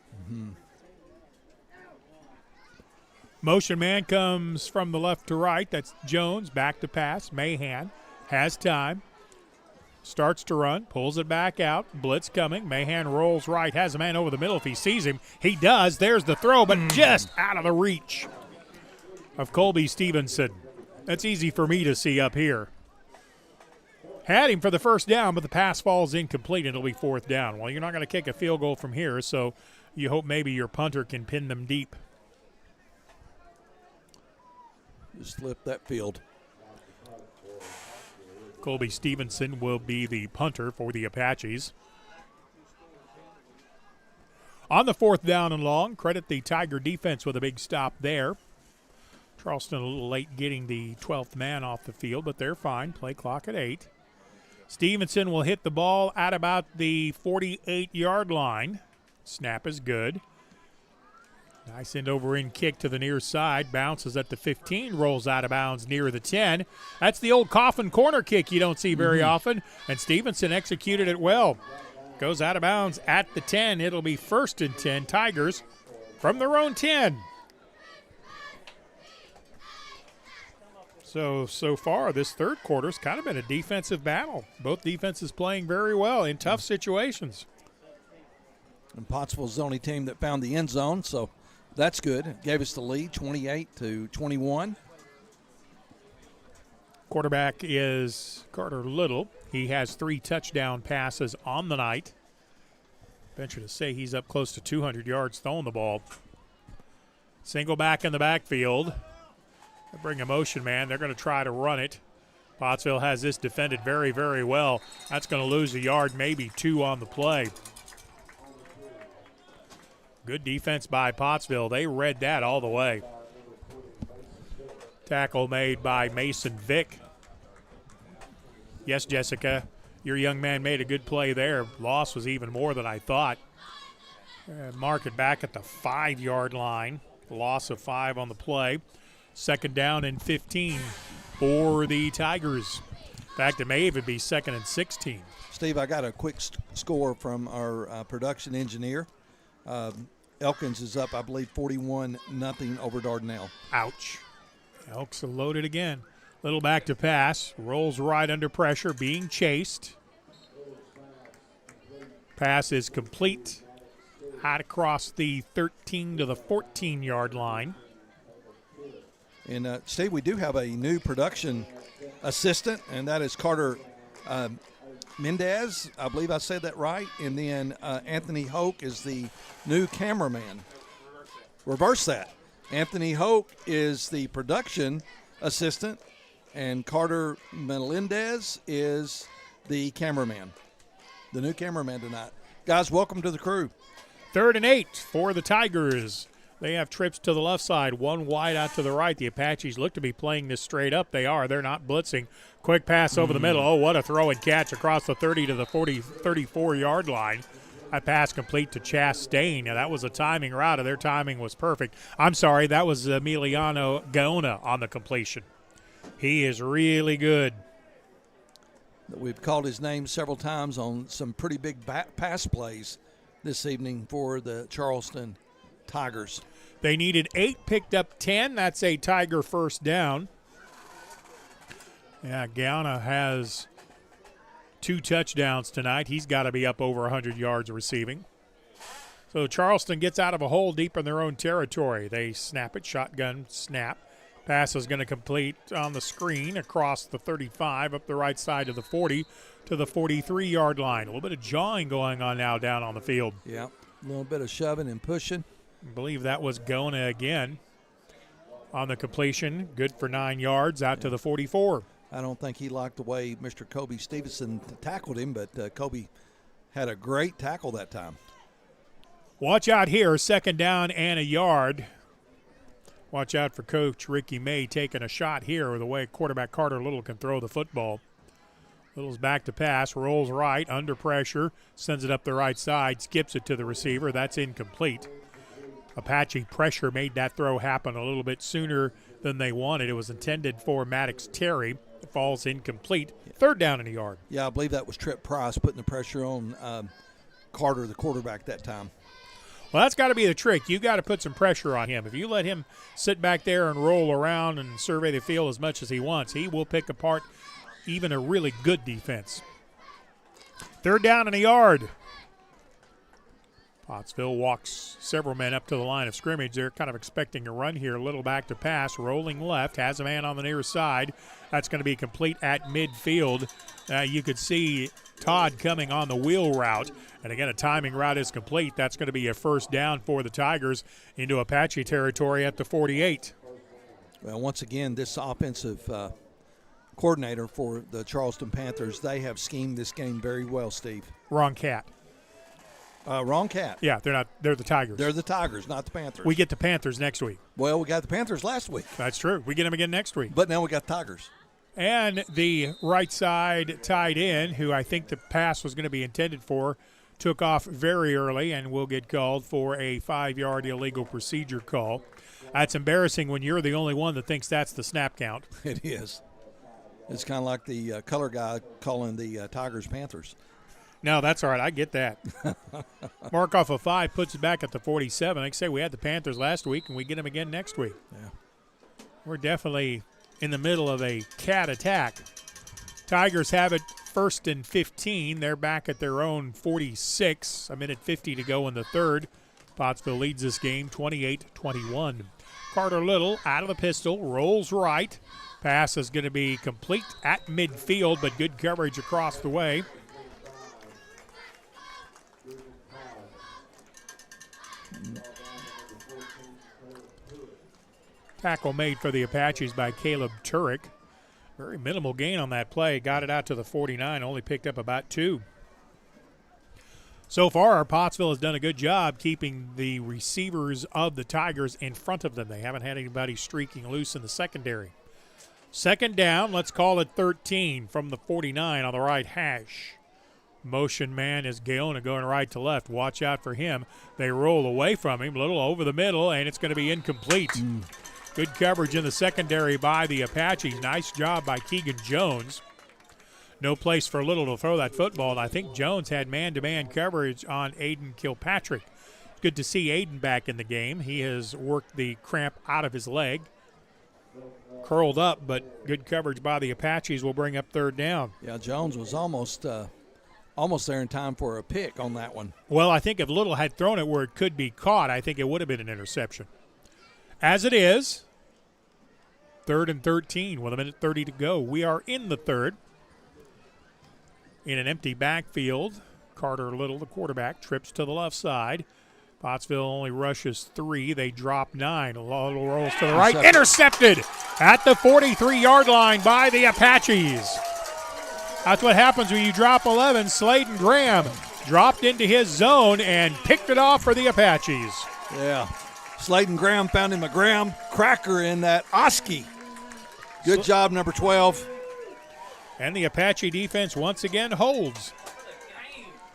Motion man comes from the left to right. That's Jones, back to pass. Mahan has time. Starts to run, pulls it back out. Blitz coming. Mahan rolls right, has a man over the middle if he sees him. He does. There's the throw, but just out of the reach of Colby Stevenson. That's easy for me to see up here. Had him for the first down, but the pass falls incomplete and it'll be 4th down. Well, you're not going to kick a field goal from here, so you hope maybe your punter can pin them deep. Just flip that field. Colby Stevenson will be the punter for the Apaches. On the 4th down and long, credit the Tiger defense with a big stop there. Charleston a little late getting the 12th man off the field, but they're fine. Play clock at 8. Stevenson will hit the ball at about the 48-yard line. Snap is good. Nice end-over-end kick to the near side. Bounces at the 15, rolls out of bounds near the 10. That's the old coffin corner kick you don't see very often, and Stevenson executed it well. Goes out of bounds at the 10. It'll be 1st and 10. Tigers from their own 10. So far, this third quarter's kind of been a defensive battle. Both defenses playing very well in tough situations. And Pottsville's the only team that found the end zone, so that's good. It gave us the lead, 28-21. Quarterback is Carter Little. He has 3 touchdown passes on the night. Venture to say he's up close to 200 yards throwing the ball. Single back in the backfield. They bring a motion man. They're going to try to run it. Pottsville has this defended very, very well. That's going to lose a yard, maybe 2 on the play. Good defense by Pottsville. They read that all the way. Tackle made by Mason Vick. Yes, Jessica, your young man made a good play there. Loss was even more than I thought. Mark it back at the 5-yard line. Loss of 5 on the play. 2nd down and 15 for the Tigers. In fact, it may even be 2nd and 16. Steve, I got a quick score from our production engineer. Elkins is up, I believe, 41-0 over Dardanelle. Ouch. Elks are loaded again. Little back to pass. Rolls right under pressure, being chased. Pass is complete. Out across the 13 to the 14-yard line. And, Steve, we do have a new production assistant, and that is Carter Mendez. I believe I said that right. And then Anthony Hoke is the new cameraman. Reverse that. Anthony Hoke is the production assistant, and Carter Melendez is the cameraman, the new cameraman tonight. Guys, welcome to the crew. 3rd and 8 for the Tigers. They have trips to the left side, 1 wide out to the right. The Apaches look to be playing this straight up. They are. They're not blitzing. Quick pass over the middle. Oh, what a throw and catch across the 30 to the 34-yard line. That pass complete to Chastain. Now, that was a timing route. Their timing was perfect. I'm sorry, that was Emiliano Gaona on the completion. He is really good. We've called his name several times on some pretty big pass plays this evening for the Charleston Tigers. They needed 8, picked up 10. That's a Tiger 1st down. Yeah, Gaona has 2 touchdowns tonight. He's got to be up over 100 yards receiving. So Charleston gets out of a hole deep in their own territory. They snap it, shotgun snap. Pass is going to complete on the screen across the 35, up the right side of the 40 to the 43-yard line. A little bit of jawing going on now down on the field. Yeah, a little bit of shoving and pushing. I believe that was Gaona again on the completion. Good for 9 yards out to the 44. I don't think he liked the way Mr. Kobe Stevenson tackled him, but Kobe had a great tackle that time. Watch out here, 2nd down and a yard. Watch out for Coach Ricky May taking a shot here with the way quarterback Carter Little can throw the football. Little's back to pass, rolls right, under pressure, sends it up the right side, skips it to the receiver. That's incomplete. Apache pressure made that throw happen a little bit sooner than they wanted. It was intended for Maddox Terry. It falls incomplete. 3rd down in the yard. Yeah, I believe that was Trip Price putting the pressure on Carter, the quarterback, that time. Well, that's got to be the trick. You got to put some pressure on him. If you let him sit back there and roll around and survey the field as much as he wants, he will pick apart even a really good defense. 3rd down in the yard. Pottsville walks several men up to the line of scrimmage. They're kind of expecting a run here. Little back to pass, rolling left, has a man on the near side. That's going to be complete at midfield. You could see Todd coming on the wheel route. And again, a timing route is complete. That's going to be a 1st down for the Tigers into Apache territory at the 48. Well, once again, this offensive coordinator for the Charleston Panthers, they have schemed this game very well, Steve. Wrong cat. Wrong cat. Yeah, they're the Tigers. They're the Tigers, not the Panthers. We get the Panthers next week. Well, we got the Panthers last week. That's true. We get them again next week. But now we got Tigers. And the right side tight end, who I think the pass was going to be intended for, took off very early and will get called for a 5-yard illegal procedure call. That's embarrassing when you're the only one that thinks that's the snap count. It is. It's kind of like the color guy calling the Tigers Panthers. No, that's all right. I get that. Mark off of 5, puts it back at the 47. Like I say, we had the Panthers last week, and we get them again next week. Yeah. We're definitely in the middle of a cat attack. Tigers have it 1st and 15. They're back at their own 46. A minute 50 to go in the 3rd. Pottsville leads this game 28-21. Carter Little out of the pistol, rolls right. Pass is going to be complete at midfield, but good coverage across the way. Tackle made for the Apaches by Caleb Turek. Very minimal gain on that play. Got it out to the 49, only picked up about 2. So far, Pottsville has done a good job keeping the receivers of the Tigers in front of them. They haven't had anybody streaking loose in the secondary. 2nd down, let's call it 13 from the 49 on the right hash. Motion man is Gaona going right to left. Watch out for him. They roll away from him, Little over the middle, and it's going to be incomplete. Good coverage in the secondary by the Apaches. Nice job by Keegan Jones. No place for Little to throw that football, and I think Jones had man-to-man coverage on Aiden Kilpatrick. Good to see Aiden back in the game. He has worked the cramp out of his leg. Curled up, but good coverage by the Apaches will bring up 3rd down. Yeah, Jones was almost there in time for a pick on that one. Well, I think if Little had thrown it where it could be caught, I think it would have been an interception. As it is, 3rd and 13 with a minute 30 to go. We are in the 3rd. In an empty backfield, Carter Little, the quarterback, trips to the left side. Pottsville only rushes 3. They drop 9. Little rolls to the right. Intercepted at the 43-yard line by the Apaches. That's what happens when you drop 11. Sladen Graham dropped into his zone and picked it off for the Apaches. Yeah. Sladen Graham found him a graham cracker in that Oski. Good job, number 12. And the Apache defense once again holds.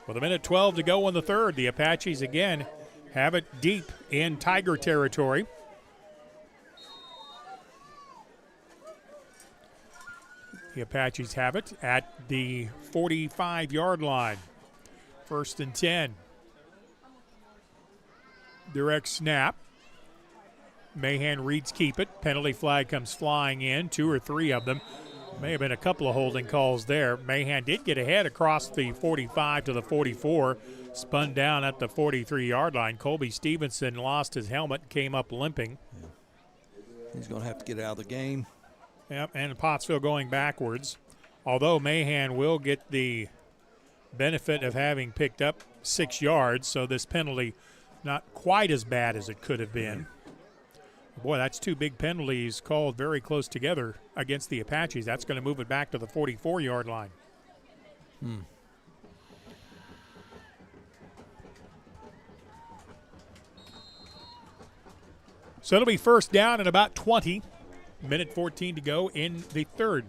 With a minute 12 to go in the 3rd, the Apaches again have it deep in Tiger territory. The Apaches have it at the 45-yard line. 1st and 10. Direct snap. Mahan reads keep it. Penalty flag comes flying in, 2 or 3 of them. May have been a couple of holding calls there. Mahan did get ahead across the 45 to the 44. Spun down at the 43-yard line. Colby Stevenson lost his helmet and came up limping. Yeah. He's going to have to get out of the game. Yep, and Pottsville going backwards. Although Mahan will get the benefit of having picked up 6 yards, so this penalty not quite as bad as it could have been. Boy, that's 2 big penalties called very close together against the Apaches. That's going to move it back to the 44-yard line. So it'll be 1st down and about 20. Minute 14 to go in the 3rd.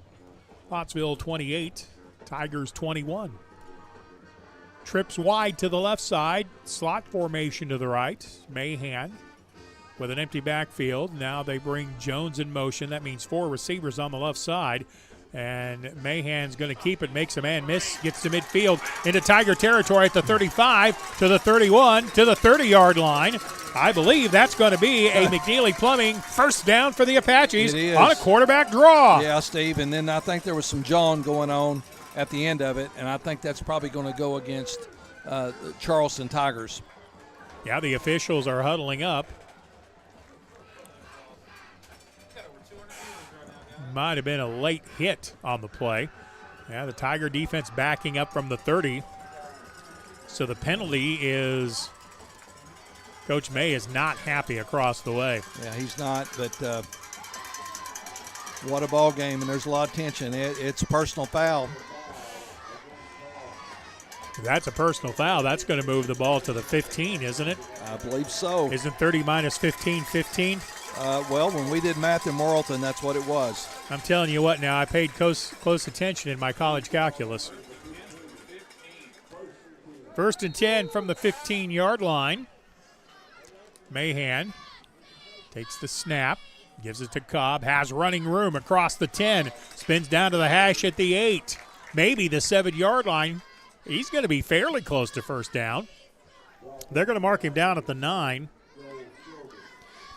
Pottsville 28, Tigers 21. Trips wide to the left side, slot formation to the right. Mahan with an empty backfield. Now they bring Jones in motion. That means 4 receivers on the left side. And Mahan's going to keep it, makes a man miss, gets to midfield into Tiger territory at the 35, to the 31, to the 30-yard line. I believe that's going to be a McNeely Plumbing first down for the Apaches on a quarterback draw. Yeah, Steve, and then I think there was some jawing going on at the end of it, and I think that's probably going to go against the Charleston Tigers. Yeah, the officials are huddling up. Might have been a late hit on the play. Yeah, the Tiger defense backing up from the 30. So the penalty is Coach May is not happy across the way. Yeah, he's not, but what a ball game, and there's a lot of tension. It's a personal foul. That's a personal foul. That's going to move the ball to the 15, isn't it? I believe so. Isn't 30 minus 15, 15? Well, when we did math in Morrilton, that's what it was. I'm telling you what now, I paid close attention in my college calculus. 1st and 10 from the 15-yard line. Mahan takes the snap, gives it to Cobb, has running room across the 10, spins down to the hash at the 8, maybe the 7-yard line. He's going to be fairly close to first down. They're going to mark him down at the 9.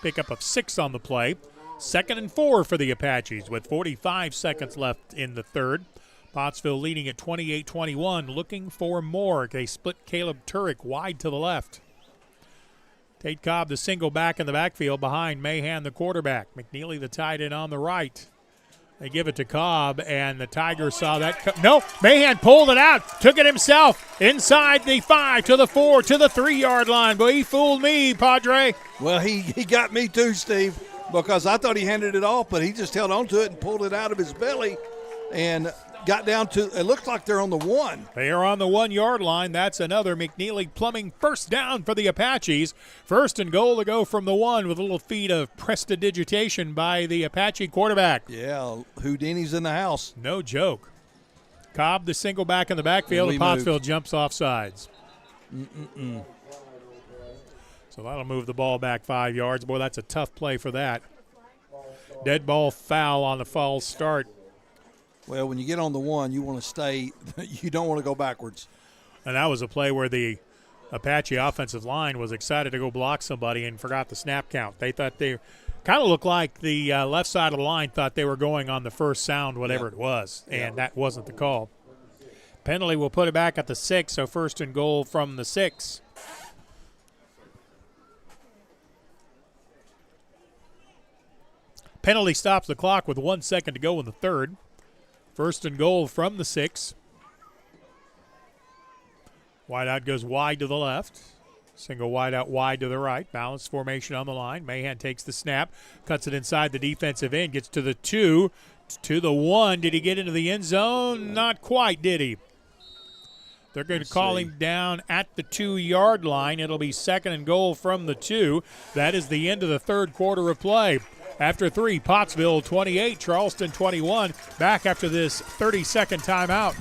Pickup of 6 on the play. 2nd and 4 for the Apaches with 45 seconds left in the third. Pottsville leading at 28-21, looking for more. They split Caleb Turek wide to the left. Tate Cobb, the single back in the backfield behind Mahan, the quarterback. McNeely, the tight end on the right. They give it to Cobb, and the Tigers saw that. No, Mahan pulled it out, took it himself, inside the 5, to the 4, to the 3-yard line. But he fooled me, Padre. Well, he got me too, Steve, because I thought he handed it off, but he just held on to it and pulled it out of his belly and got down to, it looks like they're on the 1. They are on the 1-yard line. That's another McNeely Plumbing first down for the Apaches. 1st and goal to go from the 1 with a little feat of prestidigitation by the Apache quarterback. Yeah, Houdini's in the house. No joke. Cobb, the single back in the backfield, and Pottsville jumps off sides. So that'll move the ball back 5 yards. Boy, that's a tough play for that. Dead ball foul on the false start. Well, when you get on the 1, you want to stay. You don't want to go backwards. And that was a play where the Apache offensive line was excited to go block somebody and forgot the snap count. They thought they kind of looked like the left side of the line thought they were going on the first sound, whatever it was, and that wasn't the call. Penalty will put it back at the 6, so 1st and goal from the 6. Penalty stops the clock with 1 second to go in the third. 1st and goal from the 6. Wideout goes wide to the left. Single wideout wide to the right. Balanced formation on the line. Mahan takes the snap. Cuts it inside the defensive end. Gets to the 2. To the 1. Did he get into the end zone? Not quite, did he? They're going to call him down at the 2-yard line. It'll be 2nd and goal from the 2. That is the end of the third quarter of play. After 3, Pottsville 28, Charleston 21. Back after this 30-second timeout.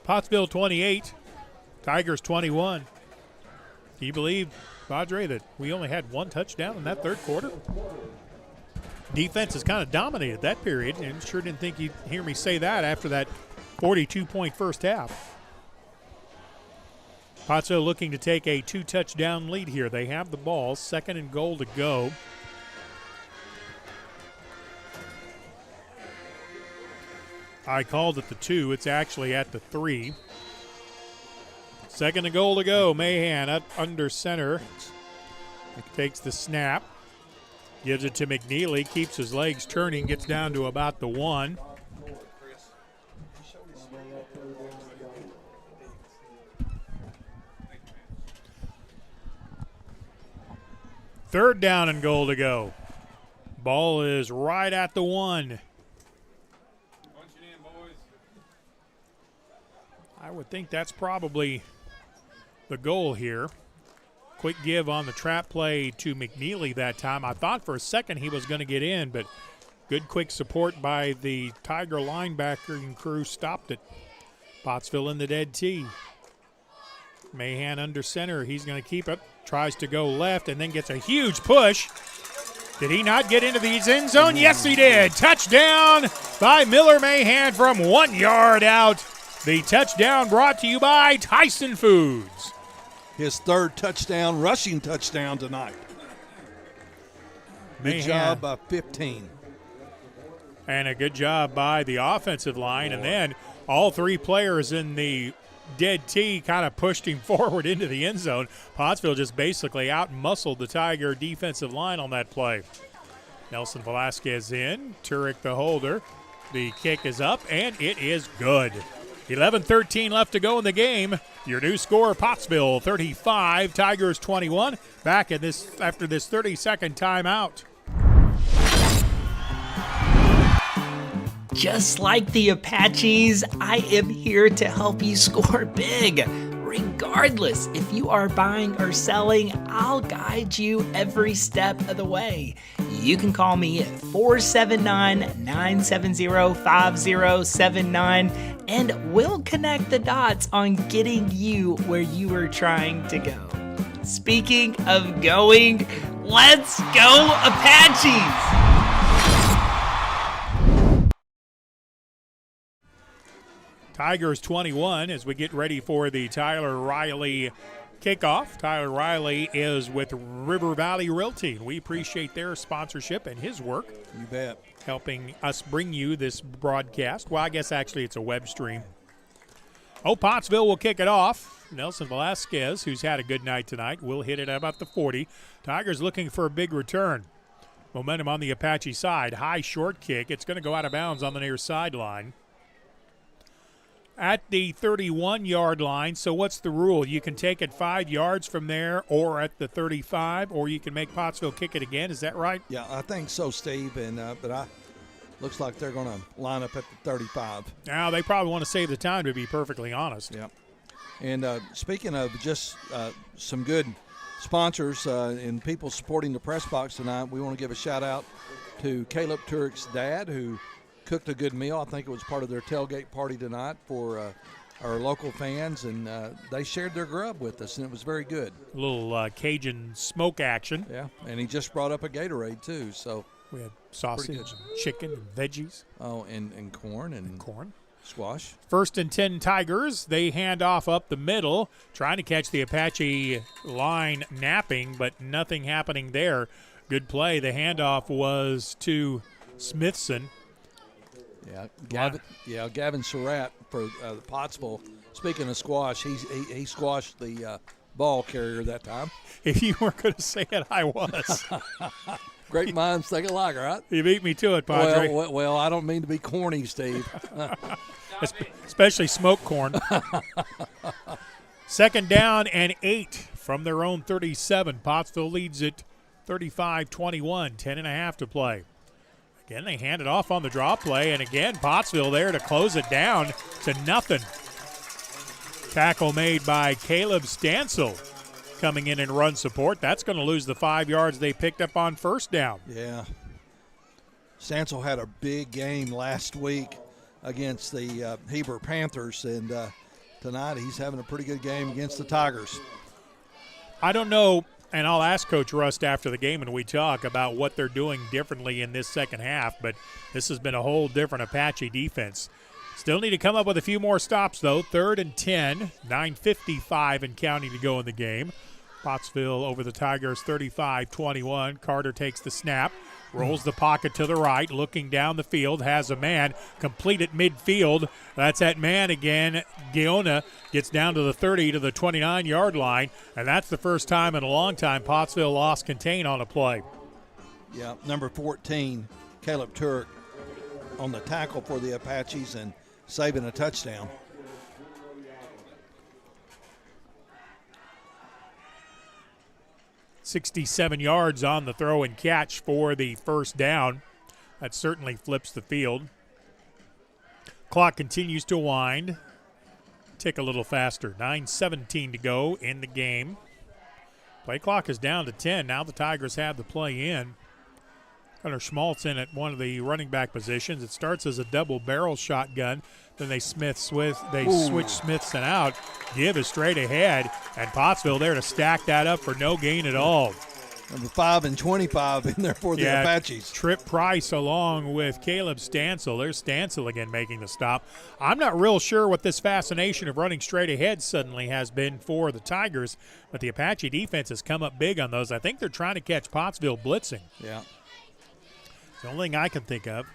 Pottsville 28, Tigers 21. Can you believe, Padre, that we only had 1 touchdown in that third quarter? Defense has kind of dominated that period, and sure didn't think you'd hear me say that after that 42-point first half. Pottsville looking to take a 2-touchdown lead here. They have the ball, 2nd and goal to go. I called it the 2. It's actually at the 3. Second and goal to go. Mahan up under center. Takes the snap. Gives it to McNeely. Keeps his legs turning. Gets down to about the 1. Third down and goal to go. Ball is right at the 1. I would think that's probably the goal here. Quick give on the trap play to McNeely that time. I thought for a second he was going to get in, but good quick support by the Tiger linebacker and crew stopped it. Pottsville in the dead tee. Mahan under center. He's going to keep it. Tries to go left and then gets a huge push. Did he not get into the end zone? Yes, he did. Touchdown by Miller Mahan from 1 yard out. The touchdown brought to you by Tyson Foods. His third touchdown, rushing touchdown tonight. Good job by 15. And a good job by the offensive line. And then all 3 players in the dead tee kind of pushed him forward into the end zone. Pottsville just basically out-muscled the Tiger defensive line on that play. Nelson Velasquez in, Turek the holder. The kick is up, and it is good. 11-13 left to go in the game. Your new score, Pottsville 35, Tigers 21. Back in this after this 30-second timeout. Just like the Apaches, I am here to help you score big. Regardless if you are buying or selling, I'll guide you every step of the way. You can call me at 479-970-5079 and we'll connect the dots on getting you where you are trying to go. Speaking of going, let's go Apaches! Tigers 21 as we get ready for the Tyler Riley kickoff. Tyler Riley is with River Valley Realty. We appreciate their sponsorship and his work. You bet. Helping us bring you this broadcast. Well, I guess actually it's a web stream. Pottsville will kick it off. Nelson Velasquez, who's had a good night tonight, will hit it about the 40. Tigers looking for a big return. Momentum on the Apache side. High short kick. It's going to go out of bounds on the near sideline. At the 31-yard line, so what's the rule? You can take it 5 yards from there or at the 35, or you can make Pottsville kick it again. Is that right? Yeah, I think so, Steve. And looks like they're going to line up at the 35. Now, they probably want to save the time, to be perfectly honest. Yeah. And speaking of just some good sponsors and people supporting the press box tonight, we want to give a shout-out to Caleb Turek's dad, who cooked a good meal. I think it was part of their tailgate party tonight for our local fans, and they shared their grub with us, and it was very good. A little Cajun smoke action. Yeah, and he just brought up a Gatorade, too. So we had sausage, and chicken, and veggies. Oh, and corn. And corn. Squash. 1st and 10 Tigers. They hand off up the middle, trying to catch the Apache line napping, but nothing happening there. Good play. The handoff was to Smithson. Yeah, Gavin Surratt for Pottsville. Speaking of squash, he squashed the ball carrier that time. If you weren't going to say it, I was. Great minds think alike, right? You beat me to it, Padre. Well, I don't mean to be corny, Steve. Especially smoked corn. 2nd down and 8 from their own 37. Pottsville leads it 35-21, 10.5 to play. Again, they hand it off on the draw play, and again, Pottsville there to close it down to nothing. Tackle made by Caleb Stansel coming in and run support. That's going to lose the 5 yards they picked up on 1st down. Yeah. Stansel had a big game last week against the Heber Panthers, and tonight he's having a pretty good game against the Tigers. I don't know. And I'll ask Coach Rust after the game when we talk about what they're doing differently in this second half, but this has been a whole different Apache defense. Still need to come up with a few more stops, though. 3rd and 10, 9:55 and counting to go in the game. Pottsville over the Tigers 35-21. Carter takes the snap, rolls the pocket to the right, looking down the field, has a man complete at midfield. That's that man again. Giona gets down to the 30 to the 29-yard line, and that's the first time in a long time Pottsville lost contain on a play. Yeah, number 14, Caleb Turk on the tackle for the Apaches and saving a touchdown. "67 yards on the throw and catch for the first down. That certainly flips the field. Clock continues to wind. Tick a little faster. 9:17 to go in the game. Play clock is down to 10. Now the Tigers have the play in. Gunnar Schmaltz in at one of the running back positions. It starts as a double barrel shotgun. Then they switch Smithson out. Give is straight ahead. And Pottsville there to stack that up for no gain at all. Number 5 and 25 in there for the Apaches. Trip Price along with Caleb Stansel. There's Stansel again making the stop. I'm not real sure what this fascination of running straight ahead suddenly has been for the Tigers, but the Apache defense has come up big on those. I think they're trying to catch Pottsville blitzing. Yeah. The only thing I can think of.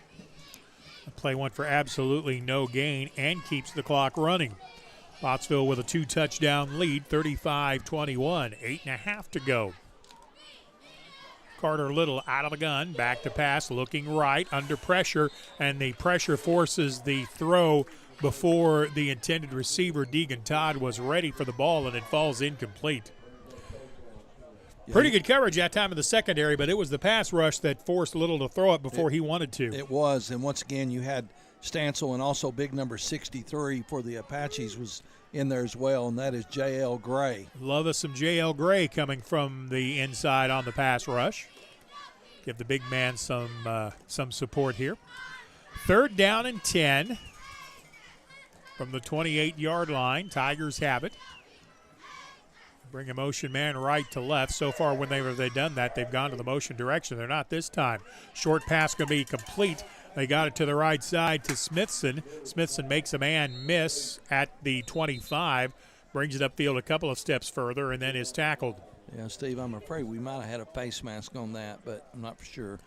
The play went for absolutely no gain and keeps the clock running. Pottsville with a 2-touchdown lead, 35-21, 8.5 to go. Carter Little out of the gun, back to pass, looking right, under pressure, and the pressure forces the throw before the intended receiver, Deegan Todd, was ready for the ball, and it falls incomplete. Pretty good coverage that time in the secondary, but it was the pass rush that forced Little to throw it before he wanted to. It was, and once again you had Stansel and also big number 63 for the Apaches was in there as well, and that is J.L. Gray. Love us some J.L. Gray coming from the inside on the pass rush. Give the big man some support here. 3rd down and 10 from the 28-yard line. Tigers have it. Bring a motion man right to left. So far, when they've done that, they've gone to the motion direction. They're not this time. Short pass going to be complete. They got it to the right side to Smithson. Smithson makes a man miss at the 25, brings it upfield a couple of steps further, and then is tackled. Yeah, Steve, I'm afraid we might have had a face mask on that, but I'm not for sure.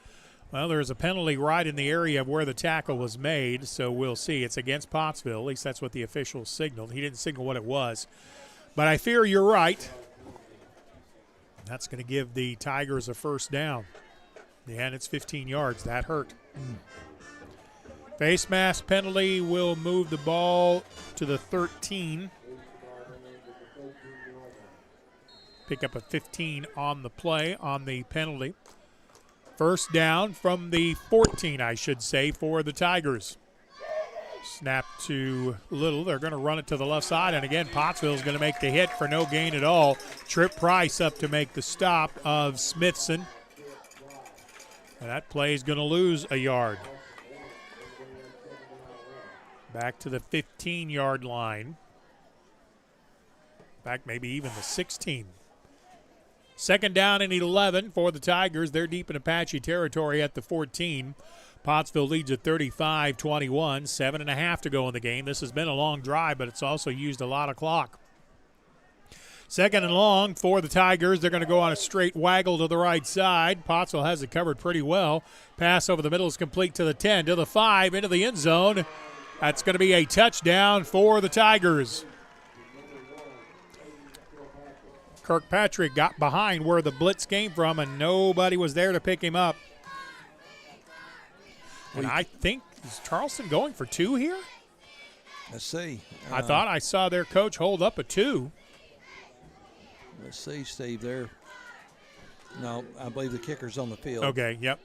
Well, there's a penalty right in the area of where the tackle was made, so we'll see. It's against Pottsville. At least that's what the official signaled. He didn't signal what it was. But I fear you're right. That's going to give the Tigers a first down. Yeah, and it's 15 yards. That hurt. Face mask penalty will move the ball to the 13. Pick up a 15 on the play, on the penalty. First down from the 14, I should say, for the Tigers. Snap to Little. They're going to run it to the left side. And again, Pottsville's going to make the hit for no gain at all. Trip Price up to make the stop of Smithson. And that play is going to lose a yard. Back to the 15-yard line. Back maybe even the 16. 2nd down and 11 for the Tigers. They're deep in Apache territory at the 14. Pottsville leads at 35-21, 7.5 to go in the game. This has been a long drive, but it's also used a lot of clock. 2nd and long for the Tigers. They're going to go on a straight waggle to the right side. Pottsville has it covered pretty well. Pass over the middle is complete to the 10, to the 5, into the end zone. That's going to be a touchdown for the Tigers. Kirkpatrick got behind where the blitz came from, and nobody was there to pick him up. And I think, is Charleston going for 2 here? Let's see. I thought I saw their coach hold up a 2. Let's see, Steve, there. No, I believe the kicker's on the field. Okay, yep.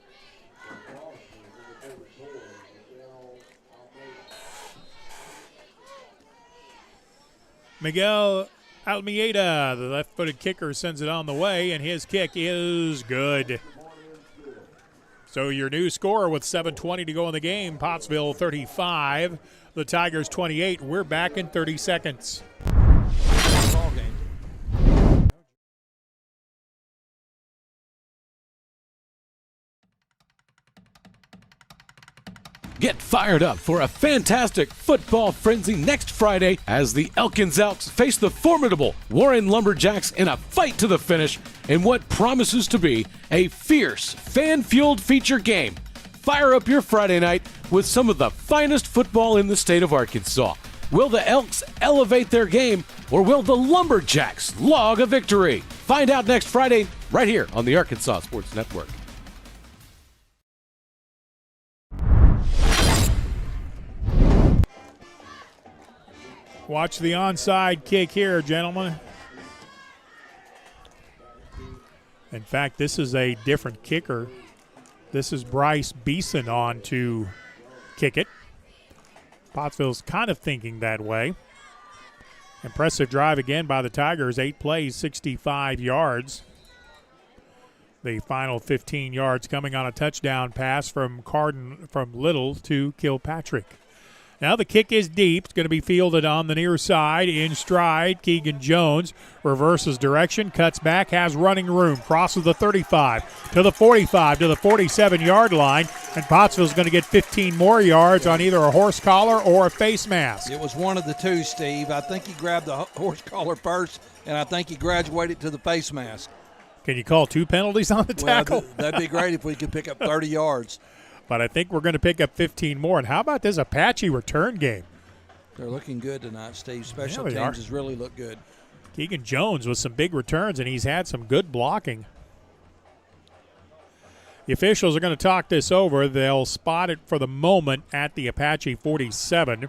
Miguel Almeida, the left-footed kicker, sends it on the way, and his kick is good. So your new score with 7:20 to go in the game, Pottsville 35, the Tigers 28. We're back in 30 seconds. Ball game. Get fired up for a fantastic football frenzy next Friday as the Elkins Elks face the formidable Warren Lumberjacks in a fight to the finish in what promises to be a fierce, fan-fueled feature game. Fire up your Friday night with some of the finest football in the state of Arkansas. Will the Elks elevate their game, or will the Lumberjacks log a victory? Find out next Friday right here on the Arkansas Sports Network. Watch the onside kick here, gentlemen. In fact, this is a different kicker. This is Bryce Beeson on to kick it. Pottsville's kind of thinking that way. Impressive drive again by the Tigers. 8 plays, 65 yards. The final 15 yards coming on a touchdown pass from Little to Kilpatrick. Now the kick is deep. It's going to be fielded on the near side. In stride, Keegan Jones reverses direction, cuts back, has running room, crosses the 35 to the 45 to the 47-yard line, and Pottsville's going to get 15 more yards on either a horse collar or a face mask. It was one of the two, Steve. I think he grabbed the horse collar first, and I think he graduated to the face mask. Can you call 2 penalties on the tackle? Well, that'd be great if we could pick up 30 yards. But I think we're going to pick up 15 more. And how about this Apache return game? They're looking good tonight, Steve. Special Yeah, teams has really looked good. Keegan Jones with some big returns, and he's had some good blocking. The officials are going to talk this over. They'll spot it for the moment at the Apache 47.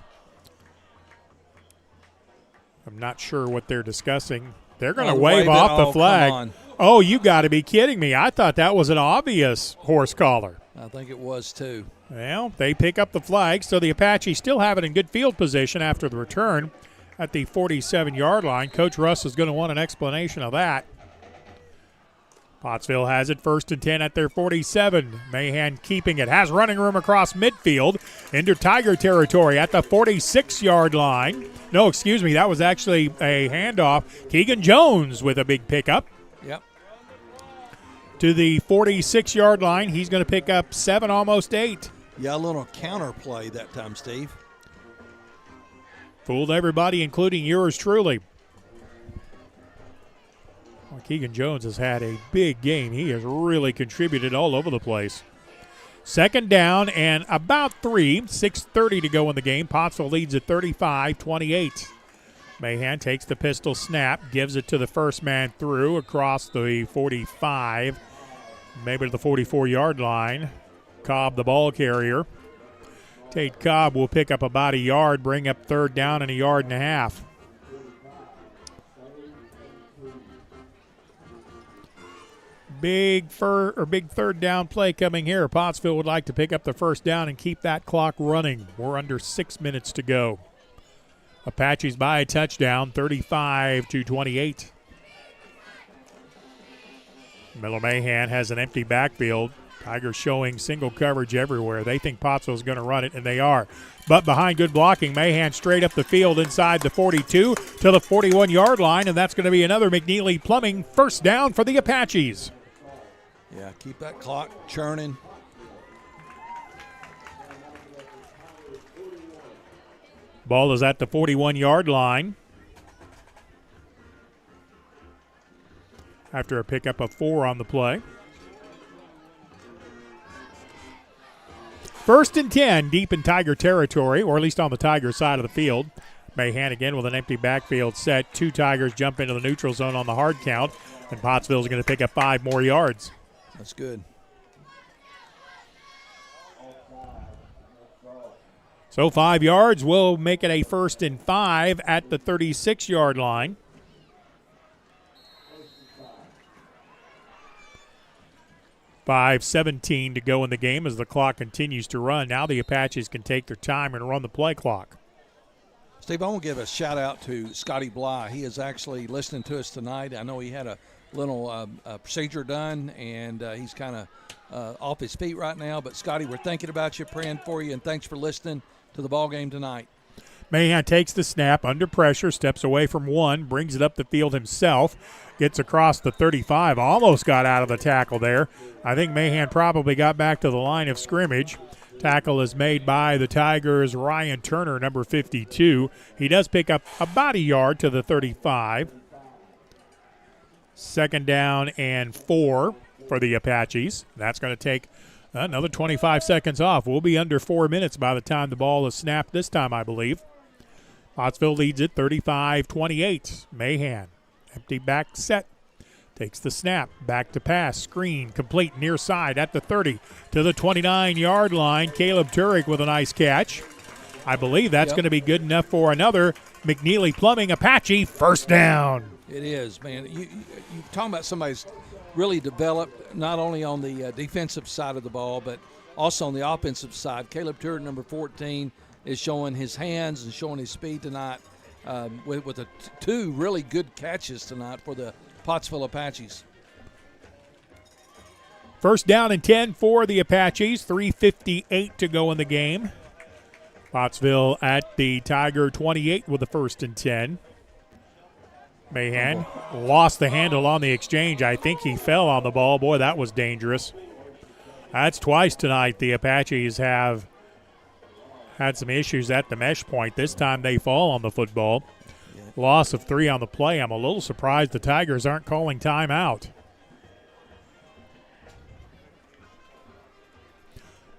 I'm not sure what they're discussing. They're going to wave off the flag. Oh, you got to be kidding me. I thought that was an obvious horse collar. I think it was too. Well, they pick up the flag, so the Apache still have it in good field position after the return at the 47-yard line. Coach Russ is going to want an explanation of that. Pottsville has it 1st and 10 at their 47. Mahan keeping it. Has running room across midfield into Tiger territory at the 46-yard line. No, excuse me, that was actually a handoff. Keegan Jones with a big pickup. Yep. To the 46-yard line. He's going to pick up 7, almost 8. Yeah, a little counter play that time, Steve. Fooled everybody, including yours truly. Well, Keegan Jones has had a big game. He has really contributed all over the place. 2nd down and about 3. 6:30 to go in the game. Pottsville leads at 35-28. Mahan takes the pistol snap, gives it to the first man through across the 45, maybe to the 44-yard line. Cobb, the ball carrier. Tate Cobb will pick up about a yard, bring up 3rd down and a yard and a half. Big 3rd down play coming here. Pottsville would like to pick up the 1st down and keep that clock running. We're under 6 minutes to go. Apaches by a touchdown, 35-28. Miller Mahan has an empty backfield. Tigers showing single coverage everywhere. They think Pottsville's going to run it, and they are. But behind good blocking, Mahan straight up the field inside the 42 to the 41-yard line, and that's going to be another McNeely Plumbing 1st down for the Apaches. Yeah, keep that clock churning. Ball is at the 41-yard line. After a pickup of 4 on the play. 1st and 10, deep in Tiger territory, or at least on the Tiger side of the field. Mahan again with an empty backfield set. 2 Tigers jump into the neutral zone on the hard count, and Pottsville's going to pick up 5 more yards. That's good. So 5 yards will make it a 1st and 5 at the 36-yard line. .5:17 to go in the game as the clock continues to run. Now the Apaches can take their time and run the play clock. Steve, I want to give a shout-out to Scotty Bly. He is actually listening to us tonight. I know he had a little procedure done, and he's kind of off his feet right now. But, Scotty, we're thinking about you, praying for you, and thanks for listening to the ball game tonight. Mahan takes the snap under pressure, steps away from 1, brings it up the field himself, gets across the 35, almost got out of the tackle there. I think Mahan probably got back to the line of scrimmage. Tackle is made by the Tigers' Ryan Turner, number 52. He does pick up about a yard to the 35. 2nd down and 4 for the Apaches. That's going to take another 25 seconds off. We'll be under 4 minutes by the time the ball is snapped this time, I believe. Pottsville leads it 35-28. Mahan, empty back set. Takes the snap, back to pass, screen, complete near side at the 30 to the 29-yard line. Caleb Turek with a nice catch. I believe that's going to be good enough for another McNeely Plumbing Apache first down. It is, man. You're talking about somebody's really developed not only on the defensive side of the ball, but also on the offensive side. Caleb Turek, number 14, is showing his hands and showing his speed tonight with two really good catches tonight for the Pottsville Apaches. First down and 10 for the Apaches. 3:58 to go in the game. Pottsville at the Tiger 28 with the 1st and 10. Mahan lost the handle on the exchange. I think he fell on the ball. Boy, that was dangerous. That's twice tonight the Apaches have had some issues at the mesh point. This time they fall on the football. Loss of 3 on the play. I'm a little surprised the Tigers aren't calling timeout.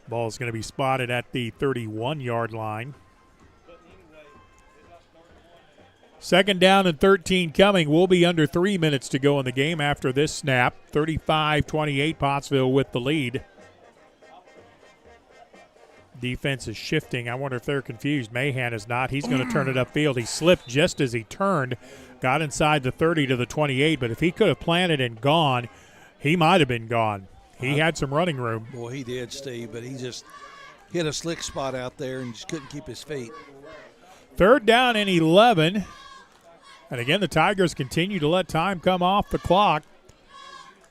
Ball is going to be spotted at the 31-yard line. 2nd down and 13 coming. We'll be under 3 minutes to go in the game after this snap. 35-28, Pottsville with the lead. Defense is shifting. I wonder if they're confused. Mahan is not. He's going to turn it upfield. He slipped just as he turned, got inside the 30 to the 28, but if he could have planted and gone, he might have been gone. He had some running room. Boy, he did, Steve, but he just hit a slick spot out there and just couldn't keep his feet. 3rd down and 11. And again, the Tigers continue to let time come off the clock.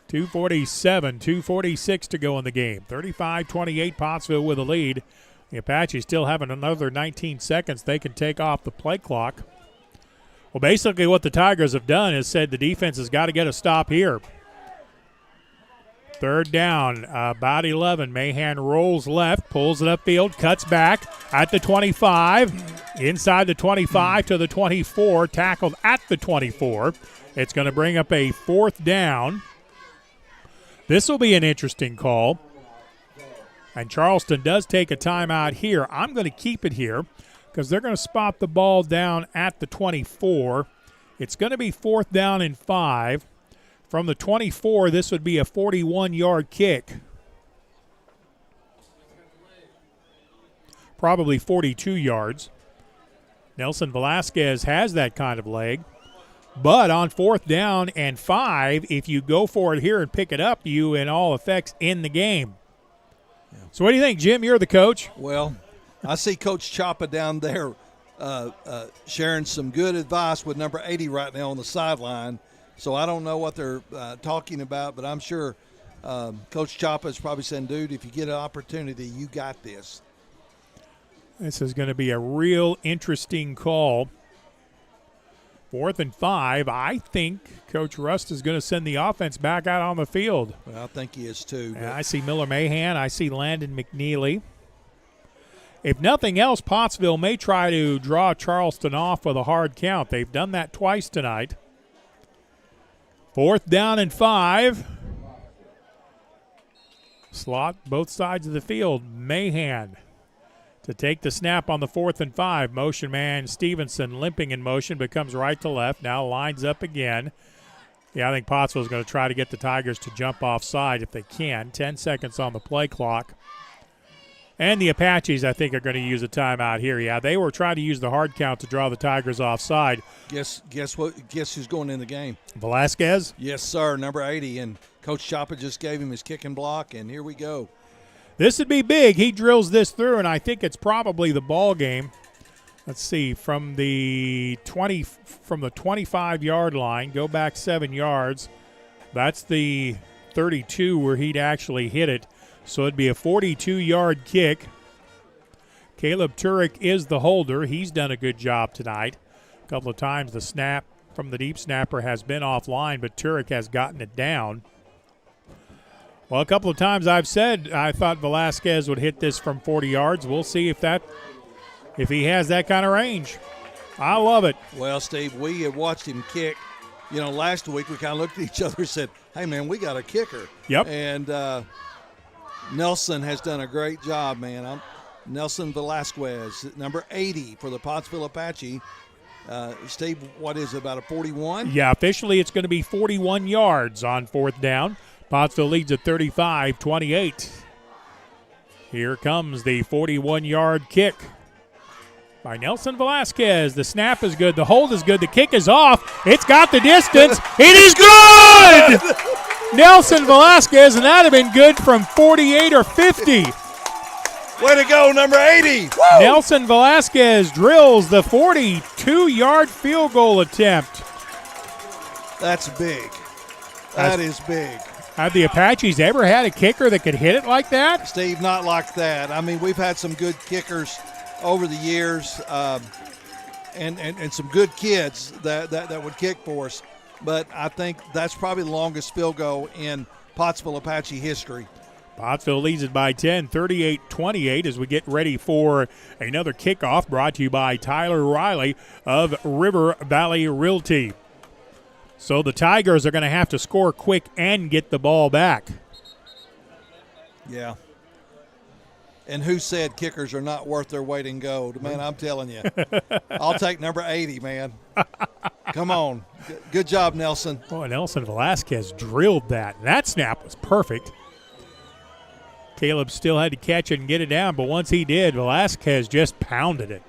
2:47, 2:46 to go in the game. 35-28, Pottsville with a lead. The Apaches still having another 19 seconds they can take off the play clock. Well, basically what the Tigers have done is said the defense has got to get a stop here. 3rd down, about 11. Mahan rolls left, pulls it upfield, cuts back at the 25. Inside the 25 to the 24, tackled at the 24. It's going to bring up a 4th down. This will be an interesting call. And Charleston does take a timeout here. I'm going to keep it here because they're going to spot the ball down at the 24. It's going to be 4th down and 5. From the 24, this would be a 41-yard kick. Probably 42 yards. Nelson Velasquez has that kind of leg. But on 4th down and 5, if you go for it here and pick it up, you in all effects in the game. Yeah. So what do you think, Jim? You're the coach. Well, I see Coach Choppa down there sharing some good advice with number 80 right now on the sideline. So I don't know what they're talking about, but I'm sure Coach Choppa is probably saying, dude, if you get an opportunity, you got this. This is going to be a real interesting call. 4th and 5. I think Coach Rust is going to send the offense back out on the field. Well, I think he is too. And I see Miller Mahan. I see Landon McNeely. If nothing else, Pottsville may try to draw Charleston off with a hard count. They've done that twice tonight. 4th down and 5. Slot both sides of the field. Mahan to take the snap on the 4th and 5. Motion man Stevenson limping in motion, becomes right to left. Now lines up again. Yeah, I think Pottsville's going to try to get the Tigers to jump offside if they can. 10 seconds on the play clock. And the Apaches, I think, are going to use a timeout here. Yeah, they were trying to use the hard count to draw the Tigers offside. Guess who's going in the game? Velasquez? Yes, sir, number 80. And Coach Choppa just gave him his kick and block, and here we go. This would be big. He drills this through, and I think it's probably the ball game. Let's see, from the 25-yard line, go back 7 yards. That's the 32 where he'd actually hit it. So it'd be a 42-yard kick. Caleb Turek is the holder. He's done a good job tonight. A couple of times the snap from the deep snapper has been offline, but Turek has gotten it down. Well, a couple of times I've said I thought Velasquez would hit this from 40 yards. We'll see if he has that kind of range. I love it. Well, Steve, we have watched him kick. You know, last week we kind of looked at each other and said, hey, man, we got a kicker. Yep. And Nelson has done a great job, man. Nelson Velasquez, number 80 for the Pottsville Apache. Steve, what is it, about a 41? Yeah, officially it's going to be 41 yards on fourth down. Pottsville leads at 35-28. Here comes the 41-yard kick by Nelson Velasquez. The snap is good. The hold is good. The kick is off. It's got the distance. It is good! Nelson Velasquez, and that would have been good from 48 or 50. Way to go, number 80. Woo! Nelson Velasquez drills the 42-yard field goal attempt. That's big. That is big. Have the Apaches ever had a kicker that could hit it like that? Steve, not like that. I mean, we've had some good kickers over the years and some good kids that would kick for us. But I think that's probably the longest field goal in Pottsville Apache history. Pottsville leads it by 10, 38-28 as we get ready for another kickoff brought to you by Tyler Riley of River Valley Realty. So the Tigers are going to have to score quick and get the ball back. Yeah. And who said kickers are not worth their weight in gold? Man, I'm telling you. I'll take number 80, man. Come on. Good job, Nelson. Oh, Nelson Velasquez drilled that. That snap was perfect. Caleb still had to catch it and get it down, but once he did, Velasquez just pounded it.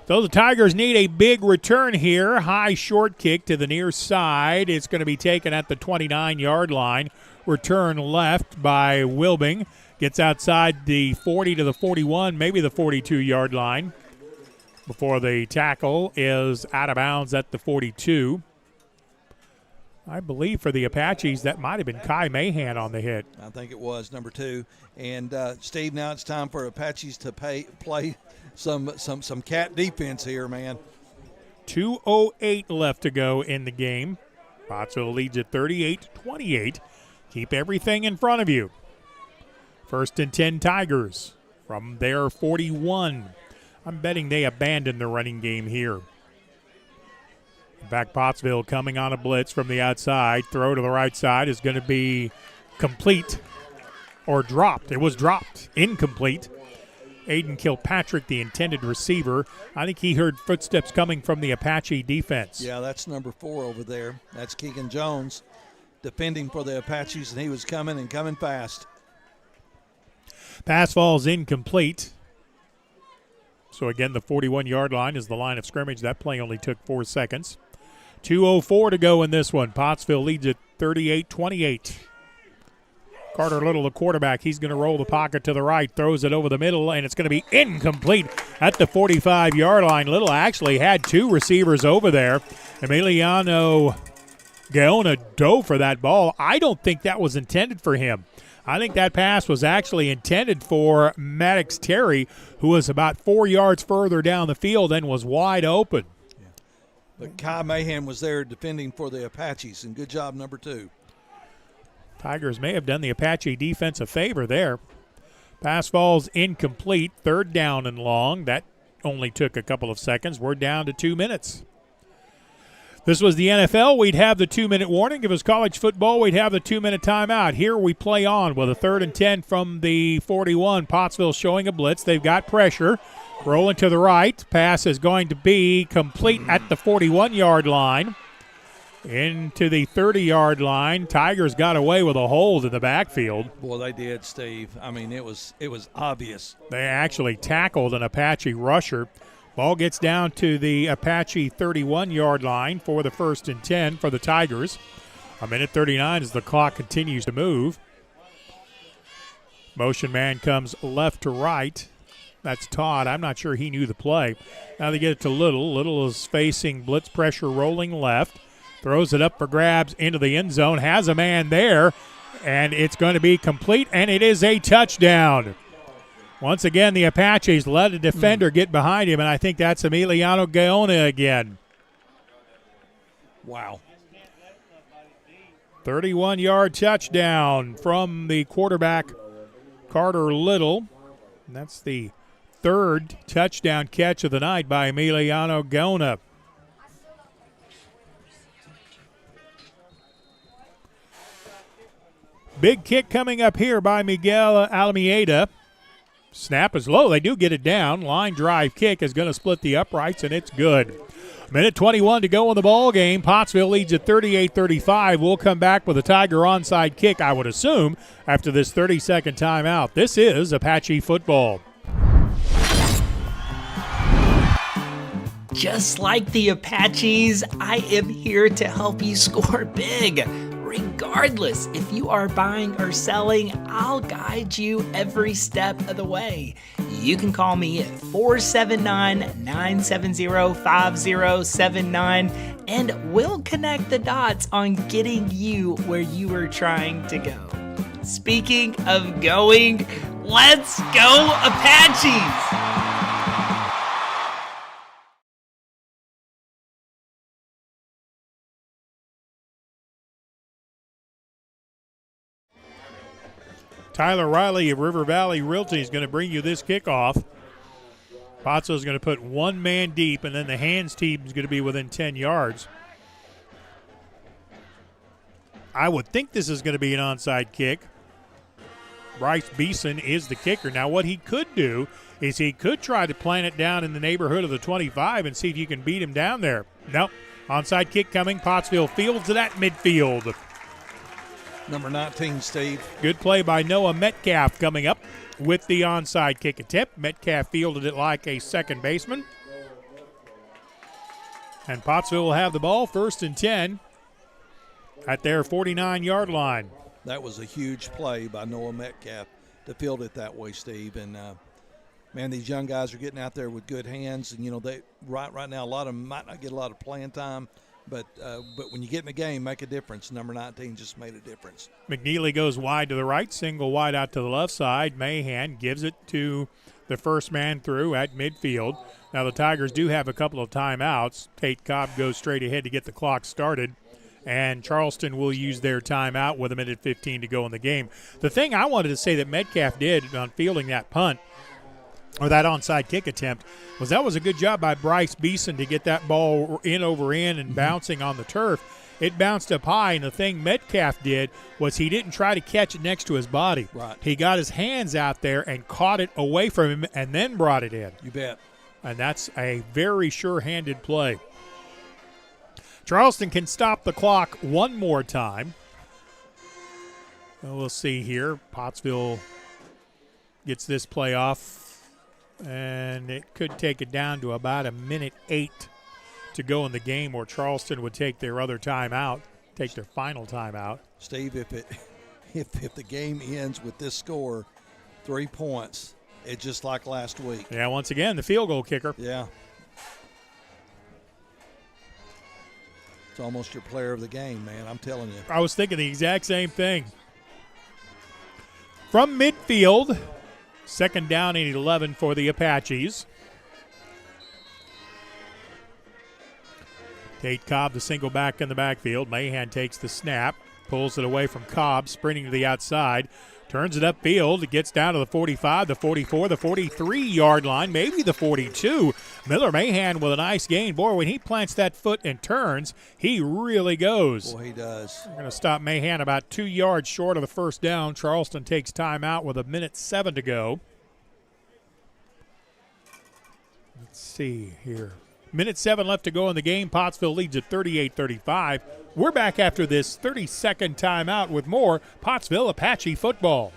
So the Tigers need a big return here. High short kick to the near side. It's going to be taken at the 29-yard line. Return left by Wilbing. Gets outside the 40 to the 41, maybe the 42-yard line, before the tackle is out of bounds at the 42. I believe for the Apaches that might have been Kai Mahan on the hit. I think it was number 2. And, Steve, now it's time for Apaches to play some cat defense here, man. 2:08 left to go in the game. Pottsville leads at 38-28. Keep everything in front of you. 1st and 10 Tigers from their 41. I'm betting they abandon the running game here. In fact, Pottsville coming on a blitz from the outside. Throw to the right side is going to be complete or dropped. It was dropped. Incomplete. Aiden Kilpatrick, the intended receiver. I think he heard footsteps coming from the Apache defense. Yeah, that's number 4 over there. That's Keegan Jones defending for the Apaches, and he was coming fast. Pass falls incomplete. So again, the 41-yard line is the line of scrimmage. That play only took 4 seconds. 2:04 to go in this one. Pottsville leads at 38-28. Carter Little, the quarterback, he's going to roll the pocket to the right, throws it over the middle, and it's going to be incomplete at the 45-yard line. Little actually had 2 receivers over there. Emiliano Gaona dove for that ball. I don't think that was intended for him. I think that pass was actually intended for Maddox Terry, who was about 4 yards further down the field and was wide open. Yeah. But Kai Mahan was there defending for the Apaches, and good job, number 2. Tigers may have done the Apache defense a favor there. Pass falls incomplete, 3rd down and long. That only took a couple of seconds. We're down to 2 minutes. This was the NFL. We'd have the 2-minute warning. If it was college football, we'd have the 2-minute timeout. Here we play on with a 3rd and 10 from the 41. Pottsville showing a blitz. They've got pressure. Rolling to the right. Pass is going to be complete at the 41-yard line. Into the 30-yard line. Tigers got away with a hold in the backfield. Boy, they did, Steve. I mean, it was obvious. They actually tackled an Apache rusher. Ball gets down to the Apache 31-yard line for the 1st and 10 for the Tigers. 1:39 as the clock continues to move. Motion man comes left to right. That's Todd. I'm not sure he knew the play. Now they get it to Little. Little is facing blitz pressure rolling left. Throws it up for grabs into the end zone. Has a man there, and it's going to be complete, and it is a touchdown. Once again, the Apaches let a defender get behind him, and I think that's Emiliano Gaona again. Wow. 31-yard touchdown from the quarterback, Carter Little. And that's the third touchdown catch of the night by Emiliano Gona. Big kick coming up here by Miguel Almeida. Snap is low. They do get it down. Line drive kick is going to split the uprights, and it's good. Minute 21 to go in the ball game. Pottsville leads at 38-35. We'll come back with a Tiger onside kick, I would assume, after this 30-second timeout. This is Apache football. Just like the Apaches, I am here to help you score big. Regardless if you are buying or selling, I'll guide you every step of the way. You can call me at 479-970-5079 and we'll connect the dots on getting you where you are trying to go. Speaking of going, let's go Apaches! Tyler Riley of River Valley Realty is going to bring you this kickoff. Pottsville is going to put one man deep, and then the hands team is going to be within 10 yards. I would think this is going to be an onside kick. Bryce Beeson is the kicker. Now, what he could do is he could try to plant it down in the neighborhood of the 25 and see if you can beat him down there. Nope. Onside kick coming. Pottsville fields it at midfield. Number 19, Steve. Good play by Noah Metcalf coming up with the onside kick attempt. Metcalf fielded it like a second baseman. And Pottsville will have the ball, 1st and 10 at their 49-yard line. That was a huge play by Noah Metcalf to field it that way, Steve. And, man, these young guys are getting out there with good hands. And, you know, they right now a lot of them might not get a lot of playing time. But when you get in the game, make a difference. Number 19 just made a difference. McNeely goes wide to the right, single wide out to the left side. Mahan gives it to the first man through at midfield. Now the Tigers do have a couple of timeouts. Tate Cobb goes straight ahead to get the clock started. And Charleston will use their timeout with 1:15 to go in the game. The thing I wanted to say that Metcalf did on fielding that punt, or that onside kick attempt, was a good job by Bryce Beeson to get that ball in over in and bouncing on the turf. It bounced up high, and the thing Metcalf did was he didn't try to catch it next to his body. Right. He got his hands out there and caught it away from him and then brought it in. You bet. And that's a very sure-handed play. Charleston can stop the clock one more time. We'll see here. Pottsville gets this play off. And it could take it down to about 1:08 to go in the game, or Charleston would take their other timeout, take their final timeout. Steve, if the game ends with this score, 3 points, it's just like last week. Yeah, once again, the field goal kicker. Yeah. It's almost your player of the game, man. I'm telling you. I was thinking the exact same thing. From midfield, 2nd down and 11 for the Apaches. Tate Cobb, the single back in the backfield. Mahan takes the snap, pulls it away from Cobb, sprinting to the outside, turns it upfield. It gets down to the 45, the 44, the 43-yard line, maybe the 42. Miller Mahan with a nice gain. Boy, when he plants that foot and turns, he really goes. Boy, he does. They're going to stop Mahan about 2 yards short of the first down. Charleston takes timeout with 1:07 to go. Let's see here. 1:07 left to go in the game. Pottsville leads at 38-35. We're back after this 30-second timeout with more Pottsville Apache football.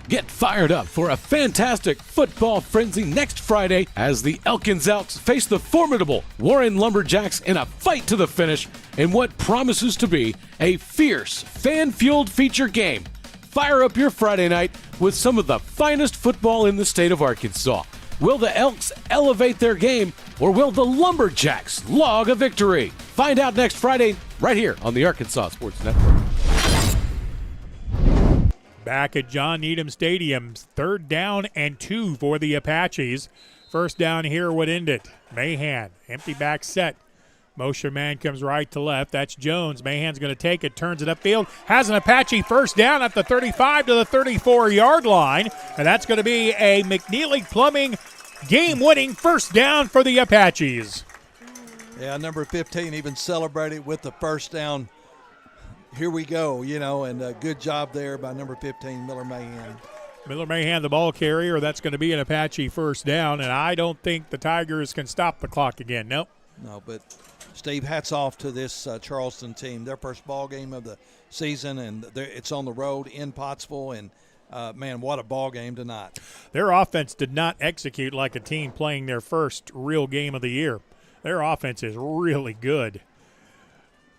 Get fired up for a fantastic football frenzy next Friday as the Elkins Elks face the formidable Warren Lumberjacks in a fight to the finish in what promises to be a fierce, fan-fueled feature game. Fire up your Friday night with some of the finest football in the state of Arkansas. Will the Elks elevate their game, or will the Lumberjacks log a victory? Find out next Friday right here on the Arkansas Sports Network. Back at John Needham Stadium, 3rd down and 2 for the Apaches. First down here would end it. Mahan, empty back set. Motion man comes right to left. That's Jones. Mahan's going to take it, turns it upfield. Has an Apache first down at the 35 to the 34-yard line. And that's going to be a McNeely Plumbing game-winning first down for the Apaches. Yeah, number 15 even celebrated with the first down. Here we go, and a good job there by number 15, Miller Mahan. Miller Mahan, the ball carrier. That's going to be an Apache first down, and I don't think the Tigers can stop the clock again. Nope. No, but Steve, hats off to this Charleston team. Their first ball game of the season, and it's on the road in Pottsville, and man, what a ball game tonight. Their offense did not execute like a team playing their first real game of the year. Their offense is really good.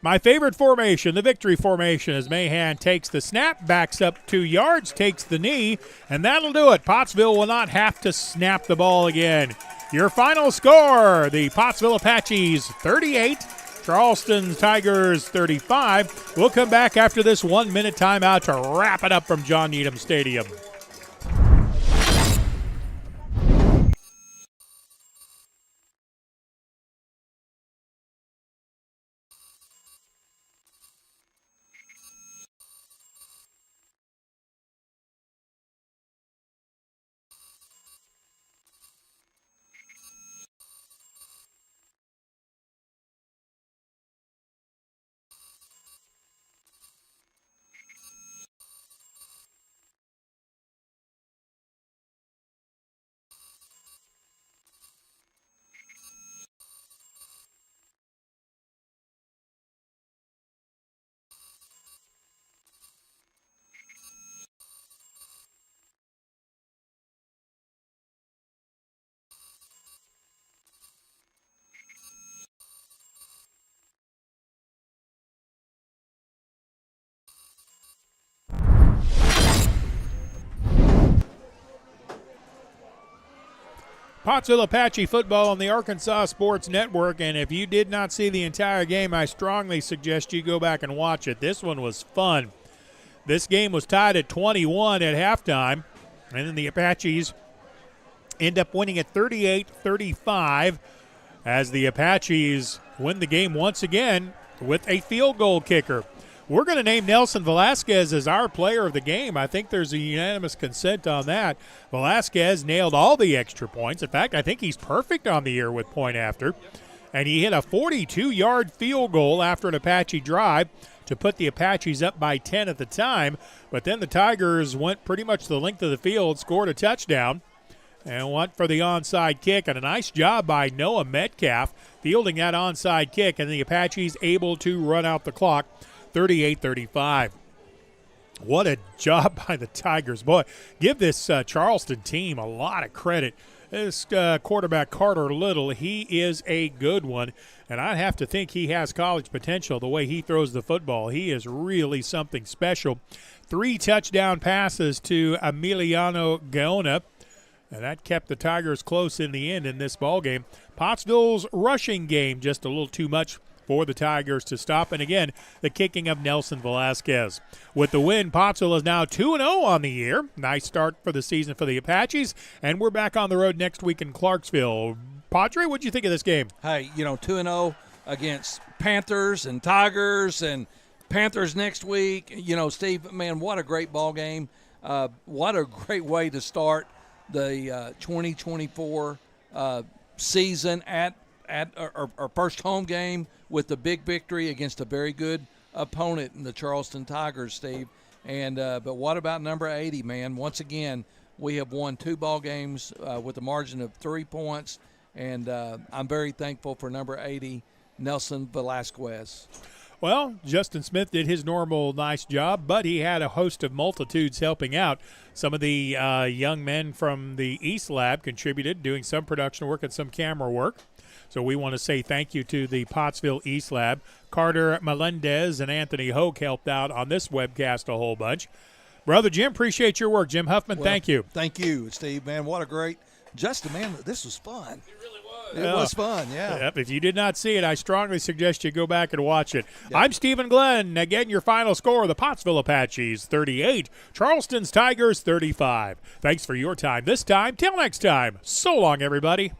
My favorite formation, the victory formation, as Mahan takes the snap, backs up 2 yards, takes the knee, and that'll do it. Pottsville will not have to snap the ball again. Your final score, the Pottsville Apaches 38, Charleston Tigers 35. We'll come back after this 1-minute timeout to wrap it up from John Needham Stadium. Pottsville Apache Football on the Arkansas Sports Network, and if you did not see the entire game, I strongly suggest you go back and watch it. This one was fun. This game was tied at 21 at halftime, and then the Apaches end up winning at 38-35 as the Apaches win the game once again with a field goal kicker. We're going to name Nelson Velasquez as our player of the game. I think there's a unanimous consent on that. Velasquez nailed all the extra points. In fact, I think he's perfect on the year with point after. And he hit a 42-yard field goal after an Apache drive to put the Apaches up by 10 at the time. But then the Tigers went pretty much the length of the field, scored a touchdown, and went for the onside kick. And a nice job by Noah Metcalf fielding that onside kick, and the Apaches able to run out the clock 38-35. What a job by the Tigers. Boy, give this Charleston team a lot of credit. This quarterback, Carter Little, he is a good one, and I'd have to think he has college potential the way he throws the football. He is really something special. 3 touchdown passes to Emiliano Gaona, and that kept the Tigers close in the end in this ballgame. Pottsville's rushing game just a little too much for the Tigers to stop. And again, the kicking of Nelson Velasquez. With the win, Pottsville is now 2-0 on the year. Nice start for the season for the Apaches. And we're back on the road next week in Clarksville. Padre, what'd you think of this game? Hey, 2-0 against Panthers and Tigers and Panthers next week. Steve, man, what a great ball game. What a great way to start the 2024 season at our first home game with the big victory against a very good opponent in the Charleston Tigers, Steve. And but what about number 80, man? Once again, we have won 2 ball games with a margin of 3 points, and I'm very thankful for number 80, Nelson Velasquez. Well, Justin Smith did his normal nice job, but he had a host of multitudes helping out. Some of the young men from the East Lab contributed, doing some production work and some camera work. So we want to say thank you to the Pottsville East Lab. Carter Melendez and Anthony Hoke helped out on this webcast a whole bunch. Brother Jim, appreciate your work. Jim Huffman, thank you. Thank you, Steve, man. What a great – Justin, man, this was fun. It really was. It was fun, yeah. Yep. If you did not see it, I strongly suggest you go back and watch it. I'm Stephen Glenn. Again, your final score, the Pottsville Apaches 38, Charleston's Tigers 35. Thanks for your time this time. Till next time. So long, everybody.